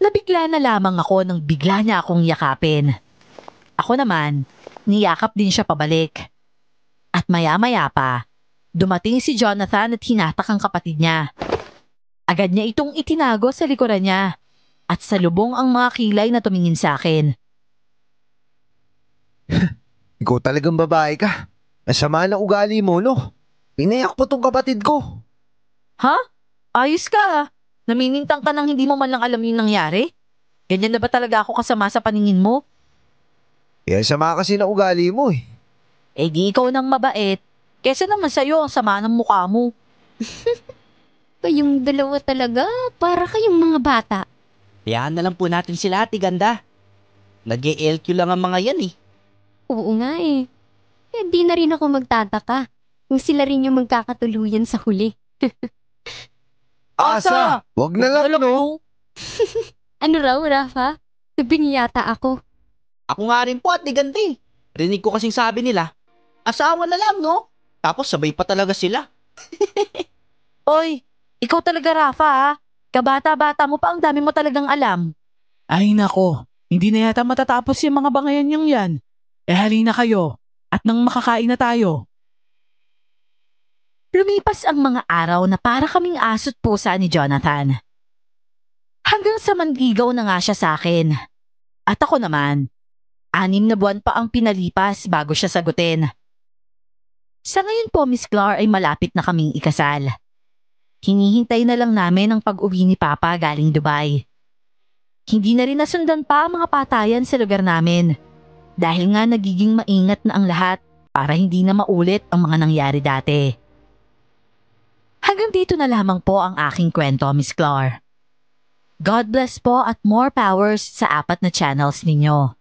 Nabigla na lamang ako nang bigla niya akong yakapin. Ako naman, niyakap din siya pabalik. At maya-maya pa, dumating si Jonathan at hinatak ang kapatid niya. Agad niya itong itinago sa likuran niya at salubong ang mga kilay na tumingin sa akin. Ikaw talagang babae ka. Ang sama ng ugali mo, no? Pinayak po tong kapatid ko. Ha? Ayos ka Naminintang ka nang hindi mo man lang alam yung nangyari? Ganyan na ba talaga ako kasama sa paningin mo? Sama kasi na ugali mo Di ikaw nang mabait. Kesa naman sa'yo ang sama ng mukha mo. Kayong dalawa talaga, para kayong mga bata. Hayaan na lang po natin sila ate ganda. Nag-LQ lang ang mga yan Oo nga di na rin ako magtataka kung sila rin yung magkakatuluyan sa huli. Asa! Wag na lang, no? Ano raw, Rafa? Sabing yata ako. Ako nga rin po, Ate Ganda eh. Rinig ko kasing sabi nila, asawa na lang, no? Tapos sabay pa talaga sila. Oy, ikaw talaga Rafa ha. Kabata-bata mo pa ang dami mo talagang alam. Ay nako, hindi na yata matatapos yung mga bangayan niyang yan. Halina kayo at nang makakain na tayo. Lumipas ang mga araw na para kaming aso't pusa ni Jonathan. Hanggang sa manligaw na nga siya sa akin. At ako naman, 6 na buwan pa ang pinalipas bago siya sagutin. Sa ngayon po, Miss Clar, ay malapit na kaming ikasal. Hinihintay na lang namin ang pag-uwi ni Papa galing Dubai. Hindi na rin nasundan pa ang mga patayan sa lugar namin dahil nga nagiging maingat na ang lahat para hindi na maulit ang mga nangyari dati. Hanggang dito na lamang po ang aking kwento, Miss Clar. God bless po at more powers sa 4 na channels ninyo.